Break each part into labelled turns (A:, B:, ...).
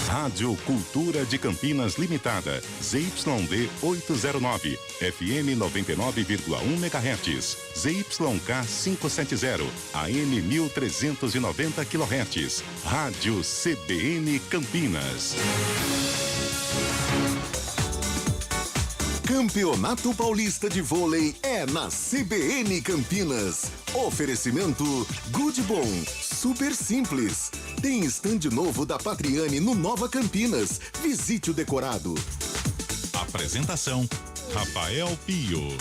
A: Rádio Cultura de Campinas Limitada, ZYD 809, FM 99,1 MHz, ZYK 570, AM 1390 kHz, Rádio CBN Campinas.
B: Campeonato Paulista de Vôlei é na CBN Campinas. Oferecimento Good Bom, super simples. Tem estande novo da Patriani no Nova Campinas. Visite o decorado.
A: Apresentação: Rafael Pio.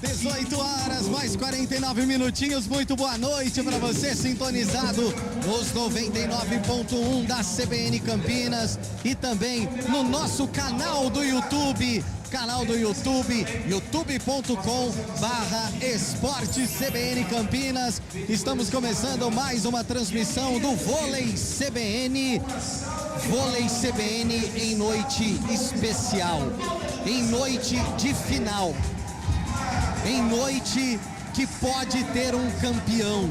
C: 18 horas, mais 49 minutinhos. Muito boa noite para você, sintonizado nos 99.1 da CBN Campinas e também no nosso canal do YouTube. Canal do YouTube, youtube.com/esporte CBN Campinas. Estamos começando mais uma transmissão do Vôlei CBN. Vôlei CBN em noite especial, em noite de final, em noite que pode ter um campeão.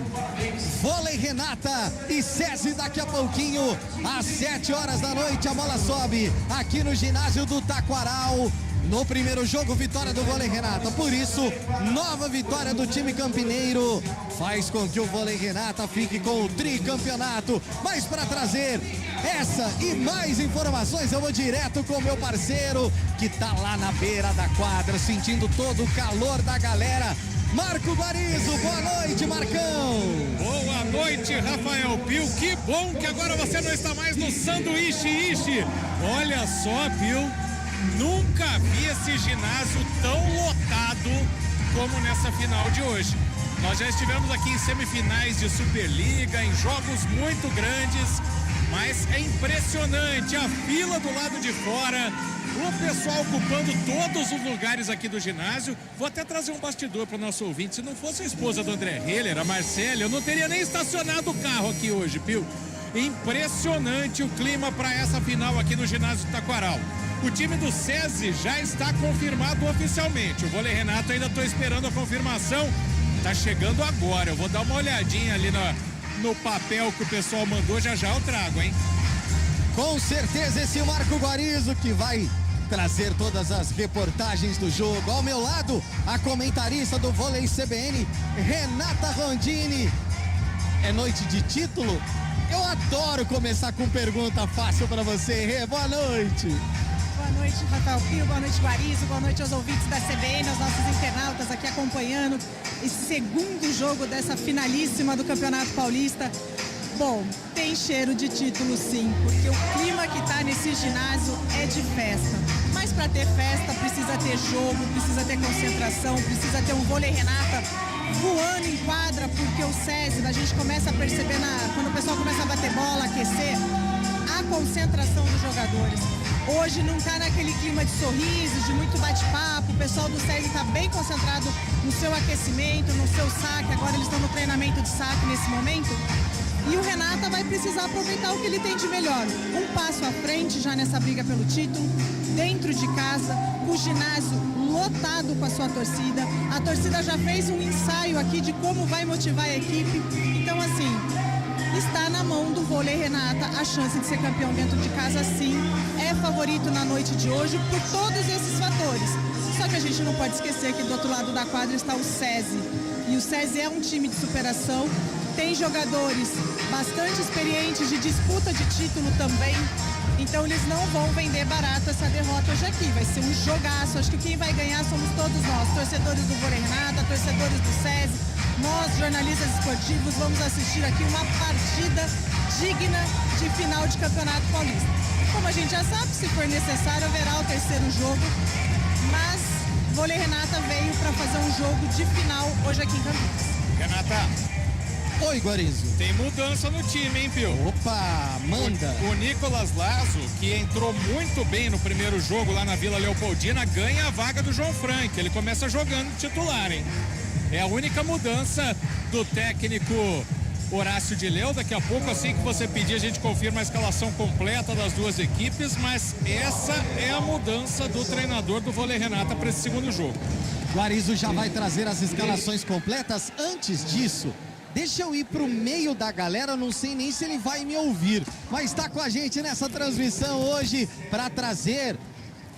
C: Vôlei Renata e SESI daqui a pouquinho, às 7 horas da noite, a bola sobe aqui no ginásio do Taquaral. No primeiro jogo, vitória do Vôlei Renata. Por isso, nova vitória do time campineiro faz com que o Vôlei Renata fique com o tricampeonato. Mas para trazer essa e mais informações, eu vou direto com o meu parceiro que tá lá na beira da quadra, sentindo todo o calor da galera. Marco Guarizo, boa noite, Marcão.
D: Boa noite, Rafael Pio. Que bom que agora você não está mais no sanduíche. Olha só, Pio. Nunca vi esse ginásio tão lotado como nessa final de hoje. Nós já estivemos aqui em semifinais de Superliga, em jogos muito grandes, mas é impressionante a fila do lado de fora, o pessoal ocupando todos os lugares aqui do ginásio. Vou até trazer um bastidor para o nosso ouvinte. Se não fosse a esposa do André Heller, a Marcélia, eu não teria nem estacionado o carro aqui hoje, Pio. Impressionante o clima para essa final aqui no ginásio do Taquaral. O time do SESI já está confirmado oficialmente. O Vôlei Renato ainda estou esperando a confirmação. Tá chegando agora. Eu vou dar uma olhadinha ali no papel que o pessoal mandou. Já eu trago, hein?
C: Com certeza esse Marco Guarizo que vai trazer todas as reportagens do jogo. Ao meu lado, a comentarista do Vôlei CBN, Renata Rondini. É noite de título? Eu adoro começar com pergunta fácil para você, Rê. Boa noite.
E: Boa noite, Rafael Pio, boa noite, Guarizo, boa noite aos ouvintes da CBN, aos nossos internautas aqui acompanhando esse segundo jogo dessa finalíssima do Campeonato Paulista. Bom, tem cheiro de título sim, porque o clima que tá nesse ginásio é de festa. Mas para ter festa precisa ter jogo, precisa ter concentração, precisa ter um Vôlei Renata voando em quadra, porque o SESI, a gente começa a perceber quando o pessoal começa a bater bola, aquecer, a concentração dos jogadores. Hoje não está naquele clima de sorrisos, de muito bate-papo. O pessoal do SESI está bem concentrado no seu aquecimento, no seu saque. Agora eles estão no treinamento de saque nesse momento. E o Renata vai precisar aproveitar o que ele tem de melhor. Um passo à frente já nessa briga pelo título, dentro de casa, o ginásio lotado com a sua torcida. A torcida já fez um ensaio aqui de como vai motivar a equipe. Então, assim, está na mão do Vôlei Renata a chance de ser campeão dentro de casa, sim. É favorito na noite de hoje por todos esses fatores. Só que a gente não pode esquecer que do outro lado da quadra está o SESI. E o SESI é um time de superação, tem jogadores bastante experientes de disputa de título também. Então eles não vão vender barato essa derrota hoje aqui. Vai ser um jogaço. Acho que quem vai ganhar somos todos nós, torcedores do Vôlei Renata, torcedores do SESI. Nós, jornalistas esportivos, vamos assistir aqui uma partida digna de final de Campeonato Paulista. Como a gente já sabe, se for necessário, haverá o terceiro jogo, mas Vôlei Renata veio para fazer um jogo de final hoje aqui em Campinas.
D: Renata.
C: Oi, Guarizo.
D: Tem mudança no time, hein, Pio?
C: Opa, manda.
D: O Nicolas Lazo, que entrou muito bem no primeiro jogo lá na Vila Leopoldina, ganha a vaga do João Frank. Ele começa jogando titular, hein? É a única mudança do técnico Horácio de Leu. Daqui a pouco, assim que você pedir, a gente confirma a escalação completa das duas equipes, mas essa é a mudança do treinador do Vôlei Renata para esse segundo jogo.
C: Guarizo já vai trazer as escalações completas. Antes disso, Deixa eu ir pro meio da galera, não sei nem se ele vai me ouvir, mas tá com a gente nessa transmissão hoje para trazer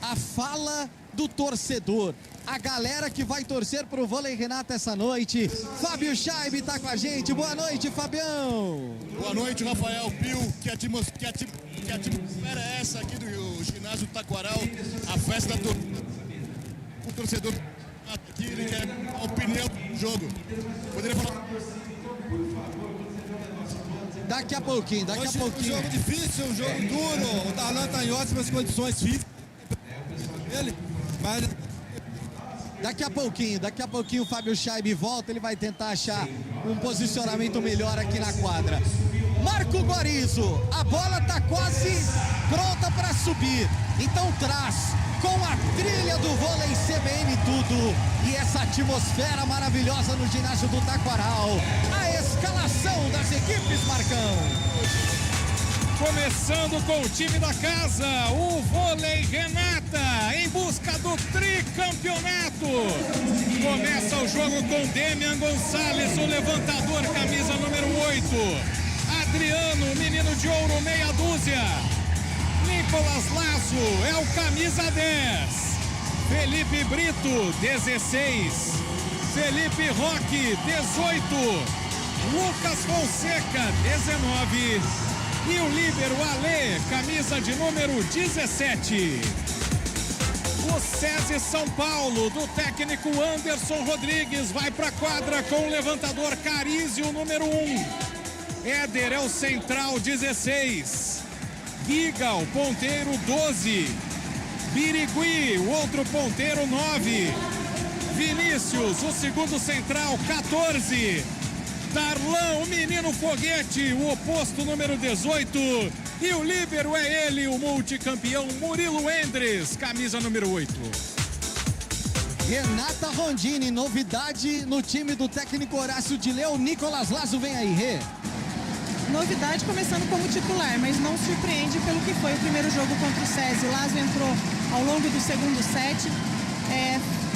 C: a fala do torcedor, a galera que vai torcer pro Vôlei Renata essa noite. Fábio Scheib tá com a gente. Boa noite, Fabião.
F: Boa noite, Rafael Pio. Que atmosfera é essa aqui do ginásio Taquaral? A festa do o torcedor aqui, ele quer a opinião do jogo. Poderia falar?
C: Daqui a pouquinho.
F: Um jogo difícil, um jogo duro. O Darlan está em ótimas condições físicas. Mas
C: Daqui a pouquinho o Fábio Scheib volta, ele vai tentar achar um posicionamento melhor aqui na quadra. Marco Gorizo, a bola tá quase pronta para subir, então traz com a trilha do Vôlei CBN tudo e essa atmosfera maravilhosa no ginásio do Taquaral, a escalação das equipes, Marcão.
D: Começando com o time da casa, o Vôlei Renata, em busca do tricampeonato. Começa o jogo com Demian Gonçalves, o levantador, camisa número 8. Adriano, menino de ouro, meia dúzia. Nicolas Lazo é o camisa 10. Felipe Brito, 16. Felipe Roque, 18. Lucas Fonseca, 19. E o líbero Alê, camisa de número 17. O SESI São Paulo, do técnico Anderson Rodrigues, vai para a quadra com o levantador Carizio, número 1. Éder é o central, 16. Giga, o ponteiro, 12. Birigui, o outro ponteiro, 9. Vinícius, o segundo central, 14. Darlan, o menino foguete, o oposto, número 18. E o líbero é ele, o multicampeão Murilo Endres, camisa número 8.
C: Renata Rondini, novidade no time do técnico Horácio de Leu. Nicolas Lazo vem aí, Rê.
E: Novidade começando como titular, mas não surpreende pelo que foi o primeiro jogo contra o SESI. O Lazo entrou ao longo do segundo set,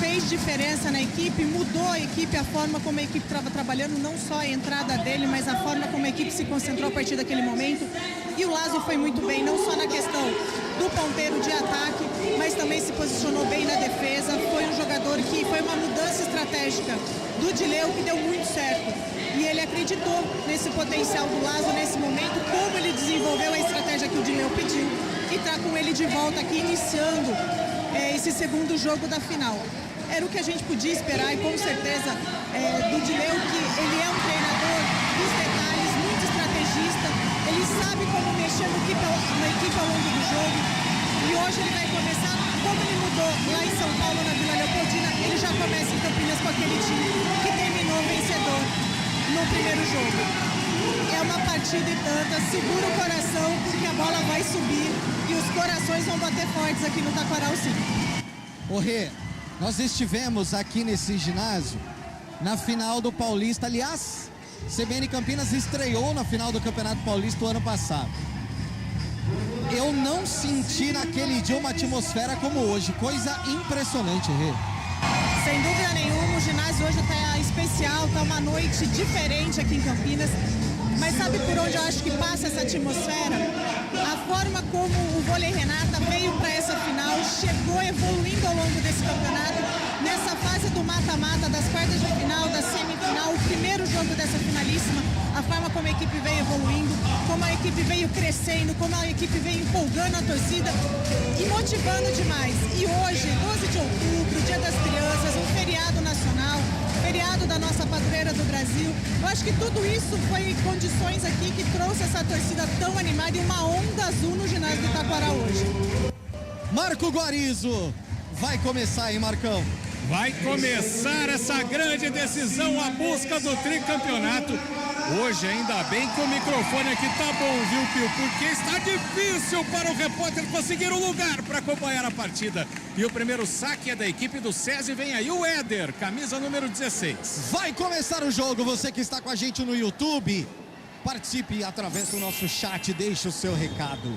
E: fez diferença na equipe, mudou a equipe, a forma como a equipe estava trabalhando, não só a entrada dele, mas a forma como a equipe se concentrou a partir daquele momento. E o Lazo foi muito bem, não só na questão do ponteiro de ataque, mas também se posicionou bem na defesa. Foi um jogador que foi uma mudança estratégica do Dileu que deu muito certo. E ele acreditou nesse potencial do Lazo nesse momento, como ele desenvolveu a estratégia que o Dileu pediu e está com ele de volta aqui iniciando esse segundo jogo da final. Era o que a gente podia esperar e com certeza do Dileu, que ele é um treinador dos detalhes, muito estrategista, ele sabe como mexer na equipe ao longo do jogo e hoje ele vai começar, como ele mudou lá em São Paulo, na Vila Leopoldina, ele já começa em Campinas com aquele time que terminou vencedor no primeiro jogo. É uma partida e tanta, segura o coração porque a bola vai subir e os corações vão bater fortes aqui no Taquaral sim.
C: Ô Rê, nós estivemos aqui nesse ginásio na final do Paulista. Aliás, CBN Campinas estreou na final do Campeonato Paulista o ano passado. Eu não senti naquele dia uma atmosfera como hoje. Coisa impressionante, Rê.
E: Sem dúvida nenhuma, o ginásio hoje está especial, está uma noite diferente aqui em Campinas. Mas sabe por onde eu acho que passa essa atmosfera? A forma como o Vôlei Renata veio para essa final, chegou evoluindo ao longo desse campeonato, nessa fase do mata-mata, das quartas de final, da semifinal, o primeiro jogo dessa finalíssima, a forma como a equipe veio evoluindo, como a equipe veio crescendo, como a equipe veio empolgando a torcida e motivando demais. E hoje, 12 de outubro, Dia das Crianças, um feriado nacional, feriado da nossa padroeira do Brasil. Eu acho que tudo isso foi condições aqui que trouxe essa torcida tão animada e uma onda azul no ginásio do Taquaral hoje.
C: Marco Gorizo, vai começar, hein, Marcão?
D: Vai começar essa grande decisão, a busca do tricampeonato. Hoje, ainda bem que o microfone aqui tá bom, viu, Pio? Porque está difícil para o repórter conseguir um lugar para acompanhar a partida. E o primeiro saque é da equipe do SESI. Vem aí o Éder, camisa número 16.
C: Vai começar o jogo. Você que está com a gente no YouTube, participe através do nosso chat, deixe o seu recado.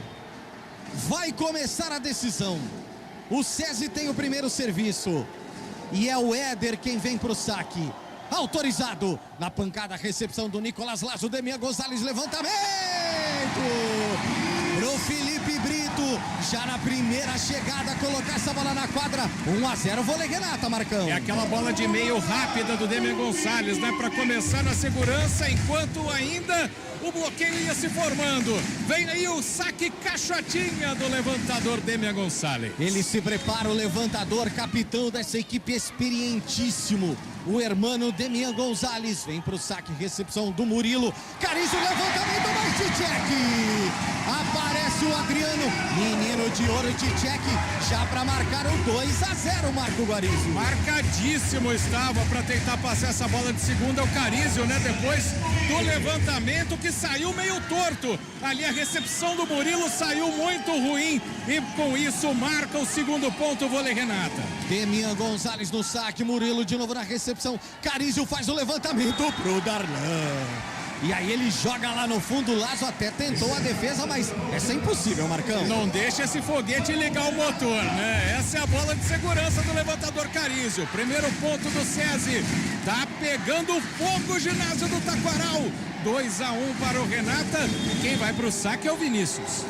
C: Vai começar a decisão. O SESI tem o primeiro serviço. E é o Éder quem vem para o saque. autorizado. Na pancada, recepção do Nicolas Lazo, Demian Gonzalez, levantamento pro Felipe Brito, já na primeira chegada, colocar essa bola na quadra. 1-0, vôlei Renata, Marcão.
D: É aquela bola de meio rápida do Demian Gonzalez, né? Para começar na segurança, enquanto ainda o bloqueio ia se formando. Vem aí o saque caixotinha do levantador Demian Gonzalez.
C: Ele se prepara, o levantador, capitão dessa equipe experientíssimo. O hermano Demian Gonzalez vem pro saque, recepção do Murilo. Carizio, levantamento, mais Tchek. Aparece o Adriano, menino de ouro, Tchek, já para marcar o 2-0, Marco Guarizio.
D: Marcadíssimo estava para tentar passar essa bola de segunda, o Carizio, né? Depois do levantamento que saiu meio torto. Ali a recepção do Murilo saiu muito ruim e com isso marca o segundo ponto, o vôlei Renata.
C: Demian Gonzalez no saque, Murilo de novo na recepção. Carizio faz o levantamento pro Darlan. E aí ele joga lá no fundo, o Lazo até tentou a defesa, mas essa é impossível, Marcão.
D: Não deixa esse foguete ligar o motor, né? Essa é a bola de segurança do levantador Carizio. Primeiro ponto do SESI. Tá pegando fogo o ginásio do Taquaral. 2-1 para o Renata. E quem vai pro saque é o Vinícius.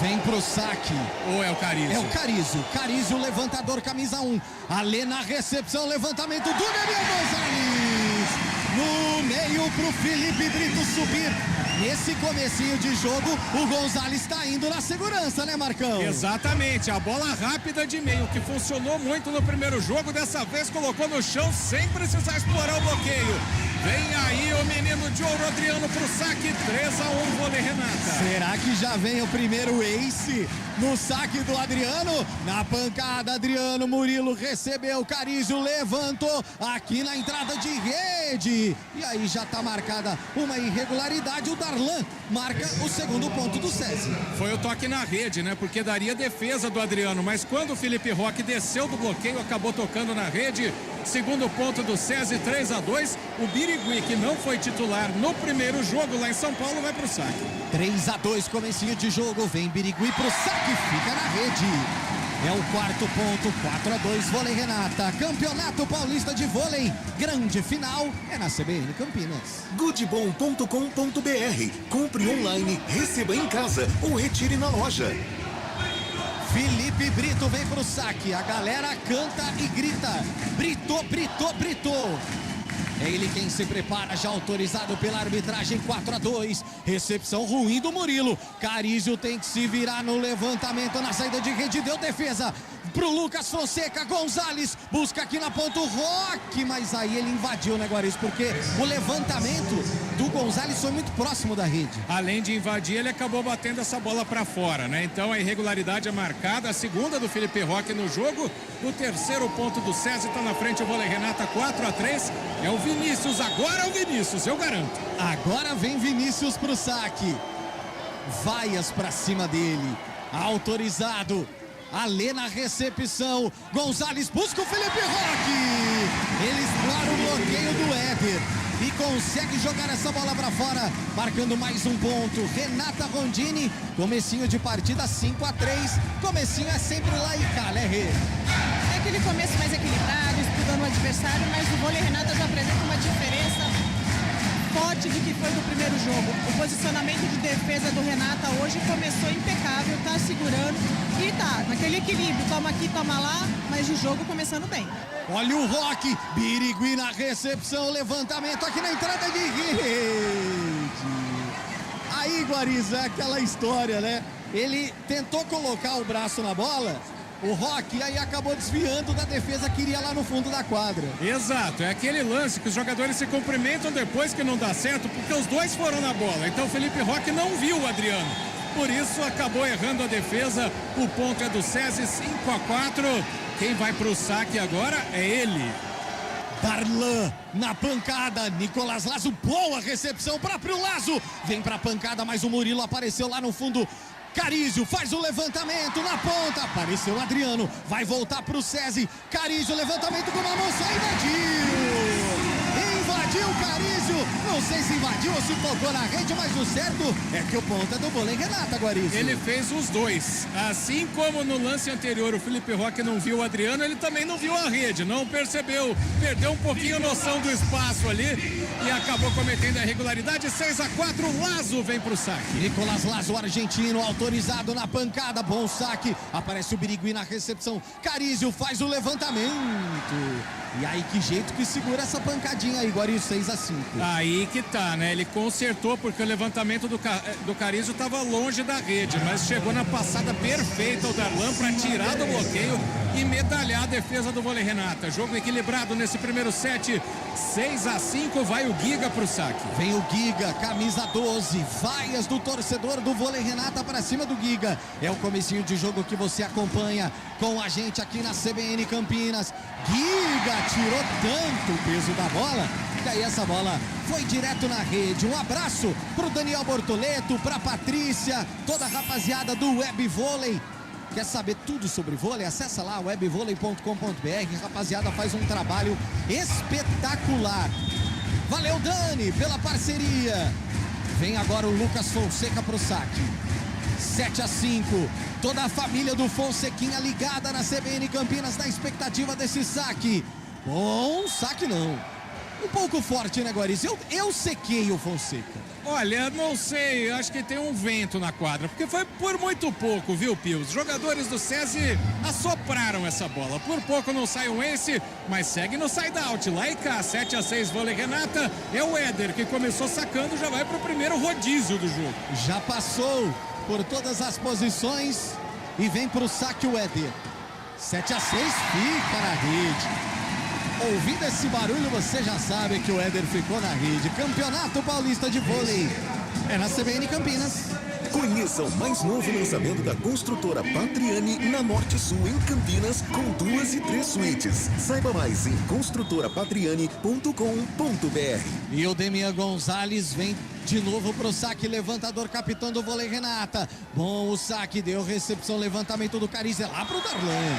C: Vem pro saque.
D: Ou é o Carizio?
C: É o Carizio. Carizio, levantador, camisa 1. Alê na recepção, levantamento do Demian Gonzalez. No meio pro Felipe Brito subir. Nesse comecinho de jogo, o Gonzalez está indo na segurança, né, Marcão?
D: Exatamente, a bola rápida de meio, que funcionou muito no primeiro jogo, dessa vez colocou no chão sem precisar explorar o bloqueio. Vem aí o menino de ouro, Adriano, pro saque, 3-1, vôlei Renata.
C: Será que já vem o primeiro ace no saque do Adriano? Na pancada, Adriano, Murilo recebeu, Carizio levantou aqui na entrada de rede. E aí já tá marcada uma irregularidade, o Darlan marca o segundo ponto do SESI.
D: Foi o toque na rede, né? Porque daria defesa do Adriano, mas quando o Felipe Roque desceu do bloqueio, acabou tocando na rede. Segundo ponto do SESI, 3-2. O Birigui, que não foi titular no primeiro jogo lá em São Paulo, vai pro saque.
C: 3-2, comecinho de jogo, vem Birigui pro saque, fica na rede. É o quarto ponto, 4-2, vôlei Renata. Campeonato Paulista de Vôlei, grande final, é na CBN Campinas.
B: Goodbom.com.br. Compre online, receba em casa ou retire na loja.
C: Felipe Brito vem pro saque, a galera canta e grita, Brito, Brito, Brito. É ele quem se prepara, já autorizado pela arbitragem, 4-2, recepção ruim do Murilo. Carizio tem que se virar no levantamento, na saída de rede, deu defesa pro Lucas Fonseca. Gonzalez busca aqui na ponta o Roque, mas aí ele invadiu, né, Guarizio? Porque o levantamento do Gonzalez foi muito próximo da rede.
D: Além de invadir, ele acabou batendo essa bola para fora, né? Então a irregularidade é marcada, a segunda do Felipe Roque no jogo. O terceiro ponto do SESI está na frente, o vôlei Renata, 4-3. É o Vinícius, agora é o Vinícius, eu garanto.
C: Agora vem Vinícius pro saque. Vaias pra cima dele. Autorizado. Alê na recepção. Gonzalez busca o Felipe Roque. Ele explora o bloqueio do Éder e consegue jogar essa bola pra fora, marcando mais um ponto. Renata Rondini, comecinho de partida, 5-3. Comecinho é sempre lá e cá, né, Rê?
E: É aquele começo mais equilibrado, estudando o adversário, mas o vôlei Renata já apresenta uma diferença forte do que foi do primeiro jogo. O posicionamento de defesa do Renata hoje começou impecável, tá segurando e tá naquele equilíbrio, toma aqui, toma lá, mas o jogo começando bem.
C: Olha o Roque, Birigui na recepção, levantamento aqui na entrada de rede. Aí, Guarizo, é aquela história, né? Ele tentou colocar o braço na bola, o Roque, aí acabou desviando da defesa que iria lá no fundo da quadra.
D: Exato, é aquele lance que os jogadores se cumprimentam depois que não dá certo, porque os dois foram na bola. Então o Felipe Roque não viu o Adriano. Por isso acabou errando a defesa. O ponto é do SESI, 5-4. Quem vai pro saque agora é ele.
C: Darlan na pancada, Nicolas Lazo, boa recepção, próprio Lazo. Vem pra pancada, mas o Murilo apareceu lá no fundo. Carizio faz o levantamento na ponta, apareceu o Adriano, vai voltar pro SESI. Carizio, levantamento com uma mão só, invadiu invadiu o Carizio. Não sei se invadiu ou se tocou na rede, mas o certo é que o ponta do vôlei Renata, Guarizo.
D: Ele fez os dois. Assim como no lance anterior o Felipe Roque não viu o Adriano, ele também não viu a rede, não percebeu. Perdeu um pouquinho a noção do espaço ali e acabou cometendo a irregularidade. 6-4, Lazo vem pro saque.
C: Nicolas Lazo, argentino, autorizado na pancada. Bom saque. Aparece o Birigui na recepção. Carizio faz o levantamento. E aí, que jeito que segura essa pancadinha aí, Guarizo, 6-5.
D: Aí que tá, né? Ele consertou porque o levantamento do Carizio estava longe da rede, mas chegou na passada perfeita o Darlan para tirar do bloqueio e medalhar a defesa do vôlei Renata. Jogo equilibrado nesse primeiro set. 6-5, vai o Giga pro saque.
C: Vem o Giga, camisa 12, vaias do torcedor do vôlei Renata para cima do Giga. É o comecinho de jogo que você acompanha com a gente aqui na CBN Campinas. Giga tirou tanto o peso da bola, que aí essa bola foi direto na rede. Um abraço pro Daniel Bortoleto, pra Patrícia, toda a rapaziada do Web Vôlei. Quer saber tudo sobre vôlei? Acessa lá webvôlei.com.br. Rapaziada, faz um trabalho espetacular. Valeu, Dani, pela parceria. Vem agora o Lucas Fonseca pro saque. 7-5. Toda a família do Fonsequinha ligada na CBN Campinas na expectativa desse saque. Bom, saque não. Um pouco forte, né, Guarizo? Eu sequei o Fonseca.
D: Olha, não sei, acho que tem um vento na quadra, porque foi por muito pouco, viu, Pio? Os jogadores do SESI assopraram essa bola. Por pouco não sai um ace, mas segue no side-out. Lá e cá, 7-6, vôlei Renata. É o Éder que começou sacando, já vai pro primeiro rodízio do jogo.
C: Já passou por todas as posições e vem pro saque o Éder. 7-6, fica na rede. Ouvindo esse barulho, você já sabe que o Éder ficou na rede. Campeonato Paulista de Vôlei é na CBN Campinas.
B: Conheça o mais novo lançamento da construtora Patriani na Norte Sul, em Campinas, com 2 e 3 suítes. Saiba mais em construtorapatriani.com.br.
C: E o Demian Gonzalez vem de novo pro saque, levantador, capitão do vôlei Renata. Bom o saque, deu recepção, levantamento do Carizio lá pro Darlan.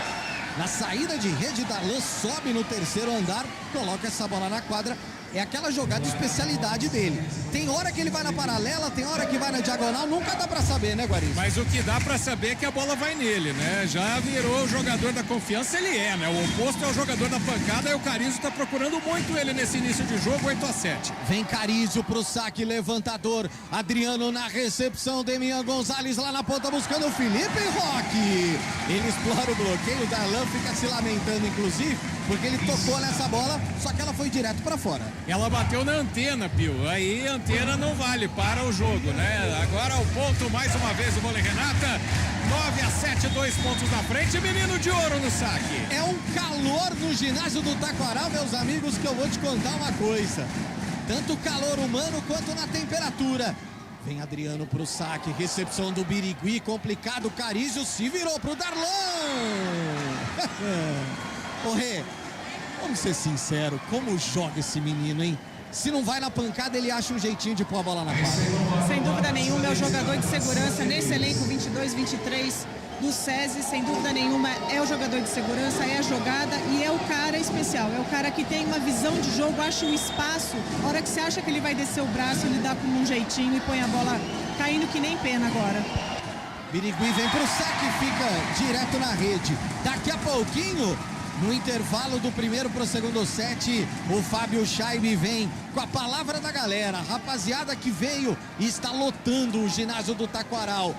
C: Na saída de rede, Darlan sobe no terceiro andar, coloca essa bola na quadra. É aquela jogada de especialidade dele. Tem hora que ele vai na paralela, tem hora que vai na diagonal, nunca dá pra saber, né, Guarizo?
D: Mas o que dá pra saber é que a bola vai nele, né? Já virou o jogador da confiança, ele é, né? O oposto é o jogador da pancada e o Carizio tá procurando muito ele nesse início de jogo, 8-7.
C: Vem Carizio pro saque, levantador. Adriano na recepção, Demian Gonzalez lá na ponta buscando o Felipe Roque. Ele explora o bloqueio, o Darlan fica se lamentando, inclusive, porque ele tocou nessa bola, só que ela foi direto pra fora.
D: Ela bateu na antena, Pio. Aí a antena não vale para o jogo, né? Agora o ponto mais uma vez o vôlei Renata. 9-7, 2 pontos na frente. Menino de ouro no saque.
C: É um calor no ginásio do Taquaral, meus amigos, que eu vou te contar uma coisa. Tanto calor humano quanto na temperatura. Vem Adriano pro saque, recepção do Birigui, complicado. Carizio se virou pro Darlan. Ô Rê, vamos ser sinceros, como joga esse menino, hein? Se não vai na pancada, ele acha um jeitinho de pôr a bola na quadra.
E: Sem dúvida nenhuma, é o jogador de segurança nesse elenco 22-23 do SESI. Sem dúvida nenhuma, é o jogador de segurança, é a jogada e é o cara especial. É o cara que tem uma visão de jogo, acha um espaço. A hora que você acha que ele vai descer o braço, ele dá como um jeitinho e põe a bola caindo que nem pena agora.
C: Birigui vem pro saque e fica direto na rede. Daqui a pouquinho, no intervalo do primeiro pro segundo set, o Fábio Scheibe vem com a palavra da galera. Rapaziada que veio e está lotando o ginásio do Taquaral.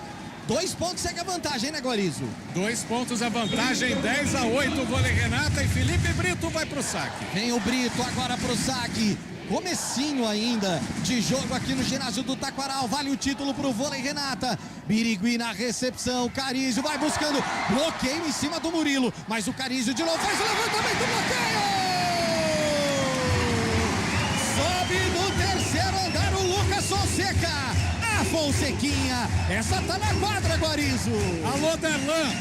C: 2 pontos segue a vantagem, né, Guarizo?
D: 2 pontos a vantagem, 10-8, vôlei Renata e Felipe Brito vai pro saque.
C: Vem o Brito agora pro saque. Comecinho ainda de jogo aqui no ginásio do Taquaral. Vale o título pro vôlei Renata. Birigui na recepção. Carizio vai buscando bloqueio em cima do Murilo. Mas o Carizio de novo faz o levantamento do bloqueio. Sobe no terceiro andar o Lucas Fonseca. A Fonsequinha. Essa tá na quadra, Guarizo.
D: Alô, Darlan.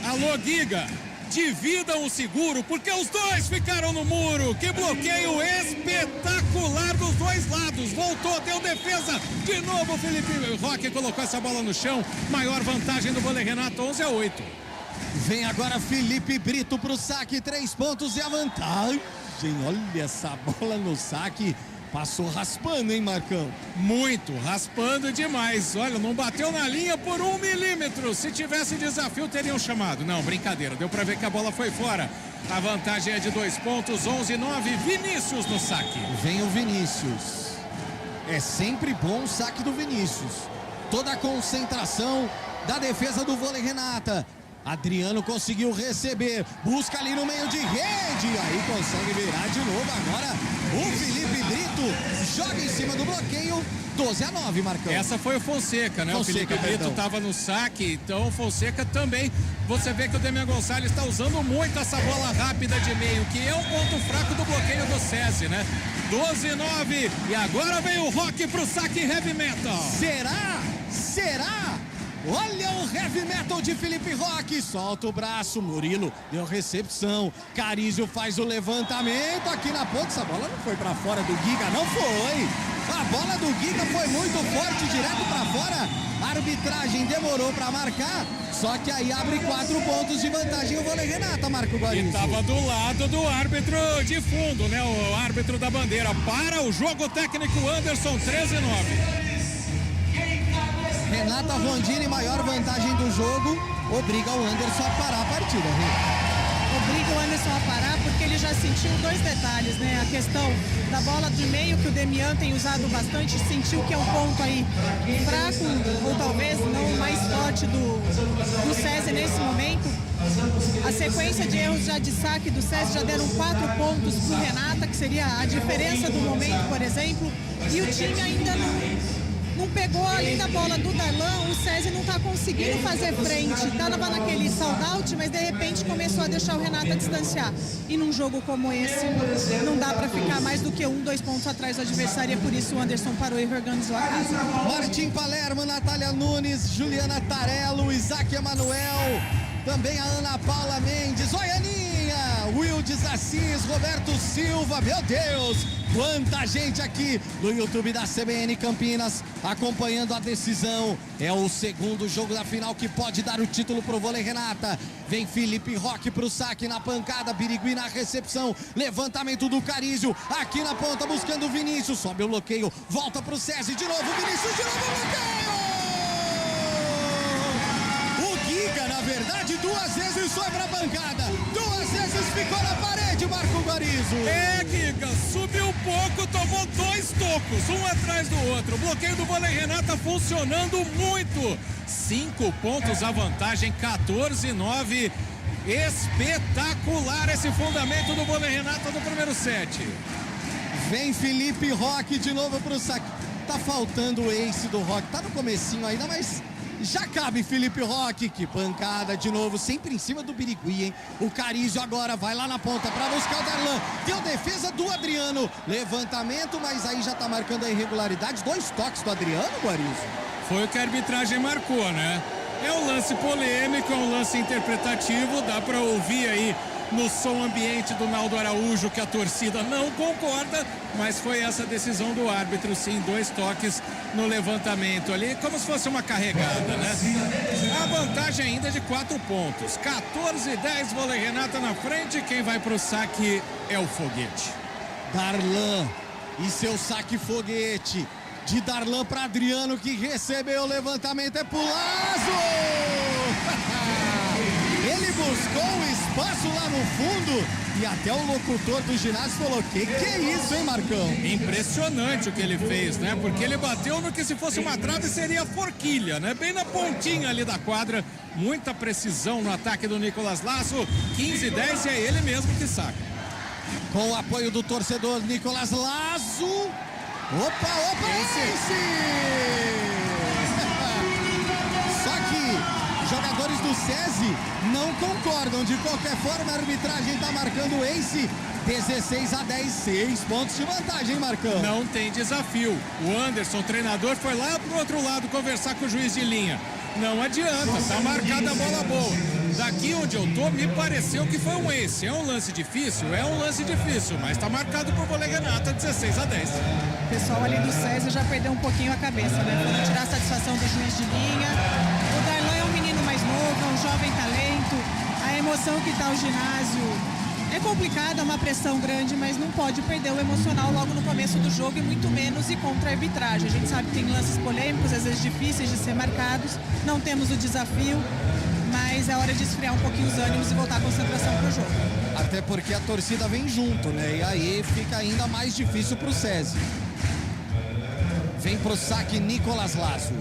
D: Alô, Giga. Dividam o seguro, porque os dois ficaram no muro. Que bloqueio espetacular dos dois lados. Voltou, deu defesa. De novo o Felipe Roque colocou essa bola no chão. Maior vantagem do vôlei Renata, 11-8.
C: Vem agora Felipe Brito pro saque, 3 pontos e a vantagem. Olha essa bola no saque. Passou raspando, hein, Marcão?
D: Muito, raspando demais. Olha, não bateu na linha por 1 milímetro. Se tivesse desafio, teriam chamado. Não, brincadeira. Deu pra ver que a bola foi fora. A vantagem é de 2 pontos, 11-9. Vinícius no saque.
C: Vem o Vinícius. É sempre bom o saque do Vinícius. Toda a concentração da defesa do Vôlei Renata. Adriano conseguiu receber, busca ali no meio de rede, aí consegue virar de novo. Agora o Felipe Brito joga em cima do bloqueio, 12-9, Marcão.
D: Essa foi o Fonseca, né?
C: Fonseca,
D: o Felipe Brito estava no saque, então o Fonseca também. Você vê que o Demian Gonçalves está usando muito essa bola rápida de meio, que é um ponto fraco do bloqueio do SESI, né? 12-9, e agora vem o Rock pro saque heavy metal.
C: Será? Olha o heavy metal de Felipe Roque, solta o braço, Murilo deu recepção, Carizio faz o levantamento aqui na ponta, essa bola não foi pra fora do Giga, não foi, a bola do Giga foi muito forte, direto pra fora, a arbitragem demorou pra marcar, só que aí abre 4 pontos de vantagem o Vôlei Renata, Marco Guarizzi.
D: E tava do lado do árbitro de fundo, né, o árbitro da bandeira, para o jogo técnico Anderson, 13-9.
C: Renata Rondini, maior vantagem do jogo, obriga o Anderson a parar a partida.
E: Obriga o Anderson a parar porque ele já sentiu 2 detalhes, né? A questão da bola de meio que o Demian tem usado bastante, sentiu que é um ponto aí fraco, ou talvez não o mais forte do SESI nesse momento. A sequência de erros já de saque do SESI já deram 4 pontos para o Renata, que seria a diferença do momento, por exemplo, e o time ainda não pegou além da bola do Darlan, o SESI não está conseguindo fazer frente, estava naquele sold-out, mas de repente começou a deixar o Renata distanciar. E num jogo como esse, não dá para ficar mais do que 2 pontos atrás do adversário, e é por isso o Anderson parou e reorganizou a casa.
C: Martim Palermo, Natália Nunes, Juliana Tarello, Isaac Emanuel, também a Ana Paula Mendes, oi Aninha, Wildes Assis, Roberto Silva, meu Deus, quanta gente aqui no YouTube da CBN Campinas acompanhando a decisão. É o segundo jogo da final que pode dar o título pro Vôlei Renata. Vem Felipe Roque pro saque na pancada, Birigui na recepção, levantamento do Carizio aqui na ponta buscando o Vinícius, sobe o bloqueio, volta pro SESI, de novo Vinícius, de novo bloqueio! Giga, na verdade, 2 vezes foi pra bancada, 2 vezes ficou na parede, Marco Guarizo.
D: É, Giga, subiu um pouco, tomou 2 tocos, um atrás do outro. O bloqueio do Vôlei Renata funcionando muito. 5 pontos a vantagem, 14-9. Espetacular esse fundamento do Vôlei Renata no primeiro set.
C: Vem Felipe Roque de novo pro saque. Tá faltando o ace do Roque, tá no comecinho ainda, mas já cabe Felipe Roque, que pancada de novo, sempre em cima do Birigui, hein? O Carizio agora vai lá na ponta pra buscar o Darlan, deu defesa do Adriano, levantamento, mas aí já tá marcando a irregularidade, 2 toques do Adriano, Guarizo.
D: Foi o que a arbitragem marcou, né? É um lance polêmico, é um lance interpretativo, dá pra ouvir aí no som ambiente do Naldo Araújo que a torcida não concorda, mas foi essa decisão do árbitro, sim, 2 toques no levantamento ali, como se fosse uma carregada, né? A vantagem ainda é de 4 pontos, 14-10, Vôlei Renata na frente, quem vai pro saque é o Foguete.
C: Darlan e seu saque foguete, de Darlan para Adriano que recebeu o levantamento, é pro Lazo! Ele buscou o espaço lá no fundo e até o locutor do ginásio falou, que é isso, hein, Marcão?
D: Impressionante o que ele fez, né? Porque ele bateu no que se fosse uma trave seria forquilha, né? Bem na pontinha ali da quadra, muita precisão no ataque do Nicolas Lasso, 15-10 e é ele mesmo que saca.
C: Com o apoio do torcedor Nicolas Lasso, opa, esse! Só que jogadores do SESI não concordam. De qualquer forma, a arbitragem está marcando o ace. 16-10, 6 pontos de vantagem, Marcão.
D: Não tem desafio. O Anderson, treinador, foi lá pro outro lado conversar com o juiz de linha. Não adianta, tá marcada a bola boa. Daqui onde eu tô, me pareceu que foi um ace. É um lance difícil, mas tá marcado pro Vôlei Renata, 16-10.
E: O pessoal ali do SESI já perdeu um pouquinho a cabeça, né? Foram tirar a satisfação do juiz de linha. O Darlan é um menino mais novo, é um jovem talento. A emoção que tá o ginásio é complicado, é uma pressão grande, mas não pode perder o emocional logo no começo do jogo e muito menos ir contra a arbitragem. A gente sabe que tem lances polêmicos, às vezes difíceis de ser marcados, não temos o desafio, mas é hora de esfriar um pouquinho os ânimos e voltar a concentração para o jogo.
C: Até porque a torcida vem junto, né? E aí fica ainda mais difícil pro SESI. Vem pro saque Nicolas Lazo.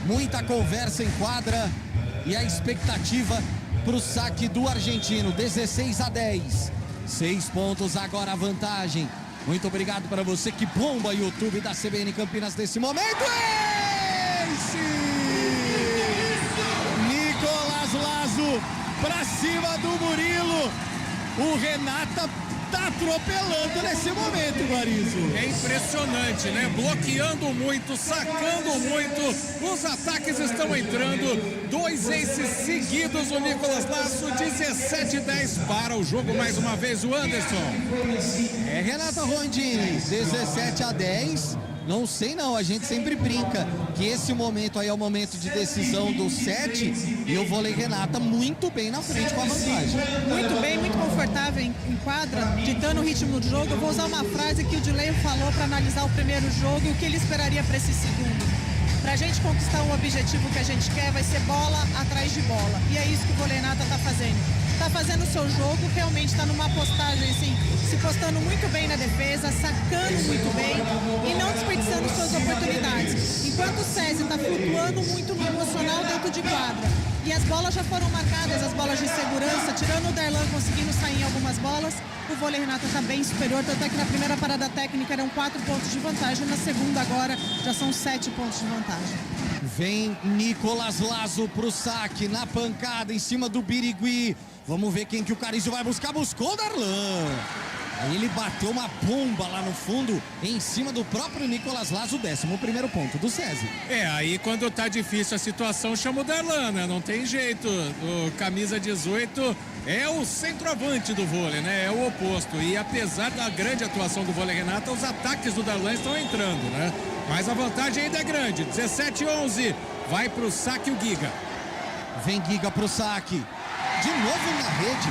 C: Muita conversa em quadra e a expectativa pro saque do argentino. 16-10. 6 pontos agora a vantagem. Muito obrigado para você que bomba o YouTube da CBN Campinas nesse momento. Nicolas Lazo pra cima do Murilo. O Renata tá atropelando nesse momento, Guarizo.
D: É impressionante, né? Bloqueando muito, sacando muito. Os ataques estão entrando. 2 aces seguidos o Nicolas Lazo. 17-10 para o jogo mais uma vez o Anderson.
C: É, Renata Rondini, 17-10. Não sei não, a gente sempre brinca que esse momento aí é o momento de decisão do set e eu vou ler Renata muito bem na frente com a vantagem.
E: Muito bem, muito confortável em quadra, ditando o ritmo do jogo. Eu vou usar uma frase que o Dileio falou para analisar o primeiro jogo e o que ele esperaria para esse segundo. Para a gente conquistar o objetivo que a gente quer, vai ser bola atrás de bola. E é isso que o Vôlei Renata está fazendo. Está fazendo o seu jogo, realmente está numa postagem assim, se postando muito bem na defesa, sacando muito bem e não desperdiçando suas oportunidades. Enquanto o SESI está flutuando muito no emocional dentro de quadra. E as bolas já foram marcadas, as bolas de segurança, tirando o Darlan conseguindo sair em algumas bolas, o Vôlei Renata está bem superior, tanto é que na primeira parada técnica eram 4 pontos de vantagem, na segunda agora já são 7 pontos de vantagem.
C: Vem Nicolas Lazo pro saque, na pancada, em cima do Birigui. Vamos ver quem que o Carício vai buscar. Buscou o Darlan. Aí ele bateu uma bomba lá no fundo, em cima do próprio Nicolas Lazo, 11º ponto do SESI.
D: É, aí quando tá difícil a situação, chama o Darlan, né? Não tem jeito. O camisa 18 é o centroavante do vôlei, né? É o oposto. E apesar da grande atuação do Vôlei Renata, os ataques do Darlan estão entrando, né? Mas a vantagem ainda é grande. 17-11. Vai pro saque o Giga.
C: Vem Giga pro saque. De novo na rede.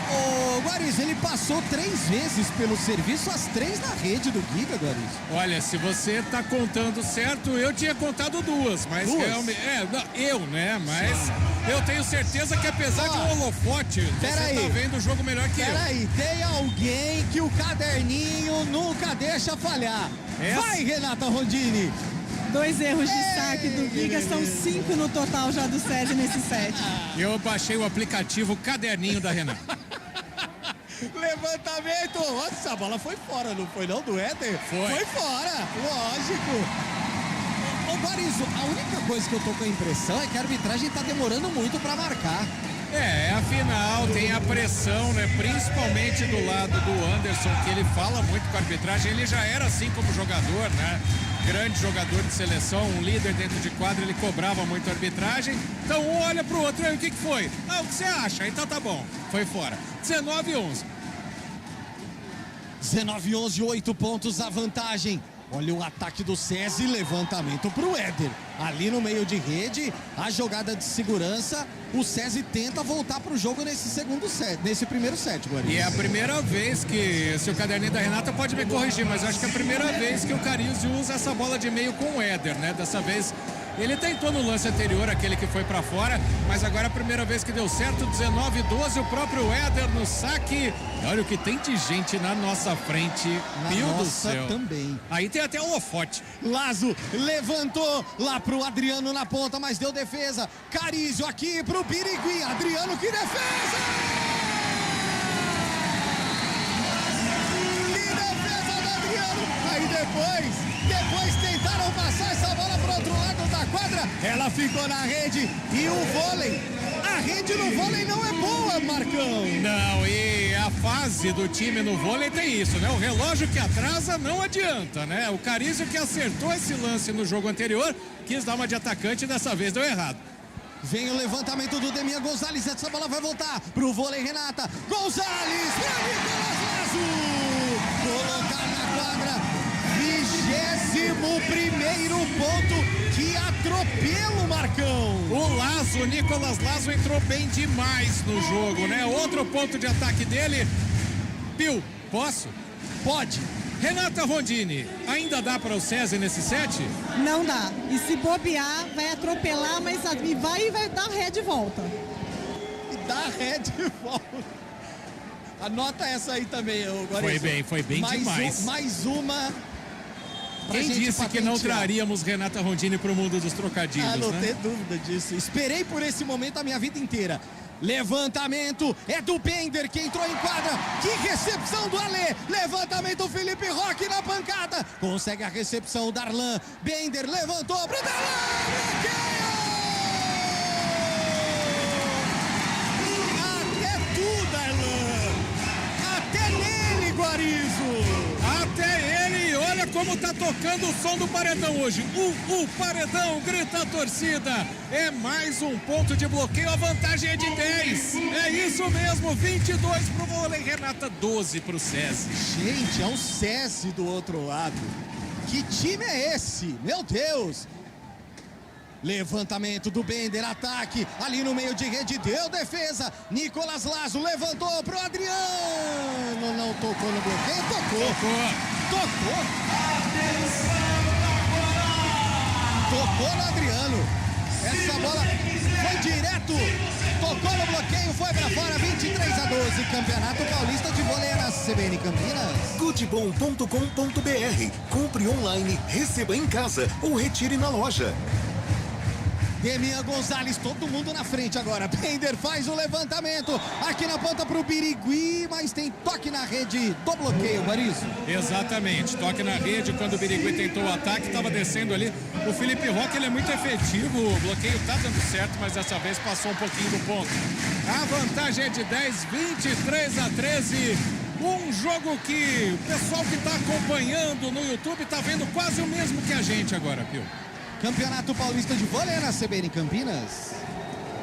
C: Ô, Guariz, ele passou 3 vezes pelo serviço, as 3 na rede do Giga, Guariz.
D: Olha, se você tá contando certo, eu tinha contado 2, mas realmente. Né? Mas eu tenho certeza que apesar de um holofote, você tá vendo o jogo melhor que eu.
C: Peraí, tem alguém que o caderninho nunca deixa falhar. Vai, Renata Rondini.
E: 2 erros de saque do Giga, são 5 no total já do SESI nesse set.
D: Eu baixei o aplicativo Caderninho da Renata.
C: Levantamento. Nossa, a bola foi fora, não foi não, do Éder?
D: Foi
C: fora, lógico. Ô, Barizo, a única coisa que eu tô com a impressão é que a arbitragem tá demorando muito pra marcar.
D: Afinal, tem a pressão, né? Principalmente do lado do Anderson, que ele fala muito com a arbitragem. Ele já era assim como jogador, né? Grande jogador de seleção, um líder dentro de quadra, ele cobrava muito a arbitragem. Então um olha pro outro, aí o que foi? O que você acha? Então tá bom, foi fora. 19-11.
C: 19-11, 8 pontos a vantagem. Olha o ataque do SESI, levantamento pro Éder. Ali no meio de rede, a jogada de segurança, o SESI tenta voltar pro jogo nesse segundo set, nesse primeiro set, Guariz.
D: E é a primeira vez que, se o caderninho da Renata pode me corrigir, mas eu acho que é a primeira vez que o Carizio usa essa bola de meio com o Éder, né? Dessa vez ele tentou no lance anterior, aquele que foi pra fora, mas agora é a primeira vez que deu certo. 19-12, o próprio Éder no saque. Olha o que tem de gente na nossa frente. Meu Deus do céu.
C: Também.
D: Aí tem até o holofote.
C: Lazo levantou lá pro Adriano na ponta, mas deu defesa. Carizio aqui pro Birigui. Adriano, que defesa! Que defesa do Adriano! Aí depois tentaram passar essa bola pro outro lado da quadra. Ela ficou na rede e o vôlei. A rede no vôlei não é boa, Marcão.
D: Não, e a fase do time no vôlei tem isso, né? O relógio que atrasa não adianta, né? O Carizio que acertou esse lance no jogo anterior, quis dar uma de atacante e dessa vez deu errado.
C: Vem o levantamento do Demian Gonzalez. Essa bola vai voltar pro vôlei Renata. Gonzalez para Nicolas Lazo. Colocar na quadra. 20º 11º ponto. Que atropelo, Marcão.
D: O Nicolas Lazo entrou bem demais no jogo, né? Outro ponto de ataque dele. Pio, posso?
C: Pode.
D: Renata Rondini, ainda dá para o César nesse set?
E: Não dá. E se bobear, vai atropelar, mas vai dar ré de volta.
C: E dá ré de volta. Anota essa aí também, Guarizo.
D: Foi bem demais.
C: Mais uma.
D: Quem disse que não traríamos Renata Rondini para o mundo dos trocadilhos,
C: não
D: né?
C: tem dúvida disso. Esperei por esse momento a minha vida inteira. Levantamento é do Bender, que entrou em quadra. Que recepção do Alê. Levantamento, Felipe Roque na pancada. Consegue a recepção, Darlan. Bender levantou pro Darlan. Até tu, Darlan. Até nele, Guarizo.
D: Até ele, olha como tá tocando o som do paredão hoje. O paredão, grita a torcida. É mais um ponto de bloqueio, a vantagem é de 10. É isso mesmo, 22 pro vôlei, Renata, 12 pro SESI.
C: Gente, é um SESI do outro lado. Que time é esse? Meu Deus. Levantamento do Bender, ataque ali no meio de rede, deu defesa. Nicolas Lazo levantou pro Adriano. Não tocou no bloqueio, tocou. Tocou no Adriano. Essa bola foi direto, tocou no bloqueio, foi pra fora, 23-12. Campeonato Paulista de Vôlei na CBN Campinas.
B: Goodbom.com.br. Compre online, receba em casa ou retire na loja.
C: Demian Gonzalez, todo mundo na frente agora. Bender faz o levantamento aqui na ponta pro Birigui, mas tem toque na rede do bloqueio, Guarizo.
D: Exatamente, toque na rede quando o Birigui tentou o ataque, estava descendo ali. O Felipe Roque, ele é muito efetivo, o bloqueio tá dando certo, mas dessa vez passou um pouquinho do ponto. A vantagem é de 10, 23-13. Um jogo que o pessoal que está acompanhando no YouTube tá vendo quase o mesmo que a gente agora, Pio.
C: Campeonato Paulista de Vôlei na CBN Campinas.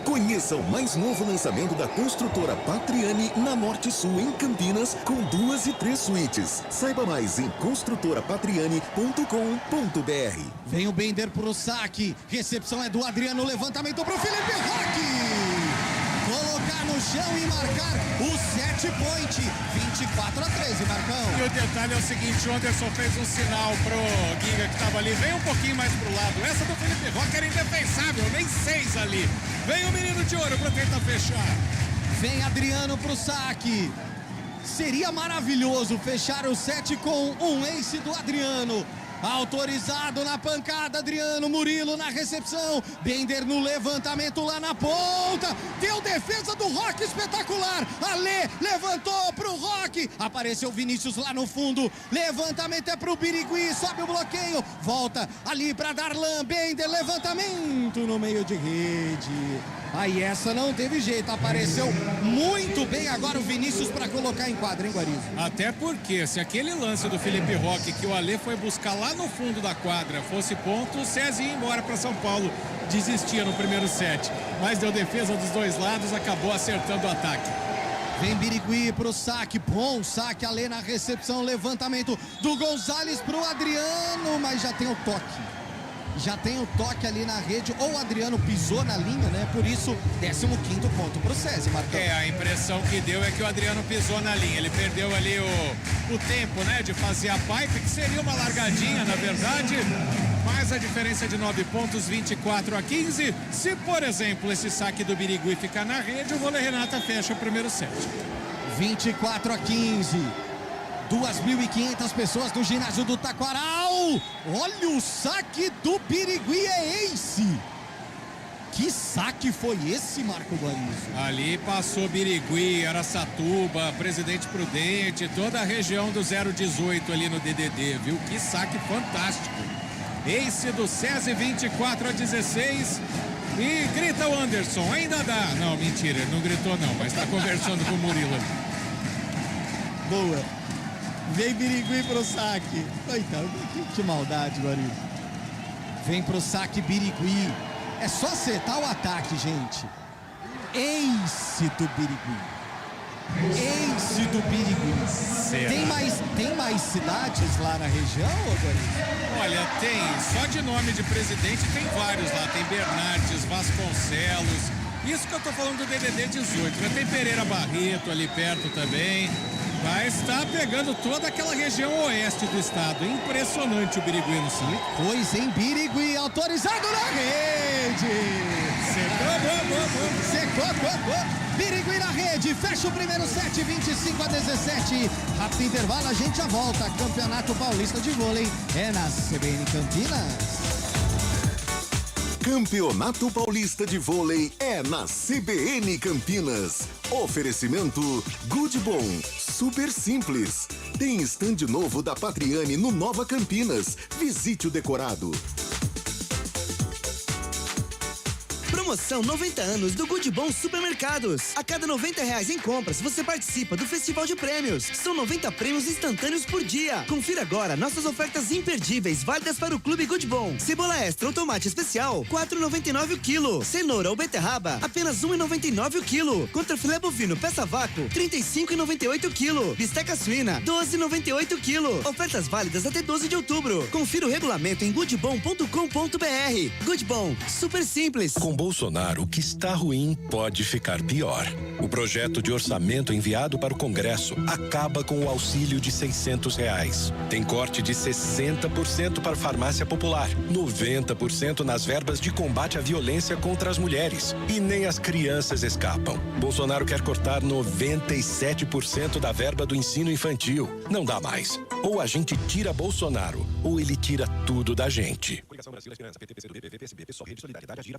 B: Conheça o mais novo lançamento da construtora Patriani na Norte Sul, em Campinas, com 2 e 3 suítes. Saiba mais em construtorapatriani.com.br.
C: Vem o Bender pro saque. Recepção é do Adriano, levantamento pro Felipe Roque. Colocar no chão e marcar o set point. 24-13, Marcão.
D: E o detalhe é o seguinte, o Anderson fez um sinal pro Giga que tava ali, vem um pouquinho mais pro lado. Essa do Felipe Roque era indefensável, nem 6 ali. Vem o menino de ouro pra tentar fechar.
C: Vem Adriano pro saque. Seria maravilhoso fechar o set com um ace do Adriano. Autorizado na pancada, Adriano. Murilo na recepção, Bender no levantamento lá na ponta, deu defesa do Roque espetacular. Alê levantou pro Roque, apareceu Vinícius lá no fundo, levantamento é pro Birigui, sobe o bloqueio, volta ali pra Darlan. Bender, levantamento no meio de rede. Aí essa não teve jeito, apareceu muito bem agora o Vinícius para colocar em quadra, hein, Guarizo?
D: Até porque se aquele lance do Felipe Roque que o Alê foi buscar lá no fundo da quadra fosse ponto, o César ia embora para São Paulo, desistia no primeiro set, mas deu defesa dos dois lados, acabou acertando o ataque.
C: Vem Birigui pro saque, bom saque, Alê na recepção, levantamento do Gonzalez pro Adriano, mas já tem o toque. Já tem o toque ali na rede, ou o Adriano pisou na linha, né? Por isso, 15º ponto pro César, Marcão.
D: A impressão que deu é que o Adriano pisou na linha. Ele perdeu ali o tempo, né? De fazer a pipe, que seria uma largadinha, na verdade. Mas a diferença é de 9 pontos, 24-15. Se, por exemplo, esse saque do Birigui ficar na rede, o vôlei Renata fecha o primeiro set.
C: 24-15. 2.500 pessoas no ginásio do Taquaral. Olha o saque do Birigui, é ace. Que saque foi esse, Marco Guarizo?
D: Ali passou Birigui, Araçatuba, Presidente Prudente, toda a região do 018 ali no DDD, viu? Que saque fantástico. Ace do César, 24-16. E grita o Anderson, ainda dá. Não, mentira, ele não gritou não, mas tá conversando com o Murilo.
C: Boa. Vem Birigui pro saque. Coitado, que maldade, Guarizo. Vem pro saque Birigui. É só acertar o ataque, gente. Ace do Birigui. Ace do Birigui. Tem mais cidades lá na região, Gori?
D: Olha, tem, só de nome de presidente tem vários lá, tem Bernardes, Vasconcelos, isso que eu tô falando do DDD 18, né? Tem Pereira Barreto ali perto também, mas tá pegando toda aquela região oeste do estado, impressionante o Birigui no sul.
C: Pois em Birigui, autorizado na rede! Secou. Birigui na rede, fecha o primeiro set, 25-17. Rápido intervalo, a gente já volta. Campeonato Paulista de Vôlei é na CBN Campinas.
B: Campeonato Paulista de Vôlei é na CBN Campinas. Oferecimento Good Bom, super simples. Tem stand novo da Patriani no Nova Campinas. Visite o decorado.
G: Promoção 90 anos do Good Bom Supermercados. A cada R$90 em compras, você participa do Festival de Prêmios. São 90 prêmios instantâneos por dia. Confira agora nossas ofertas imperdíveis, válidas para o Clube Good Bom. Cebola extra ou tomate especial, R$4,99 o quilo. Cenoura ou beterraba, apenas R$1,99 o quilo. Contra filé bovino peça vácuo, R$35,98 o quilo. Bisteca suína, R$12,98 o quilo. Ofertas válidas até 12 de outubro. Confira o regulamento em goodbom.com.br. Good Bom, super simples.
H: Com Bolsonaro, o que está ruim pode ficar pior. O projeto de orçamento enviado para o Congresso acaba com o auxílio de R$600. Tem corte de 60% para a farmácia popular, 90% nas verbas de combate à violência contra as mulheres. E nem as crianças escapam. Bolsonaro quer cortar 97% da verba do ensino infantil. Não dá mais. Ou a gente tira Bolsonaro, ou ele tira tudo da gente.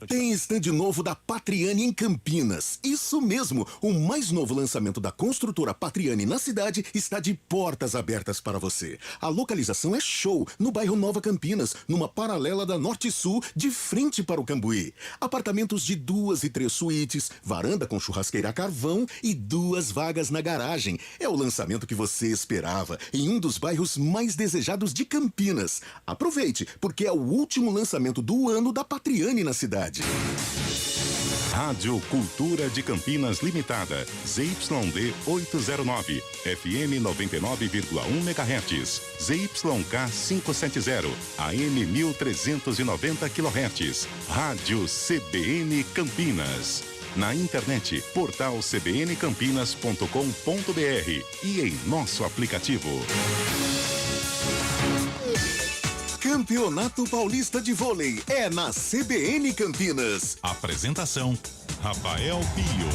B: Tem stand novo da Patriani em Campinas. Isso mesmo, o mais novo lançamento da construtora Patriani na cidade está de portas abertas para você. A localização é show, no bairro Nova Campinas, numa paralela da Norte Sul, de frente para o Cambuí. Apartamentos de 2 e 3 suítes, varanda com churrasqueira a carvão e 2 vagas na garagem. É o lançamento que você esperava, em um dos bairros mais desejados de Campinas. Aproveite, porque é o último lançamento do ano da Patriani na cidade.
A: Rádio Cultura de Campinas Limitada, ZYD 809, FM 99,1 MHz, ZYK 570, AM 1390 kHz, Rádio CBN Campinas. Na internet, portal cbncampinas.com.br e em nosso aplicativo.
B: Campeonato Paulista de Vôlei é na CBN Campinas.
A: Apresentação, Rafael Pio.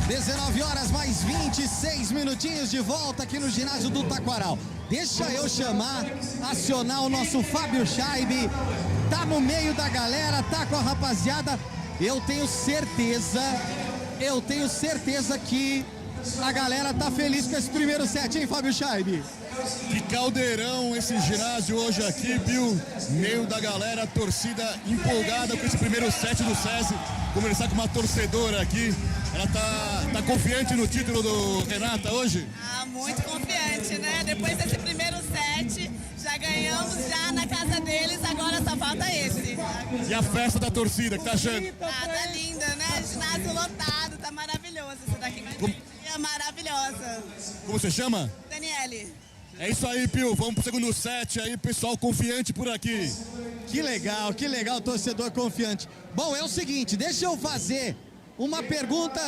C: 19 horas mais 26 minutinhos de volta aqui no ginásio do Taquaral. Deixa eu acionar o nosso Fábio Scheibe. Tá no meio da galera, tá com a rapaziada. Eu tenho certeza que a galera tá feliz com esse primeiro set, hein, Fábio Scheibe?
F: Que caldeirão esse ginásio hoje aqui, viu? Meio da galera, torcida empolgada com esse primeiro set do SESI. Conversar com uma torcedora aqui. Ela tá confiante no título do Renata hoje?
I: Muito confiante, né? Depois desse primeiro set, já ganhamos já na casa deles, agora só falta esse.
F: E a festa da torcida, que tá achando?
I: Tá linda, né? Ginásio lotado, tá maravilhoso. Essa daqui vai ser maravilhosa.
F: Como você chama?
I: Daniele.
F: É isso aí, Pio. Vamos pro segundo set aí, pessoal confiante por aqui.
C: Que legal, torcedor confiante. Bom, é o seguinte, deixa eu fazer uma pergunta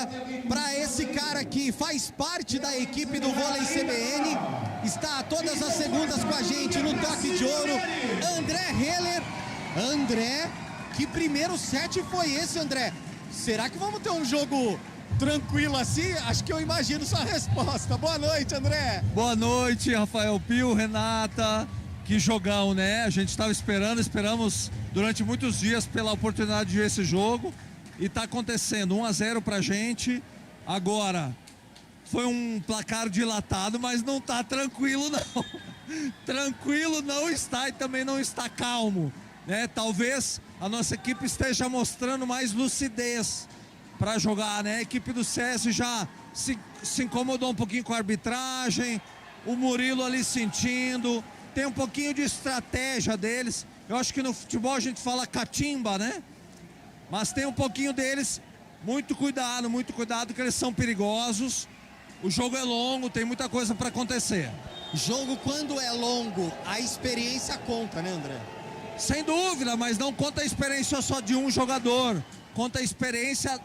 C: para esse cara que faz parte da equipe do Vôlei CBN, está todas as segundas com a gente no Toque de Ouro, André Heller. André, que primeiro set foi esse, André? Será que vamos ter um jogo tranquilo assim? Acho que eu imagino sua resposta. Boa noite, André.
J: Boa noite, Rafael Pio, Renata. Que jogão, né? A gente estava esperamos durante muitos dias pela oportunidade de ver esse jogo. E tá acontecendo, 1-0 pra gente. Agora, foi um placar dilatado, mas não tá tranquilo não. Tranquilo não está e também não está calmo, né? Talvez a nossa equipe esteja mostrando mais lucidez para jogar, né? A equipe do SESI já se incomodou um pouquinho com a arbitragem, o Murilo ali sentindo, tem um pouquinho de estratégia deles. Eu acho que no futebol a gente fala catimba, né? Mas tem um pouquinho deles, muito cuidado que eles são perigosos. o jogo é longo, tem muita coisa para acontecer.
C: Jogo, quando é longo, a experiência conta, né, André?
J: Sem dúvida, mas não conta a experiência só de um jogador. Conta a experiência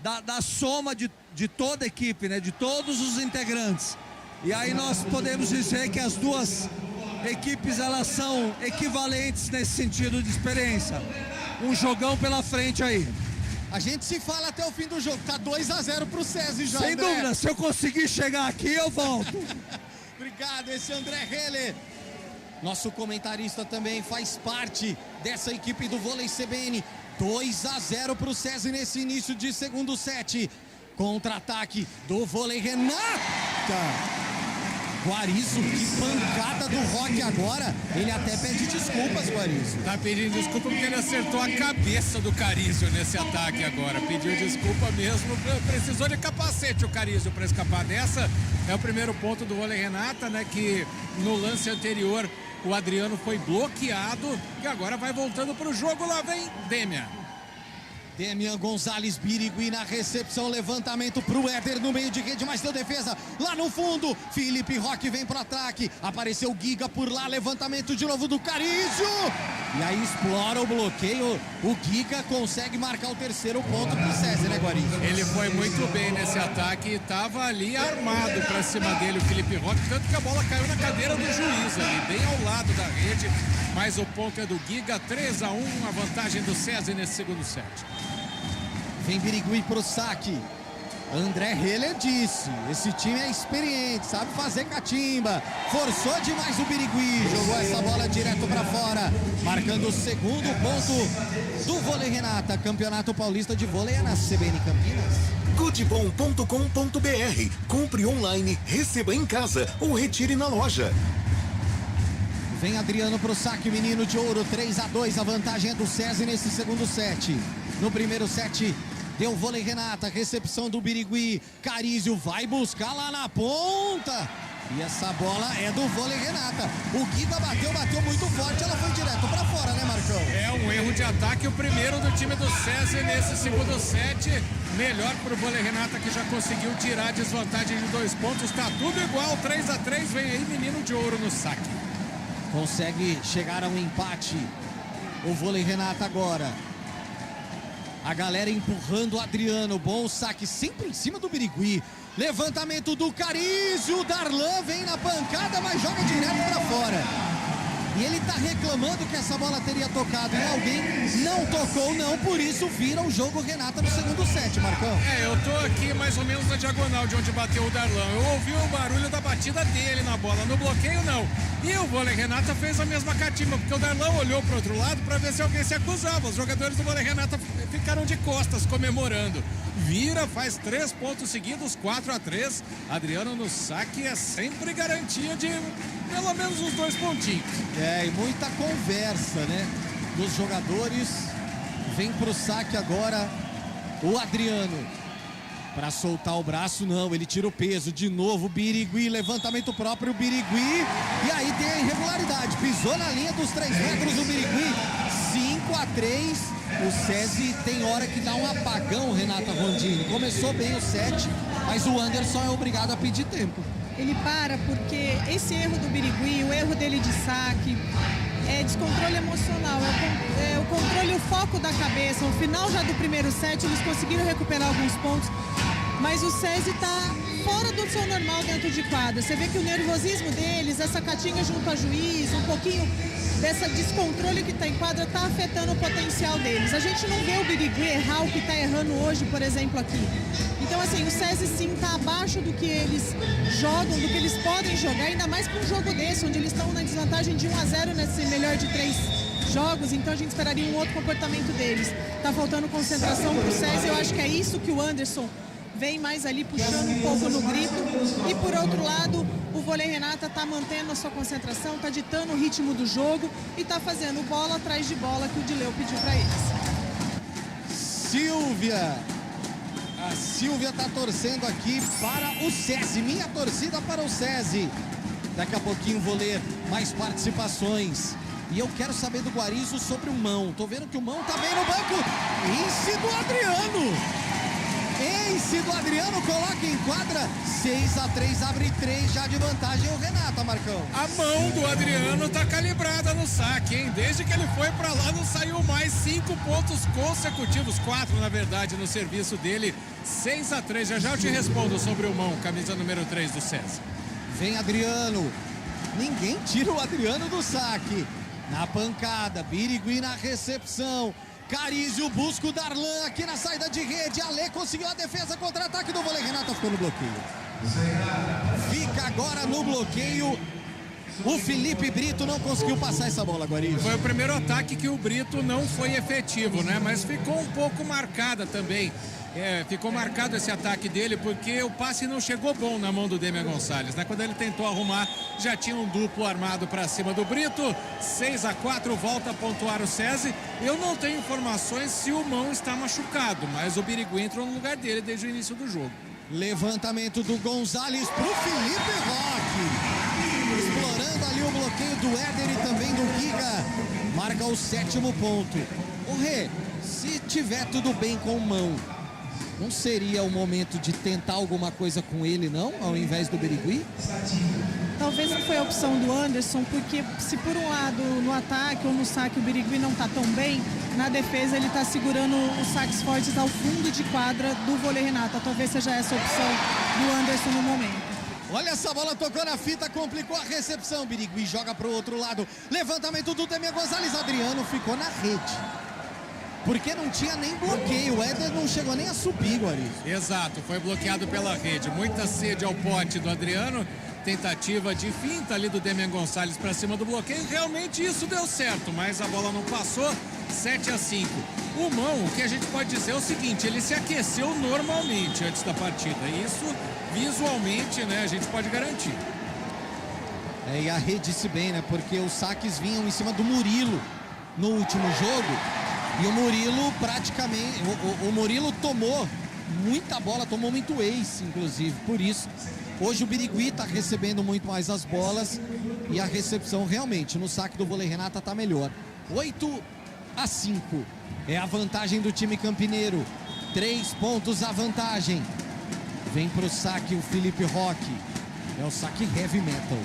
J: da soma de toda a equipe, né? De todos os integrantes. E aí nós podemos dizer que as duas equipes, elas são equivalentes nesse sentido de experiência. Um jogão pela frente aí.
C: A gente se fala até o fim do jogo. Tá 2-0 pro SESI já,
J: Sem
C: André.
J: dúvida, se eu conseguir chegar aqui, eu volto.
C: Obrigado, esse é André Heller. Nosso comentarista também faz parte dessa equipe do vôlei CBN. 2-0 pro SESI nesse início de segundo set. Contra-ataque do vôlei Renata. Guarizo, que pancada do Rock agora. Ele até pede desculpas, Guarizo.
D: Tá pedindo desculpa porque ele acertou a cabeça do Carizio nesse ataque agora. Pediu desculpa mesmo. Precisou de capacete o Carizio para escapar dessa. É o primeiro ponto do vôlei Renata, né? Que no lance anterior o Adriano foi bloqueado. E agora vai voltando pro jogo. Lá vem Demian.
C: Demian Gonzalez Birigui na recepção, levantamento pro Éder no meio de rede, mas deu defesa lá no fundo. Felipe Roque vem pro ataque, apareceu o Giga por lá, levantamento de novo do Carizio. E aí explora o bloqueio, o Giga consegue marcar o terceiro ponto pro SESI, né, Guarizo?
D: Ele foi muito bem nesse ataque e tava ali armado pra cima dele o Felipe Roque, tanto que a bola caiu na cadeira do juiz ali, bem ao lado da rede. Mas o ponto é do Giga, 3-1, a vantagem do SESI nesse segundo set.
C: Vem Birigui pro saque. André Heller disse, esse time é experiente, sabe fazer catimba. Forçou demais o Birigui, jogou essa bola direto pra fora, marcando o segundo ponto do vôlei Renata. Campeonato Paulista de Vôlei é na CBN Campinas.
B: Goodbom.com.br. Compre online, receba em casa ou retire na loja.
C: Vem Adriano pro saque, menino de ouro, 3-2, a vantagem é do SESI nesse segundo set. No primeiro set, deu vôlei Renata, recepção do Birigui, Carizio vai buscar lá na ponta. E essa bola é do vôlei Renata. O Giga bateu muito forte, ela foi direto pra fora, né, Marcão?
D: É um erro de ataque, o primeiro do time do SESI nesse segundo set. Melhor pro vôlei Renata, que já conseguiu tirar a desvantagem de 2 pontos. Tá tudo igual, 3-3, vem aí menino de ouro no saque.
C: Consegue chegar a um empate o vôlei Renata agora. A galera empurrando o Adriano, bom saque sempre em cima do Birigui. Levantamento do Carizio, Darlan vem na pancada, mas joga direto pra fora. E ele tá reclamando que essa bola teria tocado em alguém, não tocou não, por isso vira o jogo Renata no segundo set, Marcão.
D: Eu tô aqui mais ou menos na diagonal de onde bateu o Darlan. Eu ouvi o barulho da batida dele na bola, no bloqueio não. E o vôlei Renata fez a mesma catimba, porque o Darlan olhou pro outro lado para ver se alguém se acusava. Os jogadores do vôlei Renata ficaram de costas comemorando. Vira, faz 3 pontos seguidos, 4-3. Adriano no saque é sempre garantia de pelo menos uns 2 pontinhos.
C: E muita conversa, né, dos jogadores. Vem pro saque agora o Adriano. Para soltar o braço, não, ele tira o peso. De novo, Birigui, levantamento próprio, Birigui. E aí tem a irregularidade. Pisou na linha dos 3 metros o Birigui. 5-3. O SESI tem hora que dá um apagão, Renata Rondini. Começou bem o set, mas o Anderson é obrigado a pedir tempo.
E: Ele para porque esse erro do Birigui, o erro dele de saque, é descontrole emocional, é o controle, o foco da cabeça. No final já do primeiro set, eles conseguiram recuperar alguns pontos, mas o SESI está fora do seu normal dentro de quadra. Você vê que o nervosismo deles, essa catinga junto a juiz, um pouquinho dessa descontrole que está em quadra, está afetando o potencial deles. A gente não vê o Birigui errar o que está errando hoje, por exemplo, aqui. Então, assim, o SESI sim está abaixo do que eles jogam, do que eles podem jogar, ainda mais para um jogo desse, onde eles estão na desvantagem de 1-0 nesse melhor de 3 jogos, então a gente esperaria um outro comportamento deles. Tá faltando concentração pro SESI, eu acho que é isso que o Anderson vem mais ali puxando um pouco no grito. E por outro lado, o vôlei Renata tá mantendo a sua concentração, tá ditando o ritmo do jogo e tá fazendo bola atrás de bola que o Dileu pediu para eles.
C: Silvia! A Silvia tá torcendo aqui para o SESI, minha torcida para o SESI. Daqui a pouquinho vou ler mais participações. E eu quero saber do Guarizo sobre o Mão. Tô vendo que o Mão tá bem no banco. Índice do Adriano. ace do Adriano coloca em quadra. 6-3, abre 3 já de vantagem o Renata, Marcão.
D: A mão do Adriano tá calibrada no saque, hein? Desde que ele foi pra lá não saiu mais. 5 pontos consecutivos, 4 na verdade no serviço dele. 6-3, já eu te respondo sobre o mão, camisa número 3 do César.
C: Vem Adriano. Ninguém tira o Adriano do saque. Na pancada, Birigui na recepção. Carizio busca o Darlan aqui na saída de rede. Ale conseguiu a defesa, contra-ataque do vôlei. Renata ficou no bloqueio. Fica agora no bloqueio. O Felipe Brito não conseguiu passar essa bola, Guarizo.
D: Foi o primeiro ataque que o Brito não foi efetivo, né? Mas ficou um pouco marcada também. Ficou marcado esse ataque dele porque o passe não chegou bom na mão do Demian Gonçalves, né? Quando ele tentou arrumar, já tinha um duplo armado para cima do Brito. 6-4, volta a pontuar o SESI. Eu não tenho informações se o mão está machucado, mas o Birigui entrou no lugar dele desde o início do jogo.
C: Levantamento do Gonzalez pro Felipe Roque. Explorando ali o bloqueio do Éder e também do Giga. Marca o 7º ponto. O Rê, se tiver tudo bem com o mão, não seria o momento de tentar alguma coisa com ele, não? Ao invés do Birigui?
E: Talvez não foi a opção do Anderson, porque se por um lado no ataque ou no saque o Birigui não está tão bem, na defesa ele está segurando os saques fortes ao fundo de quadra do vôlei Renata. Talvez seja essa a opção do Anderson no momento.
C: Olha essa bola, tocou na fita, complicou a recepção. Birigui joga para o outro lado. Levantamento do Demian Gonçalves. Adriano ficou na rede. Porque não tinha nem bloqueio, o Éder não chegou nem a subir, Guarizo.
D: Exato, foi bloqueado pela rede. Muita sede ao pote do Adriano. Tentativa de finta ali do Demian Gonçalves para cima do bloqueio. Realmente isso deu certo, mas a bola não passou. 7-5. O mão, o que a gente pode dizer é o seguinte: ele se aqueceu normalmente antes da partida. Isso, visualmente, né, a gente pode garantir.
C: E a rede disse bem, né? Porque os saques vinham em cima do Murilo no último jogo. E o Murilo praticamente... O Murilo tomou muita bola, tomou muito ace, inclusive. Por isso, hoje o Birigui está recebendo muito mais as bolas. E a recepção realmente no saque do vôlei Renata está melhor. 8-5 é a vantagem do time campineiro. 3 pontos a vantagem. Vem pro saque o Felipe Roque. É o saque heavy metal.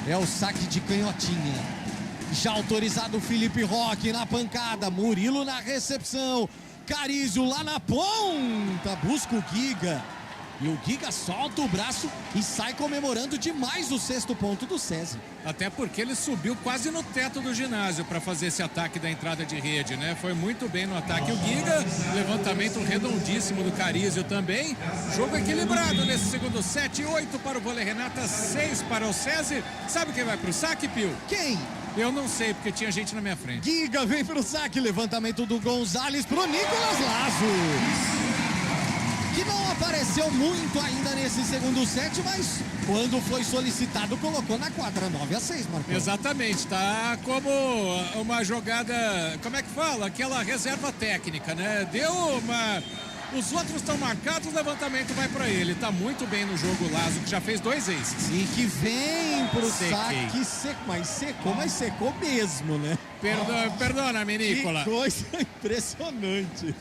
C: É o saque de canhotinha. Já autorizado o Felipe Roque na pancada. Murilo na recepção. Carizio lá na ponta. Busca o Giga. E o Giga solta o braço e sai comemorando demais o 6º ponto do SESI.
D: Até porque ele subiu quase no teto do ginásio para fazer esse ataque da entrada de rede, né? Foi muito bem no ataque o Giga. Levantamento redondíssimo do Carizio também. Jogo equilibrado nesse segundo set. 8 para o vôlei Renata, 6 para o SESI. Sabe quem vai pro saque, Pio?
C: Quem?
D: Eu não sei, porque tinha gente na minha frente.
C: Giga vem pro saque. Levantamento do Gonzalez pro Nicolas Lazo. Que não apareceu muito ainda nesse segundo set, mas quando foi solicitado colocou na quadra. 9-6, Marcão.
D: Exatamente, tá como uma jogada, como é que fala? Aquela reserva técnica, né? Deu uma... Os outros estão marcados, o levantamento vai para ele. Tá muito bem no jogo o Lazo, que já fez 2 aces.
C: E que vem pro saque seco, mas secou mesmo, né?
D: Perdona-me, Nicola.
C: Que coisa impressionante.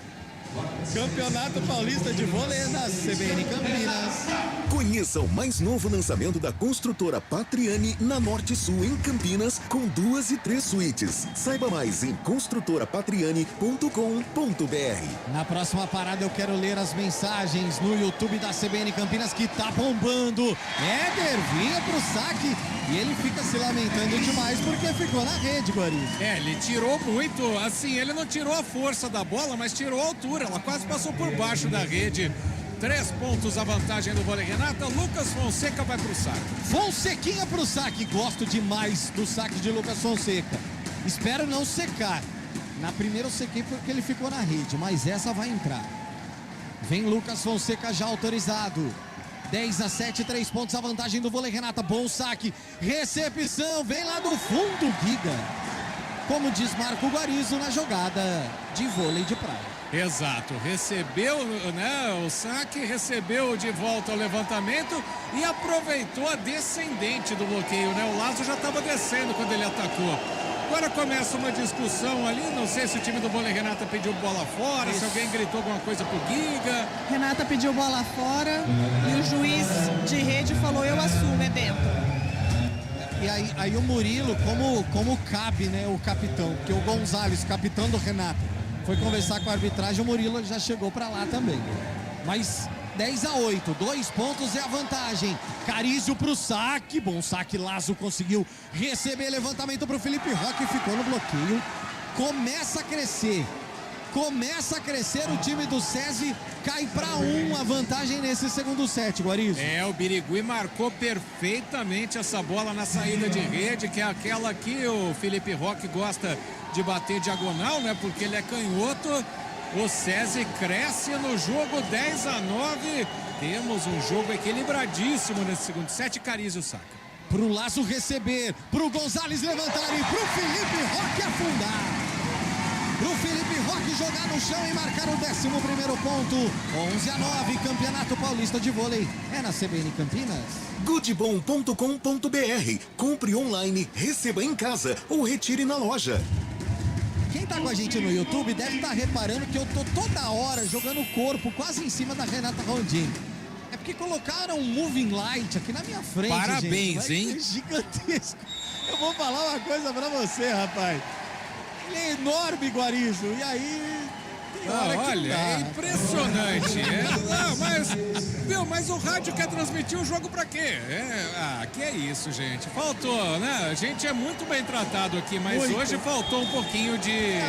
C: Campeonato Paulista de Vôlei na CBN Campinas.
B: Conheça o mais novo lançamento da construtora Patriani na Norte Sul, em Campinas, com 2 e 3 suítes. Saiba mais em construtorapatriani.com.br.
C: Na próxima parada eu quero ler as mensagens no YouTube da CBN Campinas, que tá bombando. Éder vinha pro saque e ele fica se lamentando demais porque ficou na rede, Guarizo.
D: Ele tirou muito, assim, ele não tirou a força da bola, mas tirou a altura. Ela quase passou por baixo da rede. 3 pontos a vantagem do vôlei Renata. Lucas Fonseca vai pro saque.
C: Fonsequinha pro saque. Gosto demais do saque de Lucas Fonseca. Espero não secar. Na primeira eu sequei porque ele ficou na rede, mas essa vai entrar. Vem Lucas Fonseca já autorizado. 10-7, 3 pontos a vantagem do vôlei Renata. Bom saque. Recepção. Vem lá do fundo, Giga. Como diz Marco Guarizo na jogada de vôlei de praia.
D: Exato, recebeu, né, o saque, recebeu de volta o levantamento e aproveitou a descendente do bloqueio, né? O Lazo já estava descendo quando ele atacou. Agora começa uma discussão ali, não sei se o time do Vôlei Renata pediu bola fora, se alguém gritou alguma coisa pro Giga.
E: Renata pediu bola fora e o juiz de rede falou, eu assumo, é Bento.
C: E aí o Murilo, como cabe, né, o capitão, porque o Gonzalez, capitão do Renata, foi conversar com a arbitragem, o Murilo já chegou pra lá também. Mas 10-8, 2 pontos é a vantagem. Carísio pro saque, bom saque, Lazo conseguiu receber, levantamento pro Felipe Roque, ficou no bloqueio. Começa a crescer o time do SESI, cai para 1 a vantagem nesse segundo set, Guarizo.
D: O Birigui marcou perfeitamente essa bola na saída de rede, que é aquela que o Felipe Roque gosta de bater diagonal, né? Porque ele é canhoto. O SESI cresce no jogo 10-9. Temos um jogo equilibradíssimo nesse segundo set. Carísio saca.
C: Pro Lazo receber, pro Gonzalez levantar e pro Felipe Roque afundar. Pro Felipe Roque jogar no chão e marcar o 11º ponto. 11-9, Campeonato Paulista de Vôlei. É na CBN Campinas.
B: Goodbom.com.br. Compre online, receba em casa ou retire na loja.
C: Quem tá com a gente no YouTube deve estar reparando que eu tô toda hora jogando o corpo quase em cima da Renata Rondin. É porque colocaram um moving light aqui na minha frente.
D: Parabéns,
C: gente.
D: hein?
C: É gigantesco. Eu vou falar uma coisa pra você, rapaz. Ele é enorme, Guarizo. E aí...
D: olha, é impressionante. Mas o rádio quer transmitir o jogo pra quê? Que é isso, gente. Faltou, né? A gente é muito bem tratado aqui, mas hoje faltou um pouquinho de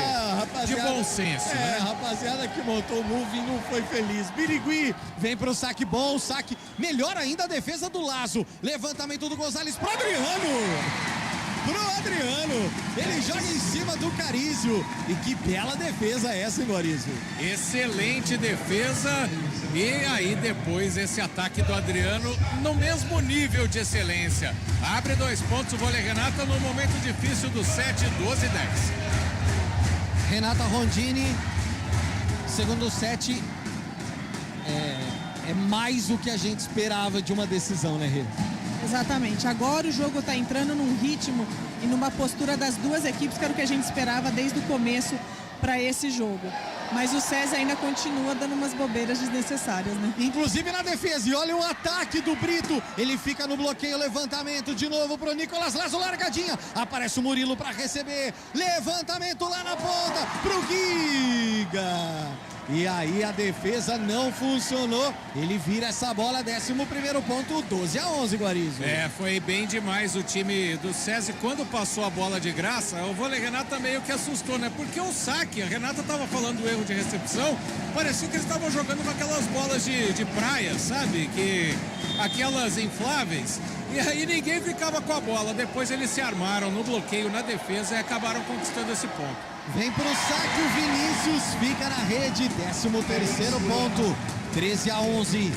D: bom senso, né?
C: Rapaziada que montou o moving não foi feliz. Birigui vem pro saque bom, saque. Melhor ainda a defesa do Lazo. Levantamento do Gonzalez pro Adriano. Ele joga em cima do Carísio. E que bela defesa essa, hein, Guarizo?
D: Excelente defesa. E aí depois esse ataque do Adriano no mesmo nível de excelência. Abre 2 pontos o Vôlei Renata no momento difícil do set, 12-10.
C: Renata Rondini, segundo set, é mais o que a gente esperava de uma decisão, né, Rê?
E: Exatamente. Agora o jogo está entrando num ritmo e numa postura das duas equipes, que era o que a gente esperava desde o começo para esse jogo. Mas o SESI ainda continua dando umas bobeiras desnecessárias, né?
C: Inclusive na defesa. E olha o ataque do Brito. Ele fica no bloqueio, levantamento de novo pro Nicolas Lazo, largadinha. Aparece o Murilo para receber. Levantamento lá na ponta pro Giga. E aí a defesa não funcionou. Ele vira essa bola, 11º ponto, 12-11, Guarizo.
D: Foi bem demais o time do SESI. Quando passou a bola de graça, o Vôlei Renata meio que assustou, né? Porque o saque, a Renata tava falando do erro de recepção, parecia que eles estavam jogando com aquelas bolas de praia, sabe? Aquelas infláveis. E aí ninguém ficava com a bola. Depois eles se armaram no bloqueio, na defesa e acabaram conquistando esse ponto.
C: Vem pro saque o Vinícius, fica na rede, 13º ponto, 13-11.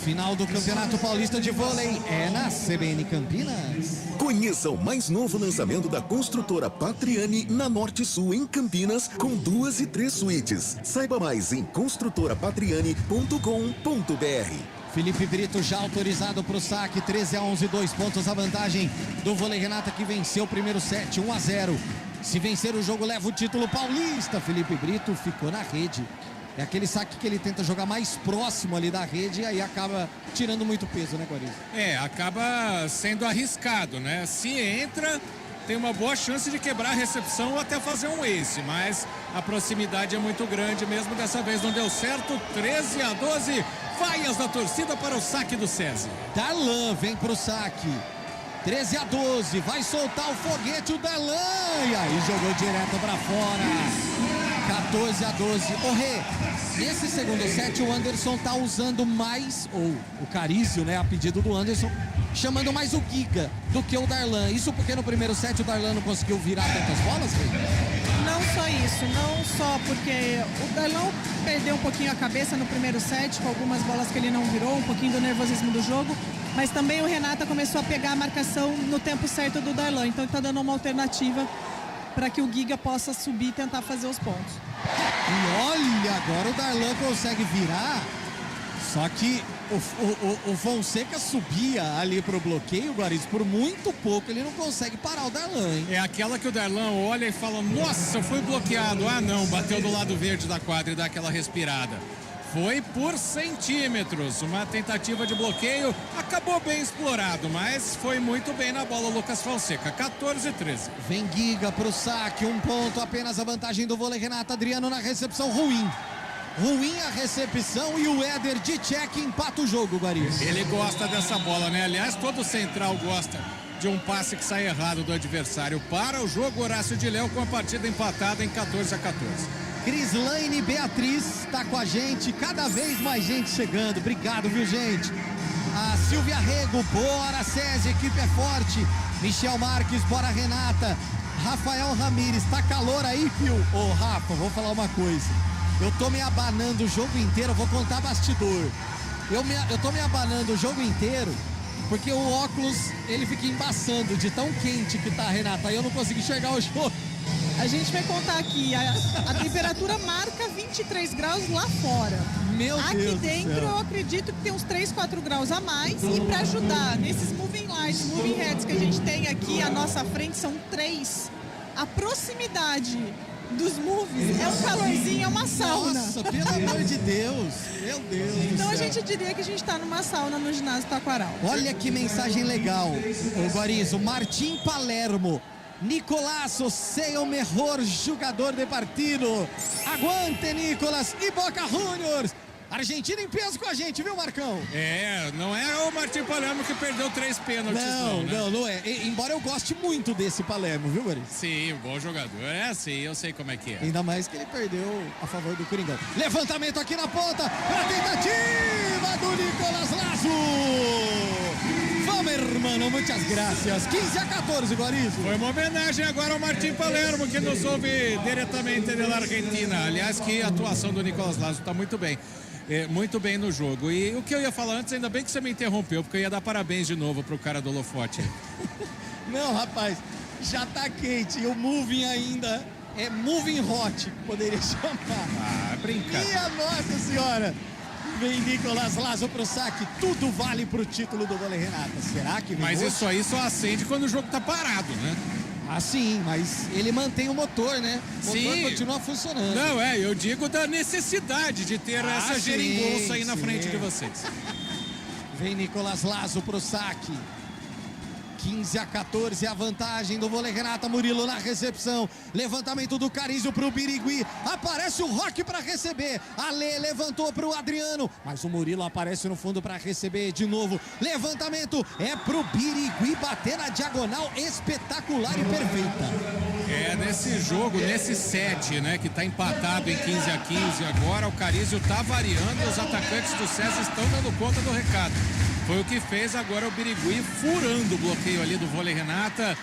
C: Final do Campeonato Paulista de Vôlei é na CBN Campinas.
B: Conheça o mais novo lançamento da construtora Patriani na Norte Sul, em Campinas, com 2 e 3 suítes. Saiba mais em construtorapatriani.com.br.
C: Felipe Brito já autorizado para o saque, 13-11, 2 pontos a vantagem do Vôlei Renata, que venceu o primeiro set, 1-0. Se vencer o jogo, leva o título paulista. Felipe Brito ficou na rede. É aquele saque que ele tenta jogar mais próximo ali da rede e aí acaba tirando muito peso, né, Guarizo?
D: Acaba sendo arriscado, né? Se entra, tem uma boa chance de quebrar a recepção ou até fazer um ace, mas a proximidade é muito grande mesmo. Dessa vez não deu certo, 13-12. Vaias da torcida para o saque do SESI.
C: Darlan vem pro saque. 13-12, vai soltar o foguete o Darlan, e aí jogou direto pra fora. 14-12. Rê, nesse segundo set o Anderson tá usando mais, ou o Carísio, né, a pedido do Anderson, chamando mais o Giga do que o Darlan. Isso porque no primeiro set o Darlan não conseguiu virar tantas bolas, Rê?
E: Não só isso, não só porque o Darlan perdeu um pouquinho a cabeça no primeiro set, com algumas bolas que ele não virou, um pouquinho do nervosismo do jogo, mas também o Renata começou a pegar a marcação no tempo certo do Darlan, então está dando uma alternativa para que o Giga possa subir e tentar fazer os pontos.
C: E olha, agora o Darlan consegue virar Só que o Fonseca subia ali pro bloqueio, Guariz, por muito pouco ele não consegue parar o Darlan, hein?
D: É aquela que o Darlan olha e fala, nossa, eu fui bloqueado. Ah não, bateu do lado verde da quadra e dá aquela respirada. Foi por centímetros, uma tentativa de bloqueio, acabou bem explorado, mas foi muito bem na bola o Lucas Fonseca, 14-13.
C: Vem Giga pro saque, 1 ponto, apenas a vantagem do vôlei. Renato Adriano na recepção, ruim a recepção e o Éder de check empata o jogo, Guariz.
D: Ele gosta dessa bola, né? Aliás, todo central gosta de um passe que sai errado do adversário. Para o jogo, Horácio de Léo com a partida empatada em 14-14.
C: Crislaine Beatriz está com a gente, cada vez mais gente chegando, obrigado, viu, gente? A Silvia Rego, bora César, equipe é forte. Michel Marques, bora Renata. Rafael Ramires, tá calor aí, Pio? Ô, Rafa, vou falar uma coisa. Eu tô me abanando o jogo inteiro, eu vou contar bastidor. Eu tô me abanando o jogo inteiro porque o óculos, ele fica embaçando de tão quente que tá, Renata. Aí eu não consigo enxergar o jogo.
E: A gente vai contar aqui, a temperatura marca 23 graus lá fora.
C: Meu
E: aqui
C: Deus
E: dentro
C: do céu.
E: eu acredito que tem uns 3, 4 graus a mais. E para ajudar nesses moving lights, moving heads que a gente tem aqui à nossa frente, são 3. A proximidade dos movies é um calorzinho, é uma sauna.
C: Nossa, pelo amor de Deus. Meu Deus do
E: Então a
C: céu.
E: gente diria que a gente está numa sauna no ginásio Taquaral.
C: Olha que mensagem legal, o Guariz, o Martim Palermo. Nicolás, você é o melhor jogador de partido. Aguante, Nicolás. E Boca Juniors. Argentina em peso com a gente, viu, Marcão?
D: É, não é o Martim Palermo que perdeu 3 pênaltis,
C: Não é. Embora eu goste muito desse Palermo, viu, Guariz?
D: Sim, um bom jogador. É assim, eu sei como é que é.
C: Ainda mais que ele perdeu a favor do Coringão. Levantamento aqui na ponta, para a tentativa do Nicolás Lazo. Vamos, hermano, muitas graças. 15-14, Guariz.
D: Foi uma homenagem agora ao Martim Palermo, que nos ouve diretamente da Argentina. Aliás, que a atuação do Nicolás Lazo está muito bem. Muito bem no jogo. E o que eu ia falar antes, ainda bem que você me interrompeu, porque eu ia dar parabéns de novo pro cara do holofote.
C: Não, rapaz, já tá quente. E o moving ainda é moving hot, poderia chamar.
D: Ah, brincadeira.
C: Minha Nossa Senhora. Vem Nicolás Lazo pro saque. Tudo vale pro título do vôlei, Renata. Será que vem?
D: Mas
C: hoje?
D: isso aí só acende quando o jogo tá parado, né?
C: Ah, sim, mas ele mantém o motor, né? O motor
D: Sim.
C: continua funcionando.
D: Não, eu digo da necessidade de ter essa
C: sim,
D: geringonça aí na
C: sim.
D: frente de vocês.
C: Vem Nicolás Lazo pro saque. 15-14, a vantagem do vôlei. Renata Murilo na recepção. Levantamento do Carizio pro Birigui. Aparece o Roque para receber. Ale levantou pro Adriano. Mas o Murilo aparece no fundo para receber de novo. Levantamento é pro Birigui bater na diagonal espetacular e perfeita.
D: Nesse jogo, nesse set, né, que tá empatado em 15-15 agora, o Carizio tá variando e os atacantes do César estão dando conta do recado. Foi o que fez agora o Birigui furando o bloqueio ali do vôlei, Renata.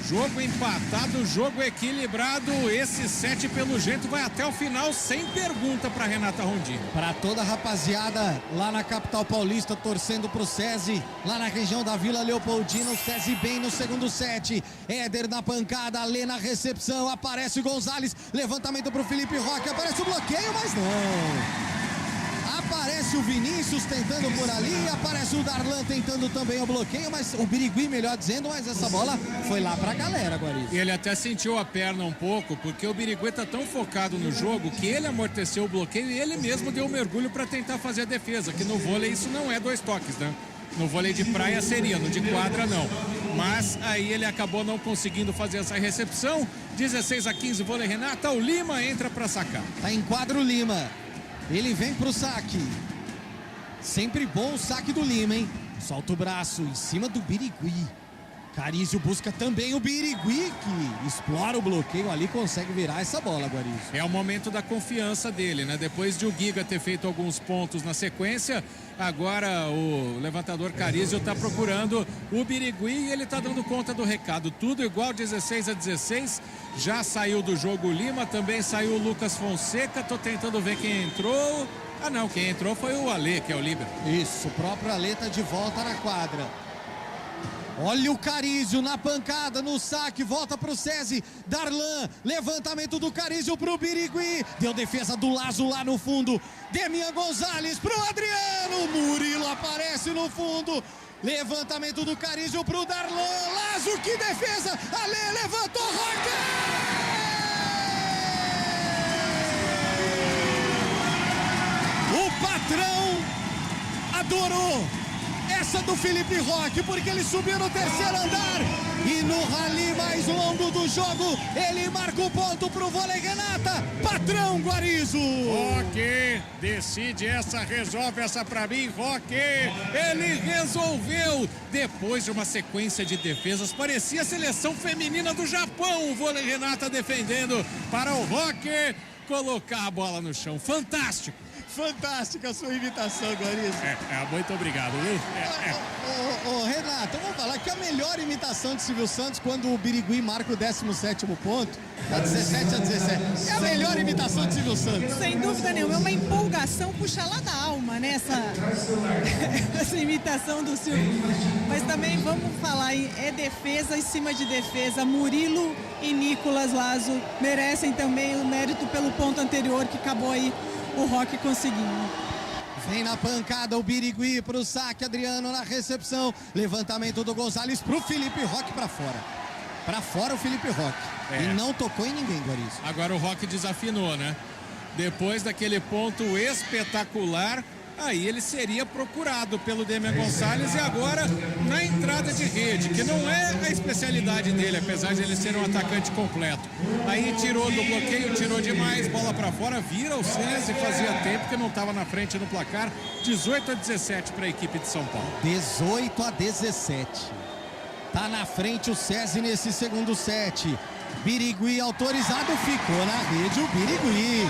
D: Jogo empatado, jogo equilibrado. Esse set, pelo jeito, vai até o final sem pergunta para Renata Rondini.
C: Para toda a rapaziada lá na capital paulista torcendo pro SESI, lá na região da Vila Leopoldina, o SESI bem no segundo set. Éder na pancada, Lê na recepção, aparece o Gonzalez, levantamento pro Felipe Roque, aparece o bloqueio, mas não. Aparece o Vinícius tentando por ali, aparece o Darlan tentando também o bloqueio, mas o Birigui, melhor dizendo, mas essa bola foi lá pra galera, Guariz.
D: E ele até sentiu a perna um pouco, porque o Birigui tá tão focado no jogo que ele amorteceu o bloqueio e ele mesmo deu um mergulho para tentar fazer a defesa, que no vôlei isso não é 2 toques, né? No vôlei de praia seria, no de quadra não. Mas aí ele acabou não conseguindo fazer essa recepção. 16-15, vôlei, Renata, o Lima entra para sacar.
C: Tá em quadro o Lima. Ele vem pro saque. Sempre bom o saque do Lima, hein? Solta o braço em cima do Birigui. Carizio busca também o Birigui, que explora o bloqueio ali, consegue virar essa bola, Guariz.
D: É o momento da confiança dele, né? Depois de o Giga ter feito alguns pontos na sequência, agora o levantador Carizio tá procurando o Birigui e ele tá dando conta do recado. Tudo igual, 16-16. Já saiu do jogo o Lima, também saiu o Lucas Fonseca. Tô tentando ver quem entrou. Ah não, quem entrou foi o Ale, que é o líbero.
C: Isso, o próprio Ale tá de volta na quadra. Olha o Carizio na pancada, no saque, volta pro SESI, Darlan, levantamento do Carizio pro Birigui, deu defesa do Lazo lá no fundo, Demian Gonzalez pro Adriano, Murilo aparece no fundo, levantamento do Carizio pro Darlan, Lazo, que defesa, Ale levantou, Roque! O patrão adorou essa do Felipe Roque, porque ele subiu no terceiro andar e no rally mais longo do jogo, ele marca o ponto pro vôlei Renata, patrão Guarizo.
D: Roque decide essa, resolve essa pra mim, Roque, ele resolveu, depois de uma sequência de defesas, parecia a seleção feminina do Japão, o vôlei Renata defendendo para o Roque colocar a bola no chão, fantástico.
C: Fantástica a sua imitação, Guarizo.
D: Muito obrigado, viu?
C: Ô, Renato, vamos falar que a melhor imitação de Silvio Santos quando o Birigui marca o 17º ponto, tá 17-17. É a melhor imitação de Silvio Santos.
E: Sem dúvida nenhuma, é uma empolgação, puxa lá da alma, né? Essa imitação do Silvio. Mas também vamos falar é defesa em cima de defesa. Murilo e Nicolas Lazo merecem também o mérito pelo ponto anterior que acabou aí o Roque conseguindo.
C: Vem na pancada o Birigui pro saque, Adriano na recepção, levantamento do Gonzalez pro Felipe Roque pra fora. Pra fora o Felipe Roque. E não tocou em ninguém, Guarizo.
D: Agora o Roque desafinou, né? Depois daquele ponto espetacular, aí ele seria procurado pelo Demian Gonzalez e agora na entrada de rede, que não é a especialidade dele, apesar de ele ser um atacante completo. Aí tirou do bloqueio, tirou demais, bola pra fora, vira o SESI, fazia tempo que não estava na frente no placar, 18-17 para a equipe de São Paulo.
C: 18-17. Tá na frente o SESI nesse segundo set. Birigui autorizado, ficou na rede o Birigui.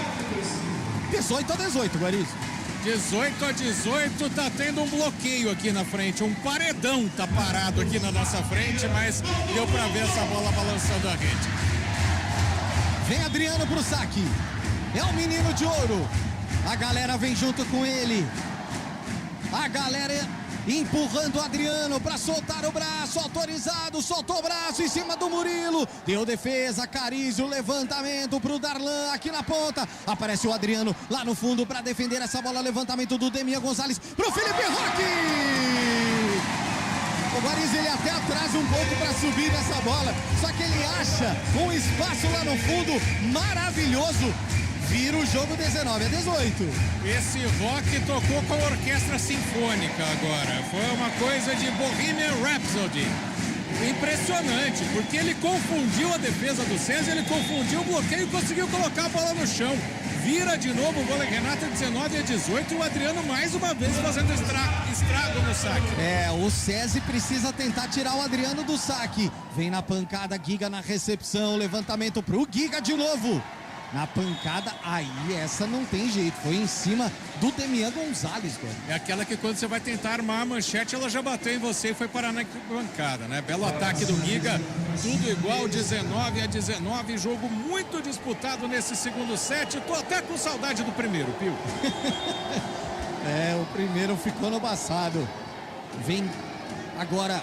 C: 18-18, Guarizo.
D: 18-18, tá tendo um bloqueio aqui na frente, um paredão tá parado aqui na nossa frente, mas deu pra ver essa bola balançando a rede.
C: Vem Adriano pro saque, é o menino de ouro, a galera vem junto com ele, a galera empurrando o Adriano para soltar o braço, autorizado, soltou o braço em cima do Murilo, deu defesa, Carizio, levantamento pro Darlan aqui na ponta, aparece o Adriano lá no fundo para defender essa bola, levantamento do Demian Gonzalez pro Felipe Roque. O Guarizo ele até atrasa um pouco para subir nessa bola, só que ele acha um espaço lá no fundo maravilhoso. Vira o jogo 19-18.
D: Esse Roque tocou com a orquestra sinfônica agora. Foi uma coisa de Bohemian Rhapsody. Impressionante, porque ele confundiu a defesa do SESI, ele confundiu o bloqueio e conseguiu colocar a bola no chão. Vira de novo o vôlei Renata, 19-18, e o Adriano mais uma vez fazendo estrago no saque.
C: O SESI precisa tentar tirar o Adriano do saque. Vem na pancada, Giga na recepção, levantamento pro Giga de novo. Na pancada, aí essa não tem jeito, foi em cima do Demian Gonzalez, cara.
D: É aquela que quando você vai tentar armar a manchete, ela já bateu em você e foi parar na pancada, né? Belo ataque do Giga, tudo igual, 19-19, jogo muito disputado nesse segundo set. Tô até com saudade do primeiro, Pio.
C: O primeiro ficou no passado. Vem agora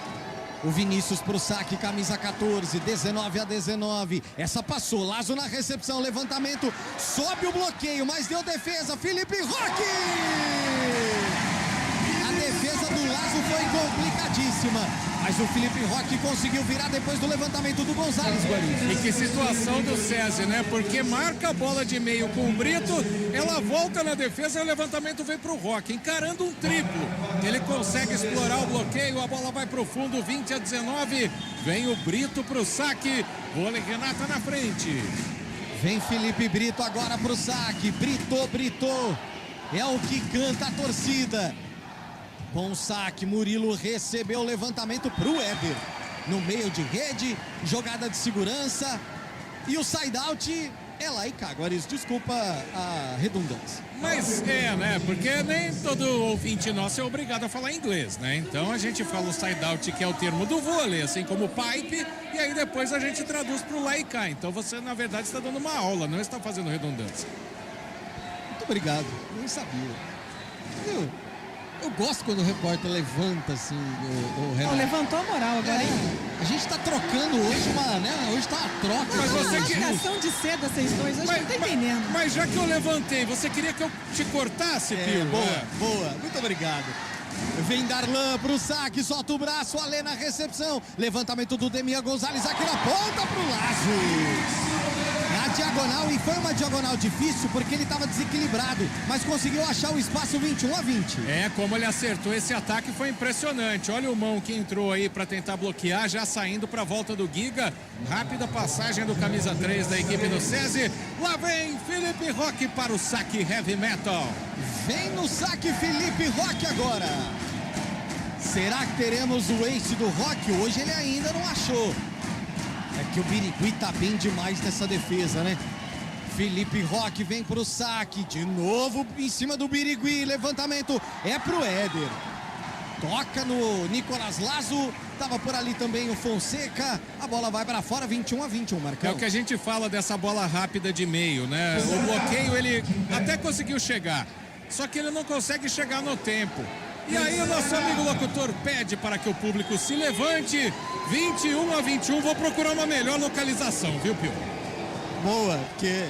C: o Vinícius pro saque, camisa 14, 19-19. Essa passou, Lazo na recepção, levantamento, sobe o bloqueio, mas deu defesa, Felipe Roque! A defesa do Lazo foi complicadíssima, mas o Felipe Roque conseguiu virar depois do levantamento do Gonzalez, Guarizo.
D: E que situação do SESI, né? Porque marca a bola de meio com o Brito, ela volta na defesa e o levantamento vem pro Roque, encarando um triplo. Ele consegue explorar o bloqueio, a bola vai pro fundo, 20-19. Vem o Brito pro saque, vôlei Renata na frente.
C: Vem Felipe Brito agora pro saque, Brito, é o que canta a torcida. Bom saque, Murilo recebeu o levantamento pro Éder. No meio de rede, jogada de segurança. E o side-out é lá e cá, Guarizo, desculpa a redundância.
D: Mas né? Porque nem todo ouvinte nosso é obrigado a falar inglês, né? Então a gente fala o side-out, que é o termo do vôlei, assim como pipe, e aí depois a gente traduz pro lá e cá. Então você, na verdade, está dando uma aula, não está fazendo redundância.
C: Muito obrigado, nem sabia. Viu? Eu gosto quando o repórter levanta assim, o Renato.
E: Levantou a moral agora, hein?
C: A gente tá trocando hoje hoje tá uma troca.
D: Mas você que...
E: Rasgação de seda vocês dois, hoje não tô entendendo.
D: Mas já que eu levantei, você queria que eu te cortasse, Pio?
C: Boa, muito obrigado. Vem Darlan pro saque, solta o braço, Alê na recepção. Levantamento do Demian Gonzalez aqui na ponta pro Lazo. Na diagonal, e foi uma diagonal difícil porque ele estava desequilibrado, mas conseguiu achar o espaço 21-20.
D: É, como ele acertou esse ataque foi impressionante. Olha o mão que entrou aí para tentar bloquear, já saindo para a volta do Giga. Rápida passagem do camisa 3 da equipe do SESI. Lá vem Felipe Roque para o saque heavy metal.
C: Vem no saque Felipe Roque agora. Será que teremos o ace do Roque? Hoje ele ainda não achou. É que o Birigui tá bem demais nessa defesa, né? Felipe Roque vem pro saque. De novo em cima do Birigui. Levantamento é pro Éder. Toca no Nicolas Lazo. Tava por ali também o Fonseca. A bola vai para fora, 21-21, Marcão.
D: É o que a gente fala dessa bola rápida de meio, né? O bloqueio ele até conseguiu chegar. Só que ele não consegue chegar no tempo. E aí o nosso amigo locutor pede para que o público se levante. 21-21, vou procurar uma melhor localização, viu, Pio?
C: Boa, porque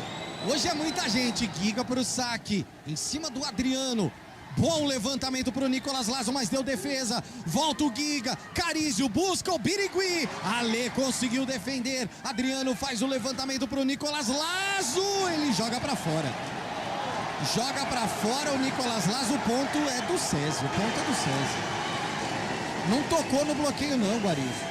C: hoje é muita gente. Giga pro saque, em cima do Adriano. Bom levantamento pro Nicolas Lazo, mas deu defesa. Volta o Giga, Carizio busca o Birigui. Alê conseguiu defender. Adriano faz o levantamento pro Nicolas Lazo. Ele joga pra fora. Joga pra fora o Nicolas Lazo. O ponto é do SESI. Não tocou no bloqueio não, Guarizo.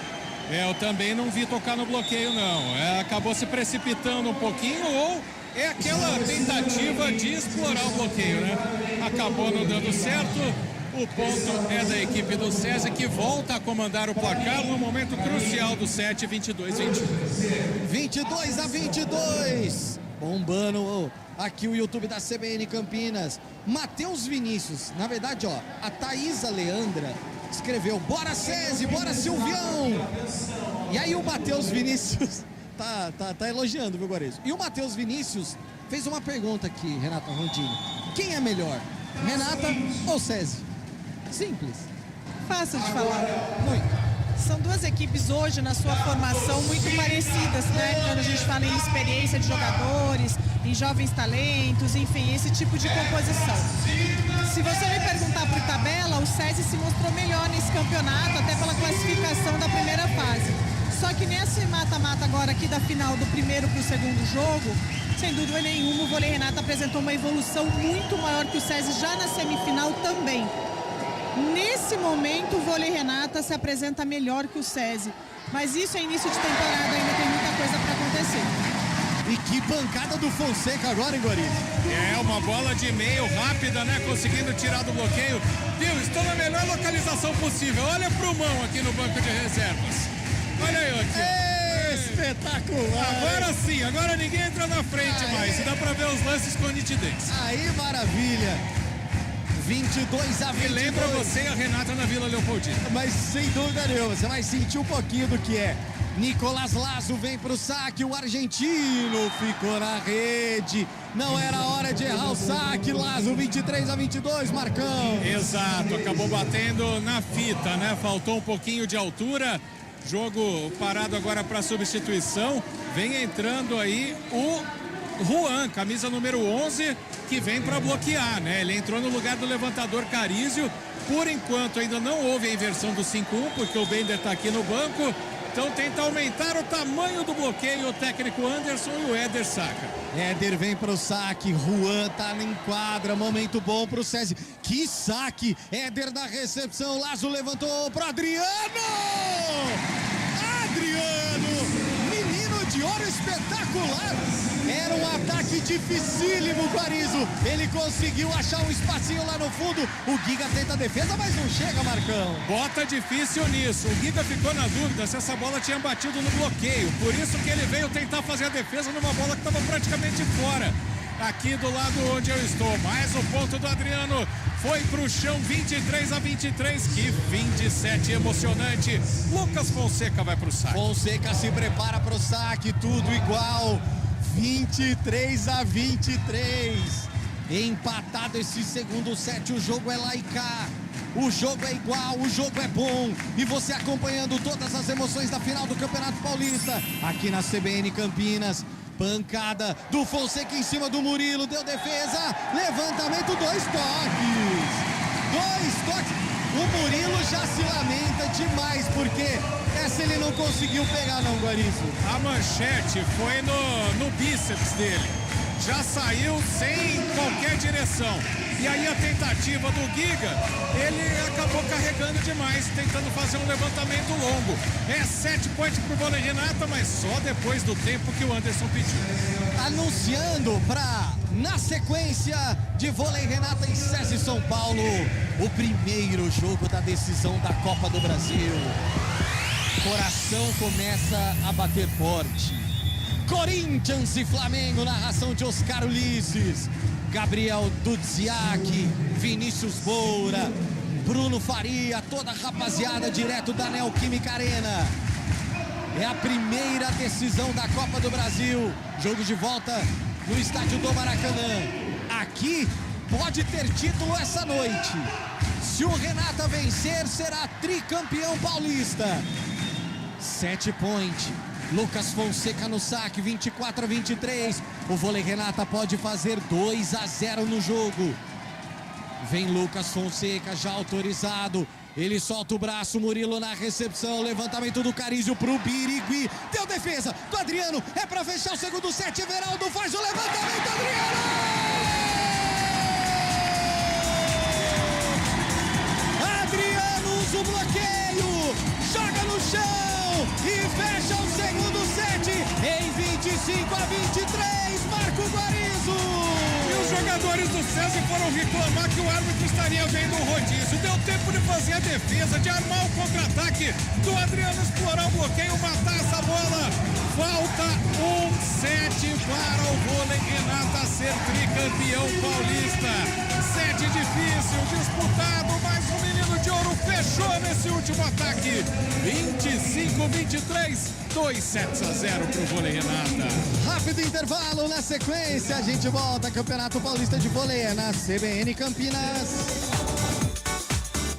D: Eu também não vi tocar no bloqueio, não. Acabou se precipitando um pouquinho ou é aquela tentativa de explorar o bloqueio, né? Acabou não dando certo. O ponto é da equipe do SESI, que volta a comandar o placar no momento crucial do set, 22-21.
C: 22-22. Bombando aqui o YouTube da CBN Campinas. Matheus Vinícius. Na verdade, a Thaísa Leandra escreveu: bora SESI, bora Silvião. E aí o Matheus Vinícius tá elogiando, viu, Guarizo? E o Matheus Vinícius fez uma pergunta aqui, Renata Rondini. Quem é melhor, Renata ou SESI? Simples.
E: Fácil de falar.
C: Muito.
E: São duas equipes hoje na sua formação muito parecidas, né? Quando a gente fala em experiência de jogadores, em jovens talentos, enfim, esse tipo de composição. Se você me perguntar por tabela, o SESI se mostrou melhor nesse campeonato, até pela classificação da primeira fase. Só que nesse mata-mata agora aqui da final do primeiro para o segundo jogo, sem dúvida nenhuma, o Vôlei Renata apresentou uma evolução muito maior que o SESI já na semifinal também. Nesse momento, o Vôlei Renata se apresenta melhor que o SESI. Mas isso é início de temporada, ainda tem muita coisa para acontecer.
C: E que pancada do Fonseca agora, hein, Guarizo?
D: É, uma bola de meio rápida, né? Conseguindo tirar do bloqueio. Viu? Estou na melhor localização possível. Olha pro mão aqui no banco de reservas. Olha aí, aqui.
C: Espetacular!
D: Agora sim, agora ninguém entra na frente mais. Dá pra ver os lances com nitidez.
C: Aí, maravilha! 22-22.
D: E lembra você e a Renata na Vila Leopoldina.
C: Mas sem dúvida nenhuma, você vai sentir um pouquinho do que é. Nicolas Lazo vem pro saque, o argentino ficou na rede. Não era hora de errar o saque, Lazo, 23-22, Marcão.
D: Exato, acabou batendo na fita, né? Faltou um pouquinho de altura. Jogo parado agora para substituição. Vem entrando aí o Juan, camisa número 11, que vem para bloquear, né? Ele entrou no lugar do levantador Carizio. Por enquanto ainda não houve a inversão do 5-1, porque o Bender tá aqui no banco. Então tenta aumentar o tamanho do bloqueio o técnico Anderson e o Éder saca.
C: Éder vem pro saque, Juan tá em quadra, momento bom pro SESI. Que saque! Éder na recepção, Lazo levantou pro Adriano! Adriano! Menino de ouro espetacular! Era um ataque dificílimo, Guarizo. Ele conseguiu achar um espacinho lá no fundo. O Giga tenta a defesa, mas não chega, Marcão.
D: Bota difícil nisso. O Giga ficou na dúvida se essa bola tinha batido no bloqueio. Por isso que ele veio tentar fazer a defesa numa bola que estava praticamente fora. Aqui do lado onde eu estou. Mais um ponto do Adriano. Foi pro chão, 23-23. Que fim de set emocionante. Lucas Fonseca vai pro saque.
C: Fonseca se prepara pro saque, tudo igual. 23-23. Empatado esse segundo set, o jogo é lá e cá. O jogo é igual, o jogo é bom. E você acompanhando todas as emoções da final do Campeonato Paulista, aqui na CBN Campinas. Pancada do Fonseca em cima do Murilo, deu defesa, levantamento, 2 toques. 2 toques. O Murilo já se lamenta demais, porque essa ele não conseguiu pegar não, Guarizo.
D: A manchete foi no bíceps dele. Já saiu sem qualquer direção. E aí a tentativa do Giga, ele acabou carregando demais, tentando fazer um levantamento longo. É 7 pontos pro vôlei Renata, mas só depois do tempo que o Anderson pediu.
C: Anunciando na sequência de vôlei Renata em SESI São Paulo, o primeiro jogo da decisão da Copa do Brasil. Coração começa a bater forte. Corinthians e Flamengo, narração de Oscar Ulisses, Gabriel Dudziak, Vinícius Moura, Bruno Faria, toda a rapaziada direto da Neoquímica Arena. É a primeira decisão da Copa do Brasil. Jogo de volta no estádio do Maracanã. Aqui pode ter título essa noite. Se o Renata vencer, será tricampeão paulista. 7 point. Lucas Fonseca no saque, 24-23. O vôlei Renata pode fazer 2-0 no jogo. Vem Lucas Fonseca já autorizado. Ele solta o braço, Murilo na recepção. Levantamento do Carizio pro Birigui. Deu defesa do Adriano. É pra fechar o segundo set. Everaldo faz o levantamento. Adriano! Adriano usa o bloqueio. Joga no chão. E fecha o segundo set em 25-23, Marco Guarizo.
D: E os jogadores do SESI foram reclamar que o árbitro estaria vendo o rodízio. Deu tempo de fazer a defesa, de armar o contra-ataque, do Adriano explorar o bloqueio, matar essa bola. Falta um set para o vôlei Renata ser tricampeão paulista. Set difícil, disputado, mas o menino de ouro fechou nesse último ataque. 25-23, 2-0 pro vôlei Renata.
C: Rápido intervalo, na sequência a gente volta. Campeonato Paulista de Vôlei na CBN Campinas.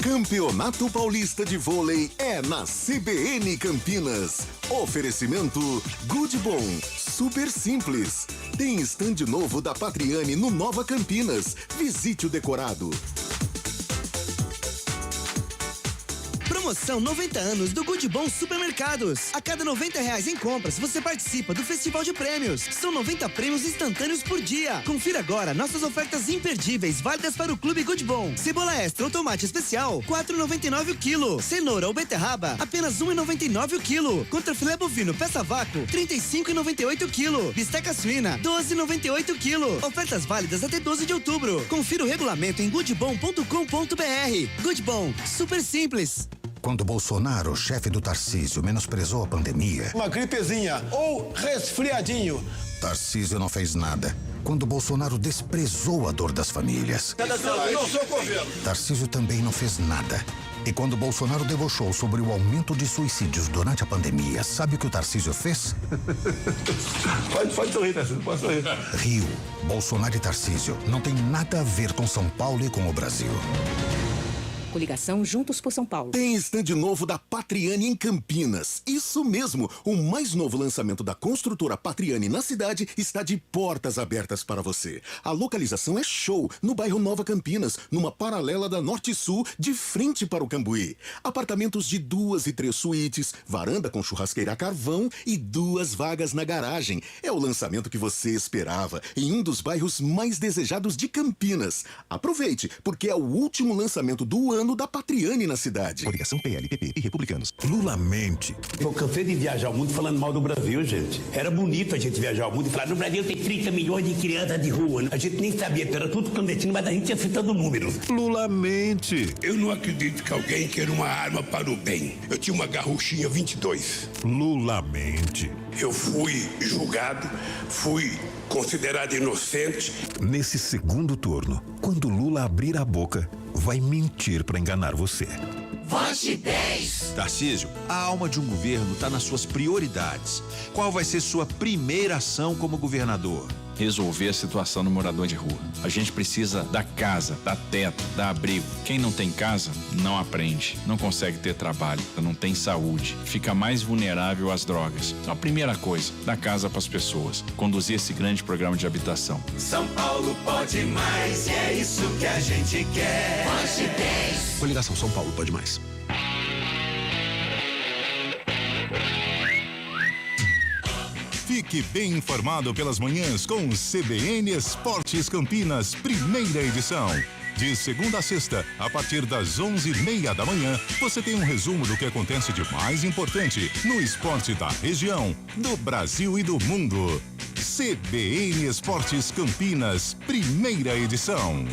B: Campeonato Paulista de Vôlei é na CBN Campinas. Oferecimento Good Bom, super simples. Tem stand novo da Patriani no Nova Campinas. Visite o decorado.
G: Promoção 90 anos do Good Bom Supermercados. A cada R$90 em compras, você participa do Festival de Prêmios. São 90 prêmios instantâneos por dia. Confira agora nossas ofertas imperdíveis, válidas para o Clube Good Bom. Cebola extra ou tomate especial, R$4,99 o quilo. Cenoura ou beterraba, apenas R$1,99 o quilo. Contrafilé bovino peça vácuo, R$35,98 o quilo. Bisteca suína, R$12,98 o quilo. Ofertas válidas até 12 de outubro. Confira o regulamento em goodbom.com.br. Good Bom, super simples.
K: Quando Bolsonaro, chefe do Tarcísio, menosprezou a pandemia...
F: Uma gripezinha ou resfriadinho.
K: Tarcísio não fez nada. Quando Bolsonaro desprezou a dor das famílias...
F: Eu sou governo.
K: Tarcísio também não fez nada. E quando Bolsonaro debochou sobre o aumento de suicídios durante a pandemia, sabe o que o Tarcísio fez?
F: Pode sorrir, Tarcísio, pode sorrir.
K: Rio, Bolsonaro e Tarcísio não tem nada a ver com São Paulo e com o Brasil.
L: Coligação Juntos por São Paulo.
B: Tem stand novo da Patriani em Campinas. Isso mesmo, o mais novo lançamento da construtora Patriani na cidade está de portas abertas para você. A localização é show, no bairro Nova Campinas, numa paralela da Norte Sul, de frente para o Cambuí. Apartamentos de 2 e 3 suítes, varanda com churrasqueira a carvão e 2 vagas na garagem. É o lançamento que você esperava, em um dos bairros mais desejados de Campinas. Aproveite, porque é o último lançamento do ano da Patriani na cidade.
K: Coligação PL, PP e Republicanos.
M: Lula mente.
N: Eu cansei de viajar o mundo falando mal do Brasil, gente. Era bonito a gente viajar o mundo e falar, no Brasil tem 30 milhões de crianças de rua. A gente nem sabia que era tudo clandestino, mas a gente ia citando números.
M: Lula mente.
O: Eu não acredito que alguém queira uma arma para o bem. Eu tinha uma garruchinha 22.
M: Lula mente.
O: Eu fui julgado, fui considerado inocente.
M: Nesse segundo turno, quando Lula abrir a boca, vai mentir para enganar você.
P: Vote 10!
Q: Tarcísio, a alma de um governo está nas suas prioridades. Qual vai ser sua primeira ação como governador? resolver a situação do morador de rua. A gente precisa dar casa, dar teto, dar abrigo. Quem não tem casa, não aprende, não consegue ter trabalho, não tem saúde, fica mais vulnerável às drogas. Então a primeira coisa, dar casa para as pessoas, conduzir esse grande programa de habitação.
P: São Paulo pode mais, e é isso que a gente quer. Vote 10.
R: Coligação São Paulo pode mais.
A: Fique bem informado pelas manhãs com o CBN Esportes Campinas, primeira edição. De segunda a sexta, a partir das 11h30 da manhã, você tem um resumo do que acontece de mais importante no esporte da região, do Brasil e do mundo. CBN Esportes Campinas, primeira edição.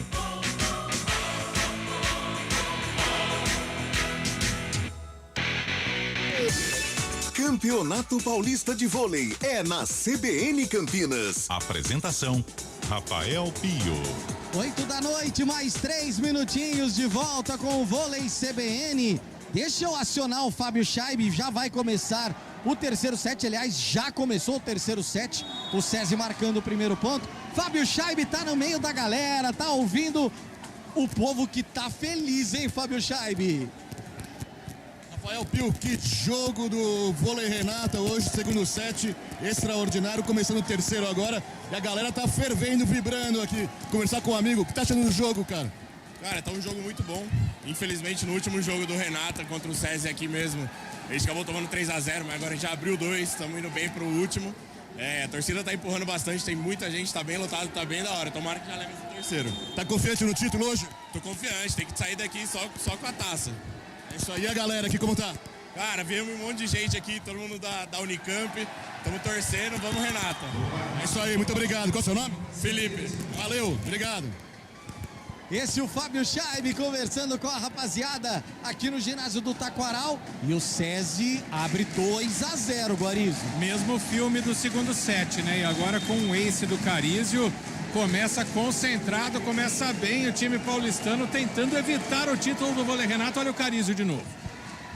B: Campeonato Paulista de Vôlei é na CBN Campinas.
A: Apresentação, Rafael Pio.
C: 8 da noite, mais 3 minutinhos de volta com o Vôlei CBN. Deixa eu acionar o Fábio Scheib, já vai começar o terceiro set. Aliás, já começou o terceiro set. O SESI marcando o primeiro ponto. Fábio Scheib tá no meio da galera, tá ouvindo o povo que tá feliz, hein, Fábio Scheib?
F: Rafael Pio, que jogo do Vôlei Renata hoje, segundo set, extraordinário, começando o terceiro agora, e a galera tá fervendo, vibrando aqui. Conversar com um amigo, o que tá achando do jogo, cara?
S: Cara, tá um jogo muito bom. Infelizmente, no último jogo do Renata contra o SESI aqui mesmo, a gente acabou tomando 3-0, mas agora a gente já abriu 2, estamos indo bem pro último. A torcida tá empurrando bastante, tem muita gente, tá bem lotado, tá bem da hora. Tomara que já leve esse terceiro.
F: Tá confiante no título hoje?
S: Tô confiante, tem que sair daqui só com a taça.
F: É isso aí, a galera aqui, como tá?
S: Cara, viemos um monte de gente aqui, todo mundo da Unicamp, estamos torcendo, vamos Renata.
F: É isso aí, muito obrigado. Qual é o seu nome?
S: Felipe.
F: Valeu, obrigado.
C: Esse é o Fábio Scheib conversando com a rapaziada aqui no ginásio do Taquaral. E o SESI abre 2-0, Guarizo.
D: Mesmo filme do segundo set, né? E agora com o ace do Carizio, começa concentrado, começa bem o time paulistano tentando evitar o título do Vôlei Renata. Olha o Carizio de novo.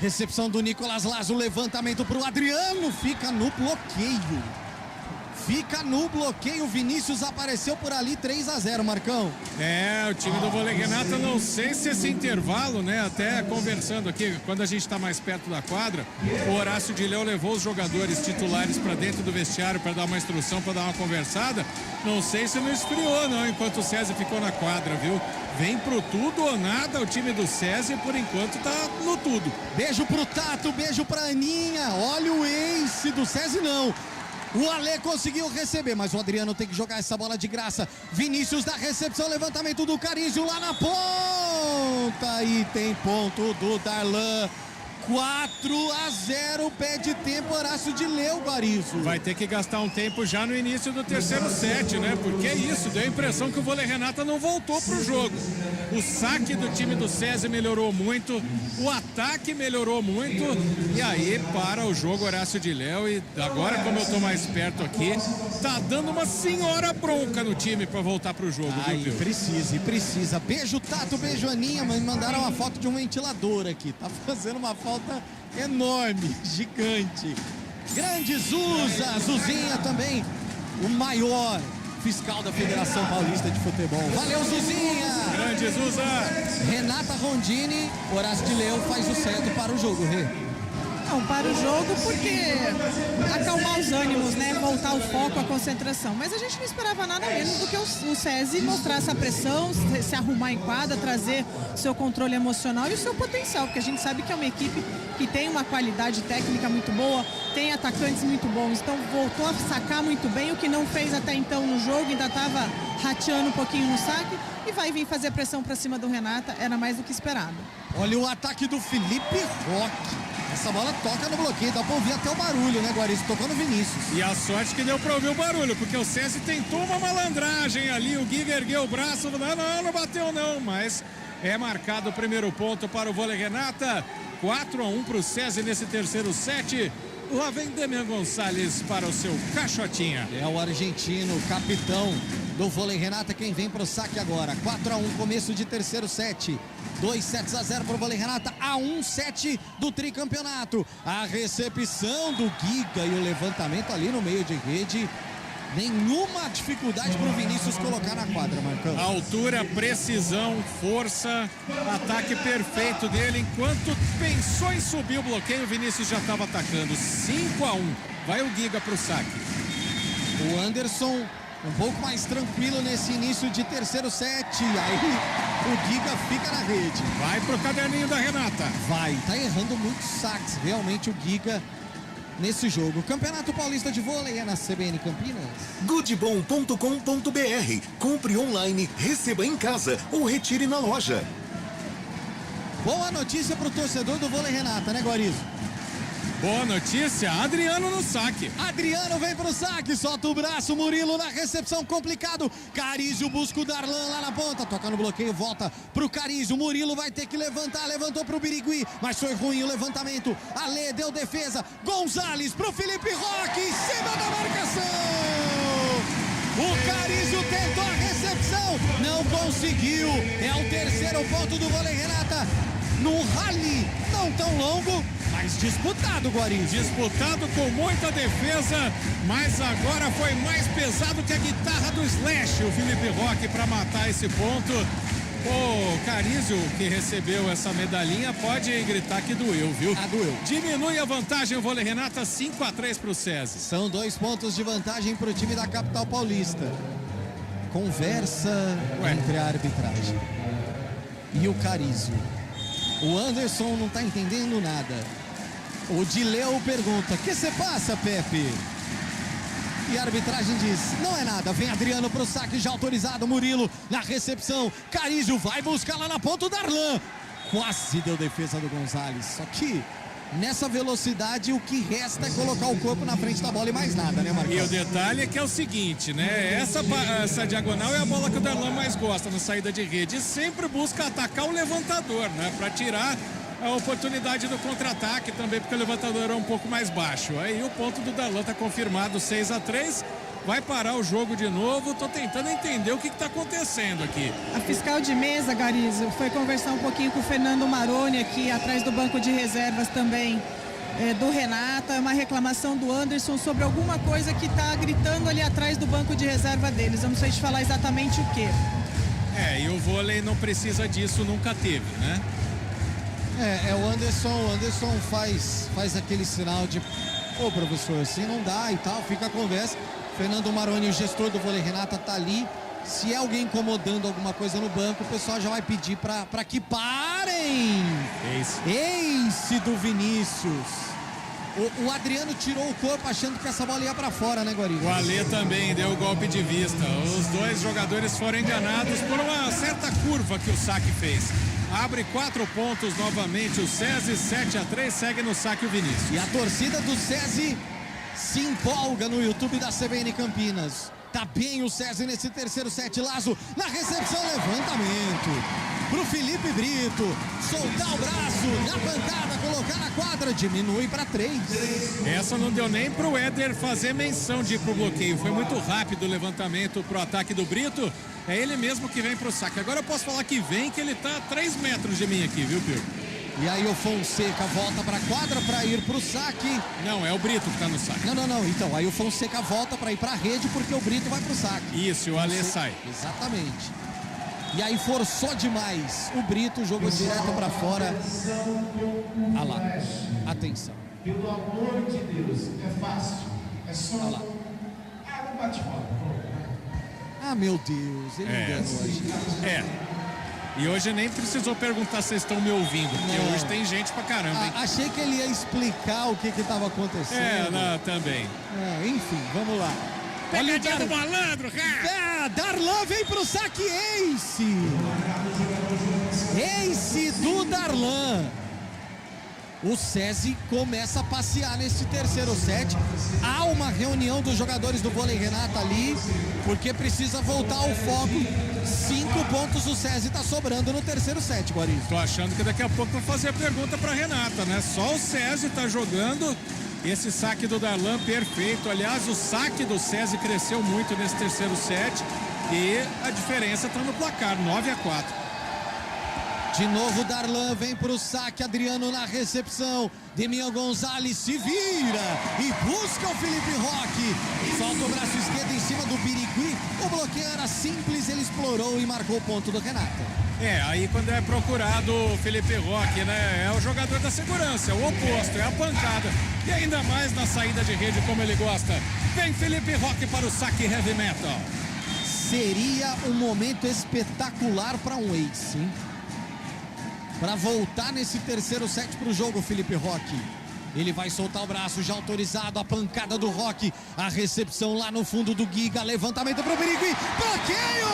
C: Recepção do Nicolas Lazo, levantamento pro Adriano, fica no bloqueio. O Vinícius apareceu por ali, 3-0, Marcão.
D: O time do Vôlei Renata, não sei se esse intervalo, né, até conversando aqui, quando a gente está mais perto da quadra, o Horácio de Léo levou os jogadores titulares para dentro do vestiário para dar uma instrução, para dar uma conversada. Não sei se não esfriou, não, enquanto o SESI ficou na quadra, viu? Vem pro tudo ou nada o time do SESI, por enquanto tá no tudo.
C: Beijo pro Tato, beijo pra Aninha. Olha o ace do SESI, não. O Ale conseguiu receber, mas o Adriano tem que jogar essa bola de graça. Vinícius da recepção, levantamento do Carizio lá na ponta. E tem ponto do Darlan. 4-0, pede tempo Horácio de Léo, Guarizo.
D: Vai ter que gastar um tempo já no início do terceiro set, né? Porque é isso, deu a impressão que o Vôlei Renata não voltou pro jogo. O saque do time do SESI melhorou muito, o ataque melhorou muito, e aí para o jogo Horácio de Léo. E agora, como eu tô mais perto aqui, tá dando uma senhora bronca no time pra voltar pro jogo, viu?
C: Precisa. Beijo Tato, beijo Aninha, mas mandaram uma foto de um ventilador aqui, tá fazendo uma falta enorme, gigante. Grande Zuzinha também, o maior fiscal da Federação Paulista de Futebol. Valeu, Zuzinha!
D: Grande Zuza!
C: Renata Rondini, Horácio de Léo faz o certo para o jogo, Rê.
E: Não, para o jogo porque acalmar os ânimos, né? Voltar o foco, a concentração. Mas a gente não esperava nada menos do que o SESI mostrar essa pressão, se arrumar em quadra, trazer seu controle emocional e o seu potencial, porque a gente sabe que é uma equipe que tem uma qualidade técnica muito boa, tem atacantes muito bons, então voltou a sacar muito bem, o que não fez até então no jogo, ainda estava rateando um pouquinho no saque e vai vir fazer pressão para cima do Renata, era mais do que esperado.
C: Olha o ataque do Felipe Roque. Essa bola toca no bloqueio, dá pra ouvir até o barulho, né, Guarizo? Tocou no Vinícius.
D: E a sorte que deu pra ouvir o barulho, porque o SESI tentou uma malandragem ali, o Giga ergueu o braço, não bateu não, mas é marcado o primeiro ponto para o Vôlei Renata, 4-1 pro SESI nesse terceiro set. Lá vem Damian Gonçalves para o seu caixotinha.
C: É o argentino, capitão do Vôlei Renata, quem vem pro saque agora. 4-1, começo de terceiro set. 2-0 pro Vôlei Renata, a 1-7 do tricampeonato. A recepção do Giga e o levantamento ali no meio de rede. Nenhuma dificuldade para o Vinícius colocar na quadra, Marcão.
D: Altura, precisão, força, ataque perfeito dele. Enquanto pensou em subir o bloqueio, o Vinícius já estava atacando. 5-1. Vai o Giga para o saque.
C: O Anderson um pouco mais tranquilo nesse início de terceiro set. Aí o Giga fica na rede.
D: Vai pro caderninho da Renata.
C: Vai, tá errando muitos saques. Realmente o Giga nesse jogo. Campeonato Paulista de Vôlei é na CBN Campinas.
B: Goodbom.com.br. Compre online, receba em casa ou retire na loja.
C: Boa notícia pro torcedor do Vôlei Renata, né, Guarizo?
D: Boa notícia, Adriano no saque.
C: Adriano vem pro saque, solta o braço, Murilo na recepção, complicado. Carizio busca o Darlan lá na ponta, toca no bloqueio, volta pro Carizio. Murilo vai ter que levantar, levantou pro Birigui, mas foi ruim o levantamento. Ale deu defesa, Gonzalez pro Felipe Roque, em cima da marcação. O Carizio tentou a recepção, não conseguiu. É o terceiro ponto do Vôlei Renata. No rally, não tão longo, mas disputado, Guarizo.
D: Disputado com muita defesa, mas agora foi mais pesado que a guitarra do Slash, o Felipe Roque, para matar esse ponto. O Carizio, que recebeu essa medalhinha, pode gritar que doeu, viu?
C: Doeu.
D: Diminui a vantagem, o Vôlei Renata, 5-3 pro SESI.
C: São 2 pontos de vantagem pro time da capital paulista. Conversa entre a arbitragem e o Carizio. O Anderson não tá entendendo nada. O Dileu pergunta: "Que se passa, Pepe?" E a arbitragem diz: "Não é nada." Vem Adriano pro saque, já autorizado. Murilo na recepção. Carizio vai buscar lá na ponta o Darlan. Quase deu defesa do Gonzalez. Só que nessa velocidade o que resta é colocar o corpo na frente da bola e mais nada, né, Marcos?
D: E o detalhe é que é o seguinte, né? Essa diagonal é a bola que o Darlan mais gosta na saída de rede. E sempre busca atacar o levantador, né? Para tirar a oportunidade do contra-ataque também, porque o levantador é um pouco mais baixo. Aí o ponto do Darlan tá confirmado, 6-3. Vai parar o jogo de novo. Tô tentando entender o que tá acontecendo aqui.
E: A fiscal de mesa, Garizo, foi conversar um pouquinho com o Fernando Maroni aqui atrás do banco de reservas também do Renata. É uma reclamação do Anderson sobre alguma coisa que tá gritando ali atrás do banco de reserva deles. Eu não sei te falar exatamente o quê.
D: E o vôlei não precisa disso, nunca teve, né?
C: O Anderson faz aquele sinal de: "Ô, professor, assim não dá" e tal, fica a conversa. Fernando Maroni, o gestor do Vôlei Renata, tá ali. Se é alguém incomodando alguma coisa no banco, o pessoal já vai pedir pra que parem. Ace do Vinícius. O Adriano tirou o corpo achando que essa bola ia pra fora, né, Guarizo?
D: O Ale também deu o golpe de vista. Os dois jogadores foram enganados por uma certa curva que o saque fez. Abre 4 pontos novamente o SESI, 7-3, segue no saque o Vinícius.
C: E a torcida do SESI se empolga no YouTube da CBN Campinas. Tá bem o SESI nesse terceiro set. Lazo na recepção, levantamento pro Felipe Brito, soltar o braço na pancada, colocar na quadra, diminui para 3.
D: Essa não deu nem pro Éder fazer menção de ir pro bloqueio, foi muito rápido o levantamento pro ataque do Brito. É ele mesmo que vem pro saque. Agora eu posso falar que vem, que ele tá a 3 metros de mim aqui, viu, Pio?
C: E aí o Fonseca volta pra quadra pra ir pro saque.
D: Não, é o Brito que tá no saque.
C: Não. Então, aí o Fonseca volta pra ir pra rede porque o Brito vai pro saque.
D: Isso, o Ale sai.
C: Exatamente. E aí forçou demais. O Brito jogou direto pra fora. Ah lá. Atenção.
R: Pelo amor de Deus, é fácil. É só...
C: Ah lá.
R: Não bate bola.
C: Ah, meu Deus. Ele enganou hoje.
D: E hoje nem precisou perguntar se vocês estão me ouvindo, porque hoje tem gente pra caramba, hein?
C: Achei que ele ia explicar o que estava acontecendo.
D: Também.
C: Enfim, vamos lá.
D: Pegadinha do malandro, cara!
C: Darlan vem pro saque, Ace! Ace do Darlan. O SESI começa a passear nesse terceiro set. Há uma reunião dos jogadores do Vôlei Renata ali, porque precisa voltar ao foco. 5 pontos o SESI tá sobrando no terceiro set, Guarizo.
D: Tô achando que daqui a pouco vou fazer a pergunta pra Renata, né? Só o SESI tá jogando esse saque do Darlan perfeito. Aliás, o saque do SESI cresceu muito nesse terceiro set e a diferença tá no placar, 9-4.
C: De novo Darlan vem pro saque, Adriano na recepção, Demian Gonzalez se vira e busca o Felipe Roque, solta o braço esquerdo em cima do Birigui. O bloqueio era simples, ele explorou e marcou o ponto do Renato.
D: Aí quando é procurado o Felipe Roque, né? É o jogador da segurança, é o oposto, é a pancada. E ainda mais na saída de rede como ele gosta. Vem Felipe Roque para o saque heavy metal.
C: Seria um momento espetacular para um ace, hein? Para voltar nesse terceiro set para o jogo, Felipe Roque. Ele vai soltar o braço, já autorizado, a pancada do Roque. A recepção lá no fundo do Giga, levantamento para o Birigui. Bloqueio!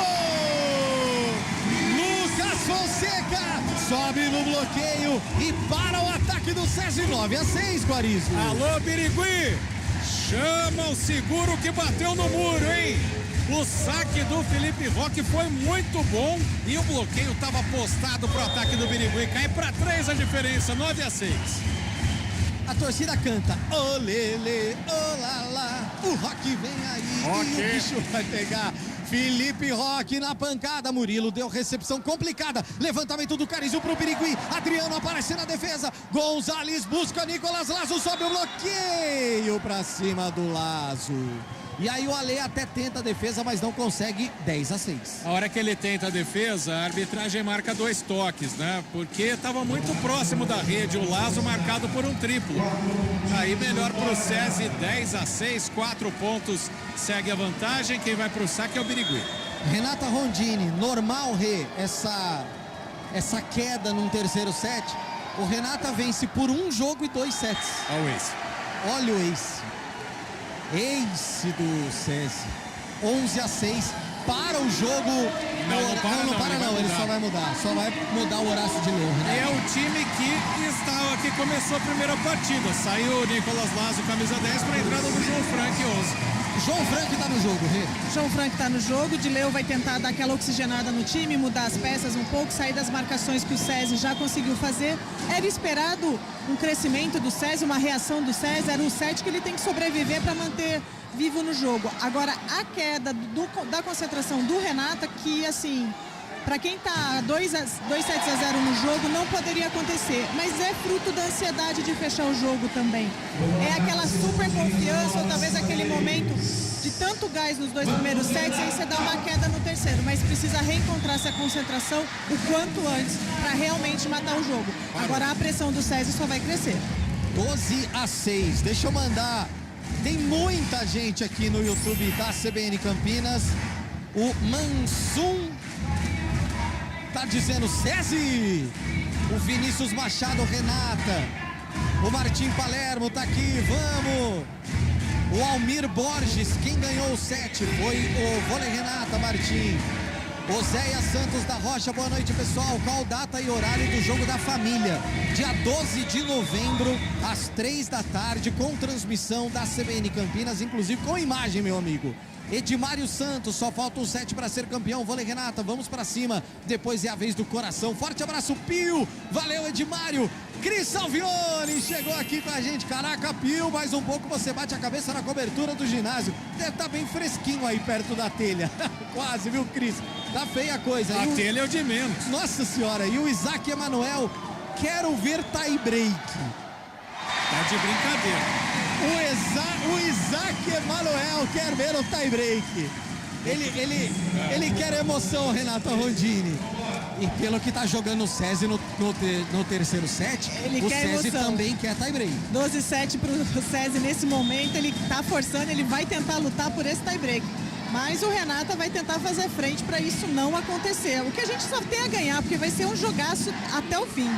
C: Lucas Fonseca sobe no bloqueio e para o ataque do SESI. 9-6, Guarizo.
D: Alô, Birigui! Chama o seguro que bateu no muro, hein? O saque do Felipe Roque foi muito bom e o bloqueio estava postado para o ataque do Birigui. Cai para 3 a diferença, 9-6.
C: A torcida canta, olele, olala, o Roque vem aí e o bicho vai pegar. Felipe Roque na pancada, Murilo deu recepção complicada, levantamento do Carizio pro Birigui, Adriano aparece na defesa, Gonzalez busca Nicolas Lazo, sobe o bloqueio pra cima do Lazo. E aí o Ale até tenta a defesa, mas não consegue. 10-6.
D: A hora que ele tenta a defesa, a arbitragem marca 2 toques, né? Porque estava muito próximo da rede, o Lazo marcado por um triplo. Aí melhor pro SESI, 10-6, 4 pontos, segue a vantagem. Quem vai pro saque é o Birigui.
C: Renata Rondini, normal, Rê, essa queda num terceiro set. O Renata vence por um jogo e 2 sets.
D: Olha o ace.
C: Olha o ace. Ace do SESI. 11-6 para o jogo. Não para, ele só vai mudar o Horácio de Leão.
D: Né? É o time que começou a primeira partida. Saiu o Nicolas Lazo, camisa 10, para a entrada do João Frank, 11.
C: João Frank está no jogo, Rê.
E: João Frank está no jogo. De Leo vai tentar dar aquela oxigenada no time, mudar as peças um pouco, sair das marcações que o SESI já conseguiu fazer. Era esperado um crescimento do SESI, uma reação do SESI. Era um set que ele tem que sobreviver para manter vivo no jogo. Agora, a queda da concentração do Renata, que assim, para quem tá 2 sets a 0 no jogo, não poderia acontecer, mas é fruto da ansiedade de fechar o jogo também. É aquela super confiança, ou talvez aquele momento de tanto gás nos 2 primeiros sets, aí você dá uma queda no terceiro, mas precisa reencontrar essa concentração o quanto antes para realmente matar o jogo. Agora a pressão do SESI só vai crescer.
C: 12-6. Deixa eu mandar. Tem muita gente aqui no YouTube da CBN Campinas. O Mansum tá dizendo SESI. O Vinícius Machado, Renata. O Martim Palermo tá aqui, vamos. O Almir Borges, quem ganhou o set foi o Vôlei Renata, Martim. Oséia Santos da Rocha, boa noite, pessoal. Qual data e horário do jogo da família? Dia 12 de novembro, às 3 da tarde, com transmissão da CBN Campinas, inclusive com imagem, meu amigo. Edmário Santos, só falta um set para ser campeão. Vôlei Renata, vamos para cima. Depois é a vez do coração. Forte abraço, Pio. Valeu, Edmário. Cris Salvione chegou aqui com a gente. Caraca, Pio, mais um pouco você bate a cabeça na cobertura do ginásio. Deve estar bem fresquinho aí perto da telha. Quase, viu, Cris? Tá feia a coisa.
D: A telha é o de menos.
C: Nossa senhora, e o Isaac Emanuel, quero ver tie break.
D: Tá de brincadeira.
C: O Isaac Emanuel quer ver o tie break. Ele quer emoção, Renata Rondini. E pelo que tá jogando o SESI no terceiro set, o SESI também quer tie break.
E: 12-7 pro SESI nesse momento, ele tá forçando, ele vai tentar lutar por esse tie break. Mas o Renata vai tentar fazer frente para isso não acontecer. O que a gente só tem a ganhar, porque vai ser um jogaço até o fim.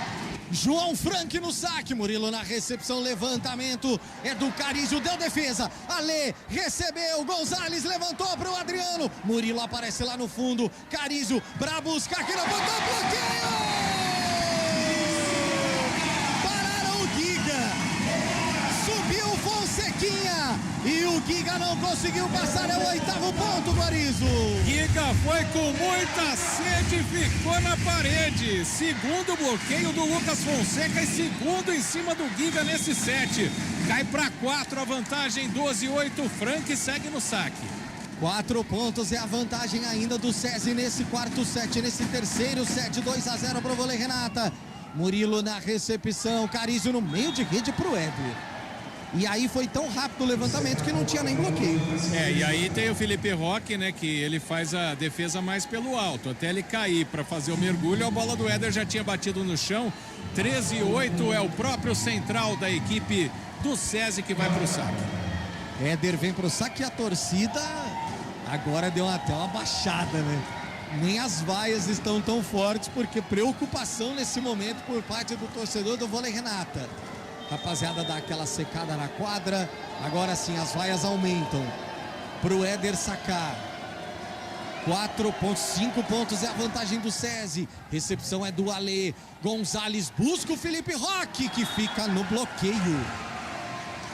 C: João Frank no saque, Murilo na recepção, levantamento é do Carizio, deu defesa, Ale recebeu, Gonzalez levantou para o Adriano, Murilo aparece lá no fundo, Carizio pra buscar aqui na ponta, bloqueio! Pararam o Giga, subiu o Fonsequinha e o Giga não conseguiu passar, é o 8º ponto, Guarizo.
D: Giga foi com muita sede, ficou na parede. Segundo bloqueio do Lucas Fonseca e segundo em cima do Giga nesse set. Cai para 4 a vantagem, 12-8. Frank segue no saque.
C: 4 pontos é a vantagem ainda do SESI nesse quarto set, nesse terceiro set, 2-0 pro Vôlei Renata. Murilo na recepção, Carizio no meio de rede pro Éder. E aí foi tão rápido o levantamento que não tinha nem bloqueio.
D: E aí tem o Felipe Roque, né, que ele faz a defesa mais pelo alto, até ele cair para fazer o mergulho, a bola do Éder já tinha batido no chão. 13-8 é o próprio central da equipe do SESI que vai pro saque.
C: Éder vem pro saque e a torcida agora deu até uma baixada, né? Nem as vaias estão tão fortes, porque preocupação nesse momento por parte do torcedor do Vôlei Renata. Rapaziada, dá aquela secada na quadra. Agora sim, as vaias aumentam pro Éder sacar. 4,5 pontos é a vantagem do SESI. Recepção é do Alê. Gonzalez busca o Felipe Roque, que fica no bloqueio.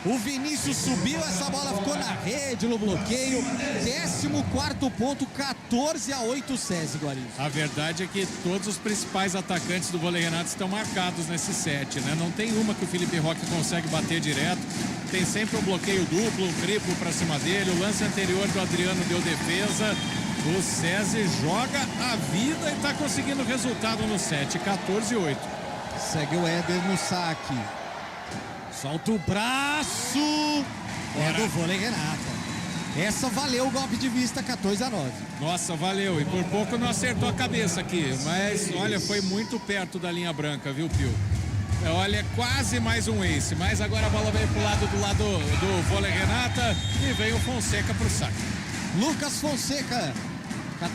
C: O Vinícius subiu, essa bola ficou na rede, no bloqueio. 14º ponto, 14-8 SESI, Guarizo.
D: A verdade é que todos os principais atacantes do Vôlei Renato estão marcados nesse set, né? Não tem uma que o Felipe Roque consegue bater direto. Tem sempre um bloqueio duplo, um triplo pra cima dele. O lance anterior do Adriano deu defesa. O SESI joga a vida e tá conseguindo resultado no set, 14-8.
C: Segue o Éder no saque. Solta o braço. É do Vôlei Renata. Essa valeu o golpe de vista, 14-9.
D: Nossa, valeu. E por pouco não acertou a cabeça aqui. Mas, olha, foi muito perto da linha branca, viu, Pio? Olha, quase mais um ace. Mas agora a bola veio pro lado do Vôlei Renata e veio o Fonseca pro saque.
C: Lucas Fonseca.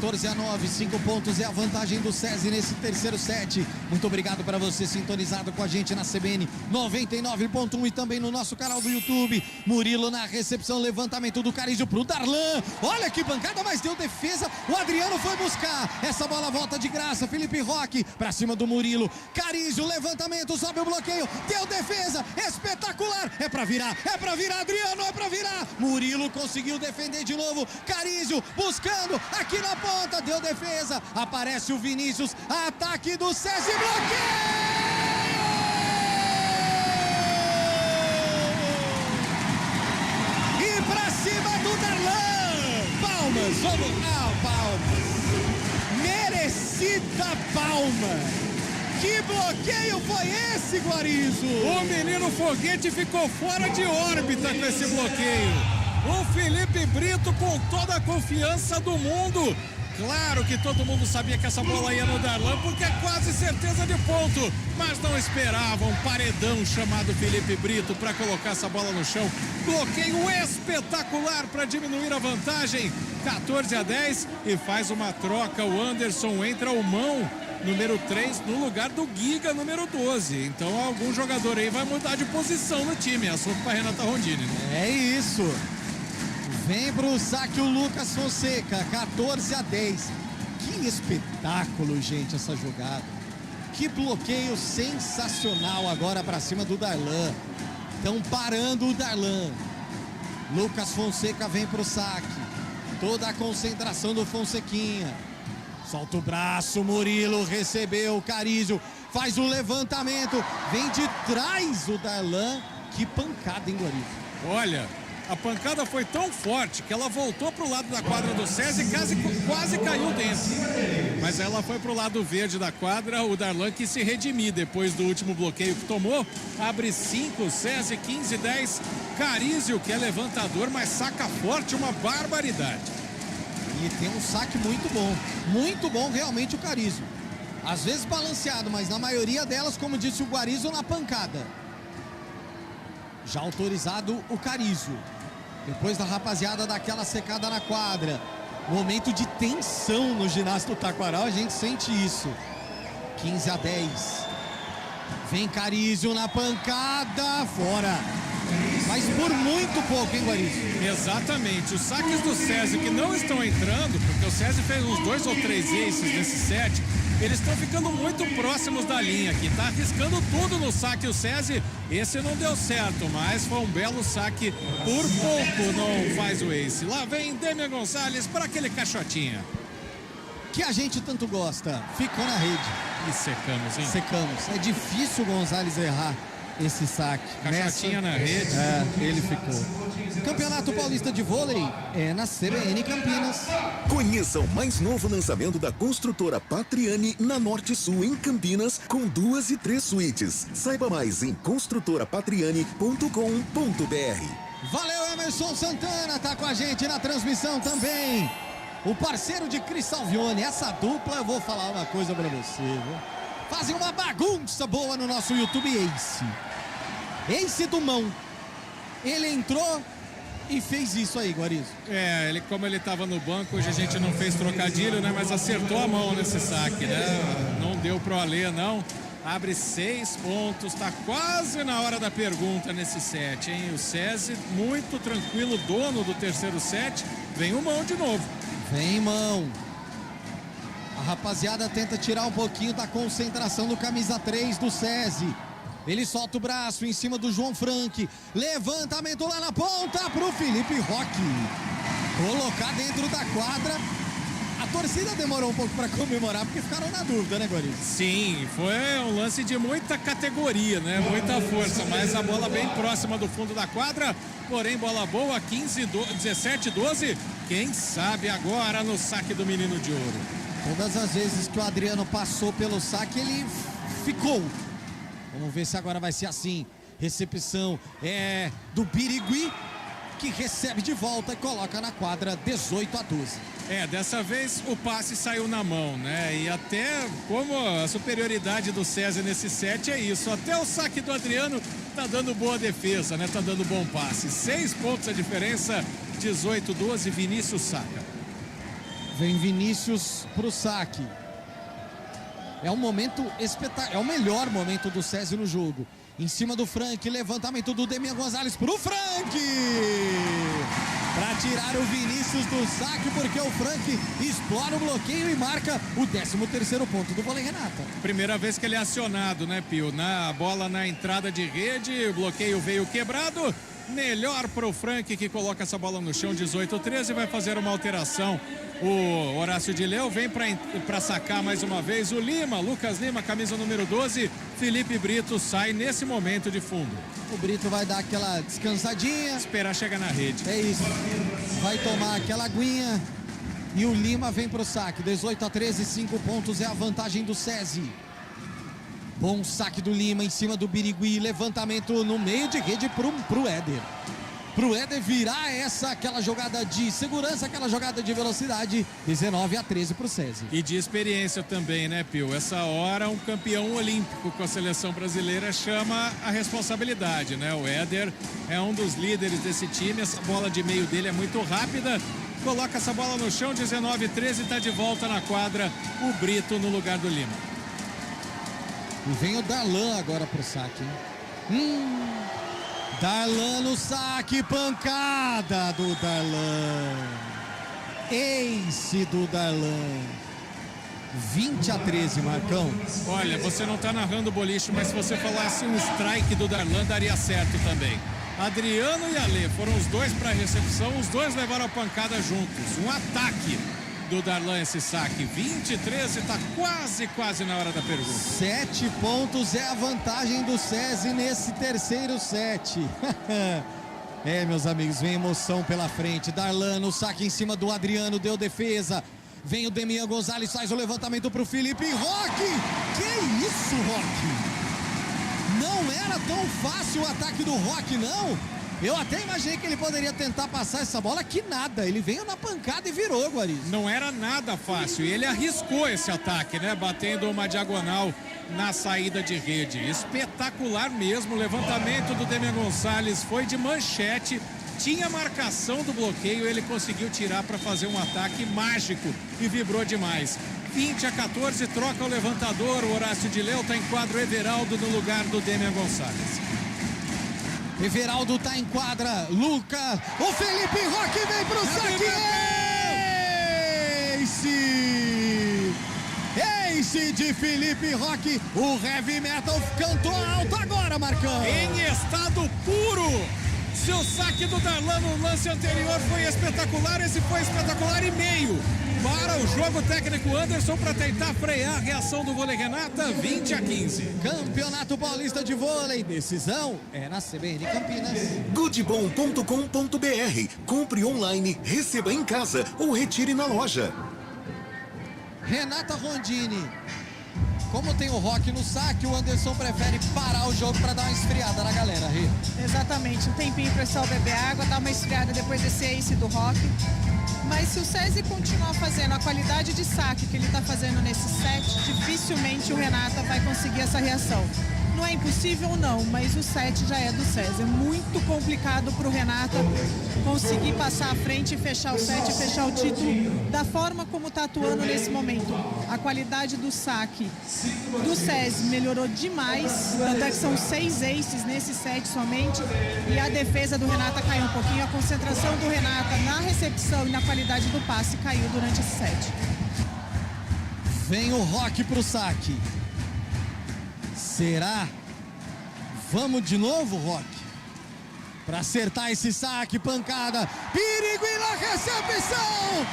C: 14-9, 5 pontos é a vantagem do SESI nesse terceiro set. Muito obrigado para você sintonizado com a gente na CBN 99.1 e também no nosso canal do YouTube. Murilo na recepção, levantamento do Carizio pro Darlan. Olha que bancada, mas deu defesa. O Adriano foi buscar. Essa bola volta de graça. Felipe Roque para cima do Murilo. Carizio, levantamento, sobe o bloqueio. Deu defesa, espetacular. É para virar, Adriano, é para virar. Murilo conseguiu defender de novo. Carizio buscando aqui na ponta, deu defesa, aparece o Vinícius, ataque do SESI, bloqueio! E pra cima do Darlan! Palmas, vamos lá, palmas! Merecida palma! Que bloqueio foi esse, Guarizo?
D: O menino Foguete ficou fora de órbita com esse bloqueio. O Felipe Brito com toda a confiança do mundo. Claro que todo mundo sabia que essa bola ia no Darlan, porque é quase certeza de ponto. Mas não esperavam um paredão chamado Felipe Brito para colocar essa bola no chão. Bloqueio espetacular para diminuir a vantagem. 14-10 e faz uma troca. O Anderson entra o mão número 3 no lugar do Giga número 12. Então algum jogador aí vai mudar de posição no time. Assunto para Renata Rondini, né?
C: É isso. Vem pro saque o Lucas Fonseca, 14-10. Que espetáculo, gente, essa jogada. Que bloqueio sensacional agora para cima do Darlan. Estão parando o Darlan. Lucas Fonseca vem pro saque. Toda a concentração do Fonsequinha. Solta o braço, Murilo recebeu, Carizio faz o levantamento. Vem de trás o Darlan. Que pancada, hein, Guarizo?
D: Olha, a pancada foi tão forte que ela voltou para o lado da quadra do SESI e quase caiu dentro. Mas ela foi para o lado verde da quadra. O Darlan que se redimir depois do último bloqueio que tomou. Abre 5, SESI 15-10. Carizio, que é levantador, mas saca forte, uma barbaridade.
C: E tem um saque muito bom. Muito bom realmente o Carizio. Às vezes balanceado, mas na maioria delas, como disse o Guarizo, na pancada. Já autorizado o Carizio. Depois da rapaziada daquela secada na quadra. Momento de tensão no ginásio do Taquaral, a gente sente isso. 15-10. Vem Carizio na pancada, fora. Mas por muito pouco, hein, Guarizo?
D: Exatamente. Os saques do SESI que não estão entrando, porque o SESI fez uns 2 ou 3 aces nesse set, eles estão ficando muito próximos da linha aqui. Tá arriscando tudo no saque o SESI. Esse não deu certo, mas foi um belo saque. Por pouco não faz o ace. Lá vem Demian Gonzalez para aquele caixotinha.
C: Que a gente tanto gosta. Ficou na rede.
D: E secamos, hein?
C: Secamos. É difícil o Gonzalez errar esse saque.
D: Caixotinha na rede.
C: Ele ficou. Campeonato Paulista de Vôlei é na CBN Campinas.
B: Conheça o mais novo lançamento da construtora Patriani na Norte Sul, em Campinas, com 2 e 3 suítes. Saiba mais em construtorapatriani.com.br.
C: Valeu, Emerson Santana, tá com a gente na transmissão também. O parceiro de Cris Salvione. Essa dupla, eu vou falar uma coisa pra você, viu? Fazem uma bagunça boa no nosso YouTube. Ace do Mão. Ele entrou e fez isso aí, Guarizo.
D: Como ele estava no banco, hoje a gente não fez trocadilho, né? Mas acertou a mão nesse saque, né? Não deu pro Alê, não. Abre 6 pontos, tá quase na hora da pergunta nesse set, hein? O SESI muito tranquilo, dono do terceiro set. Vem o Mão de novo.
C: Vem Mão. A rapaziada tenta tirar um pouquinho da concentração do camisa 3 do SESI. Ele solta o braço em cima do João Frank. Levantamento lá na ponta pro Felipe Roque. Colocar dentro da quadra. A torcida demorou um pouco para comemorar, porque ficaram na dúvida, né, Guarizo?
D: Sim, foi um lance de muita categoria, né? Muita força, mas a bola bem próxima do fundo da quadra. Porém, bola boa, 17-12. Quem sabe agora no saque do Menino de Ouro.
C: Todas as vezes que o Adriano passou pelo saque, ele ficou. Vamos ver se agora vai ser assim. Recepção do Birigui, que recebe de volta e coloca na quadra 18-12.
D: Dessa vez o passe saiu na mão, né? E até como a superioridade do César nesse set é isso. Até o saque do Adriano tá dando boa defesa, né? Tá dando bom passe. 6 pontos a diferença, 18-12, Vinícius saca.
C: Vem Vinícius pro saque. É um momento espetacular, é o melhor momento do César no jogo. Em cima do Frank, levantamento do Demian Gonzalez pro Frank! Para tirar o Vinícius do saque, porque o Frank explora o bloqueio e marca o 13º ponto do vôlei, Renata.
D: Primeira vez que ele é acionado, né, Pio? Na bola na entrada de rede, o bloqueio veio quebrado. Melhor pro Frank, que coloca essa bola no chão, 18-13, vai fazer uma alteração. O Horácio de Leu vem para sacar mais uma vez. O Lima, Lucas Lima, camisa número 12. Felipe Brito sai nesse momento de fundo.
C: O Brito vai dar aquela descansadinha.
D: Esperar chegar na rede.
C: É isso. Vai tomar aquela aguinha. E o Lima vem pro saque. 18-13, 5 pontos é a vantagem do SESI. Bom saque do Lima em cima do Birigui. Levantamento no meio de rede pro Éder. Pro Éder virar aquela jogada de segurança, aquela jogada de velocidade. 19-13 pro SESI.
D: E de experiência também, né, Pio? Essa hora um campeão olímpico com a seleção brasileira chama a responsabilidade, né? O Éder é um dos líderes desse time. Essa bola de meio dele é muito rápida. Coloca essa bola no chão, 19-13, tá de volta na quadra. O Brito no lugar do Lima.
C: E vem o Darlan agora pro saque, hein? Darlan no saque, pancada do Darlan. Ace do Darlan. 20-13, Marcão.
D: Olha, você não tá narrando o boliche, mas se você falasse um strike do Darlan, daria certo também. Adriano e Alê foram os dois para a recepção, os dois levaram a pancada juntos. Um ataque do Darlan esse saque. 20-13, tá quase na hora da pergunta.
C: 7 pontos é a vantagem do SESI nesse terceiro set. Meus amigos, vem emoção pela frente. Darlan no saque em cima do Adriano, deu defesa. Vem o Demian Gonzalez, faz o levantamento pro Felipe Roque. Que isso, Roque? Não era tão fácil o ataque do Roque, não. Eu até imaginei que ele poderia tentar passar essa bola, que nada. Ele veio na pancada e virou, Guariz.
D: Não era nada fácil. E ele arriscou esse ataque, né? Batendo uma diagonal na saída de rede. Espetacular mesmo. O levantamento do Demian Gonzalez foi de manchete. Tinha marcação do bloqueio. Ele conseguiu tirar para fazer um ataque mágico e vibrou demais. 20-14, troca o levantador. O Horácio de Leu tá em quadro. Everaldo no lugar do Demian Gonzalez.
C: Everaldo tá em quadra, Luca, o Felipe Roque vem pro saque, Ace de Felipe Roque, o Heavy Metal cantou alto agora, Marcão.
D: Em estado puro, seu saque do Darlan no lance anterior foi espetacular, esse foi espetacular e meio. para o jogo. Técnico Anderson para tentar frear a reação do vôlei Renata, 20-15.
C: Campeonato Paulista de Vôlei, decisão é na CBN Campinas.
B: Goodbom.com.br. Compre online, receba em casa ou retire na loja.
C: Renata Rondini. Como tem o Rock no saque, o Anderson prefere parar o jogo para dar uma esfriada na galera, Rê.
E: Exatamente, um tempinho para o pessoal beber água, dar uma esfriada depois desse ace do Rock. Mas se o SESI continuar fazendo a qualidade de saque que ele está fazendo nesse set, dificilmente o Renata vai conseguir essa reação. Não é impossível, não, mas o set já é do SESI. É muito complicado para o Renata conseguir passar à frente e fechar o set e fechar o título da forma como está atuando nesse momento. A qualidade do saque do SESI melhorou demais, tanto é que são 6 aces nesse set somente, e a defesa do Renata caiu um pouquinho. A concentração do Renata na recepção e na qualidade do passe caiu durante esse set.
C: Vem o Rock pro saque. Será? Vamos de novo, Rock? Para acertar esse saque, pancada. Perigo e na recepção!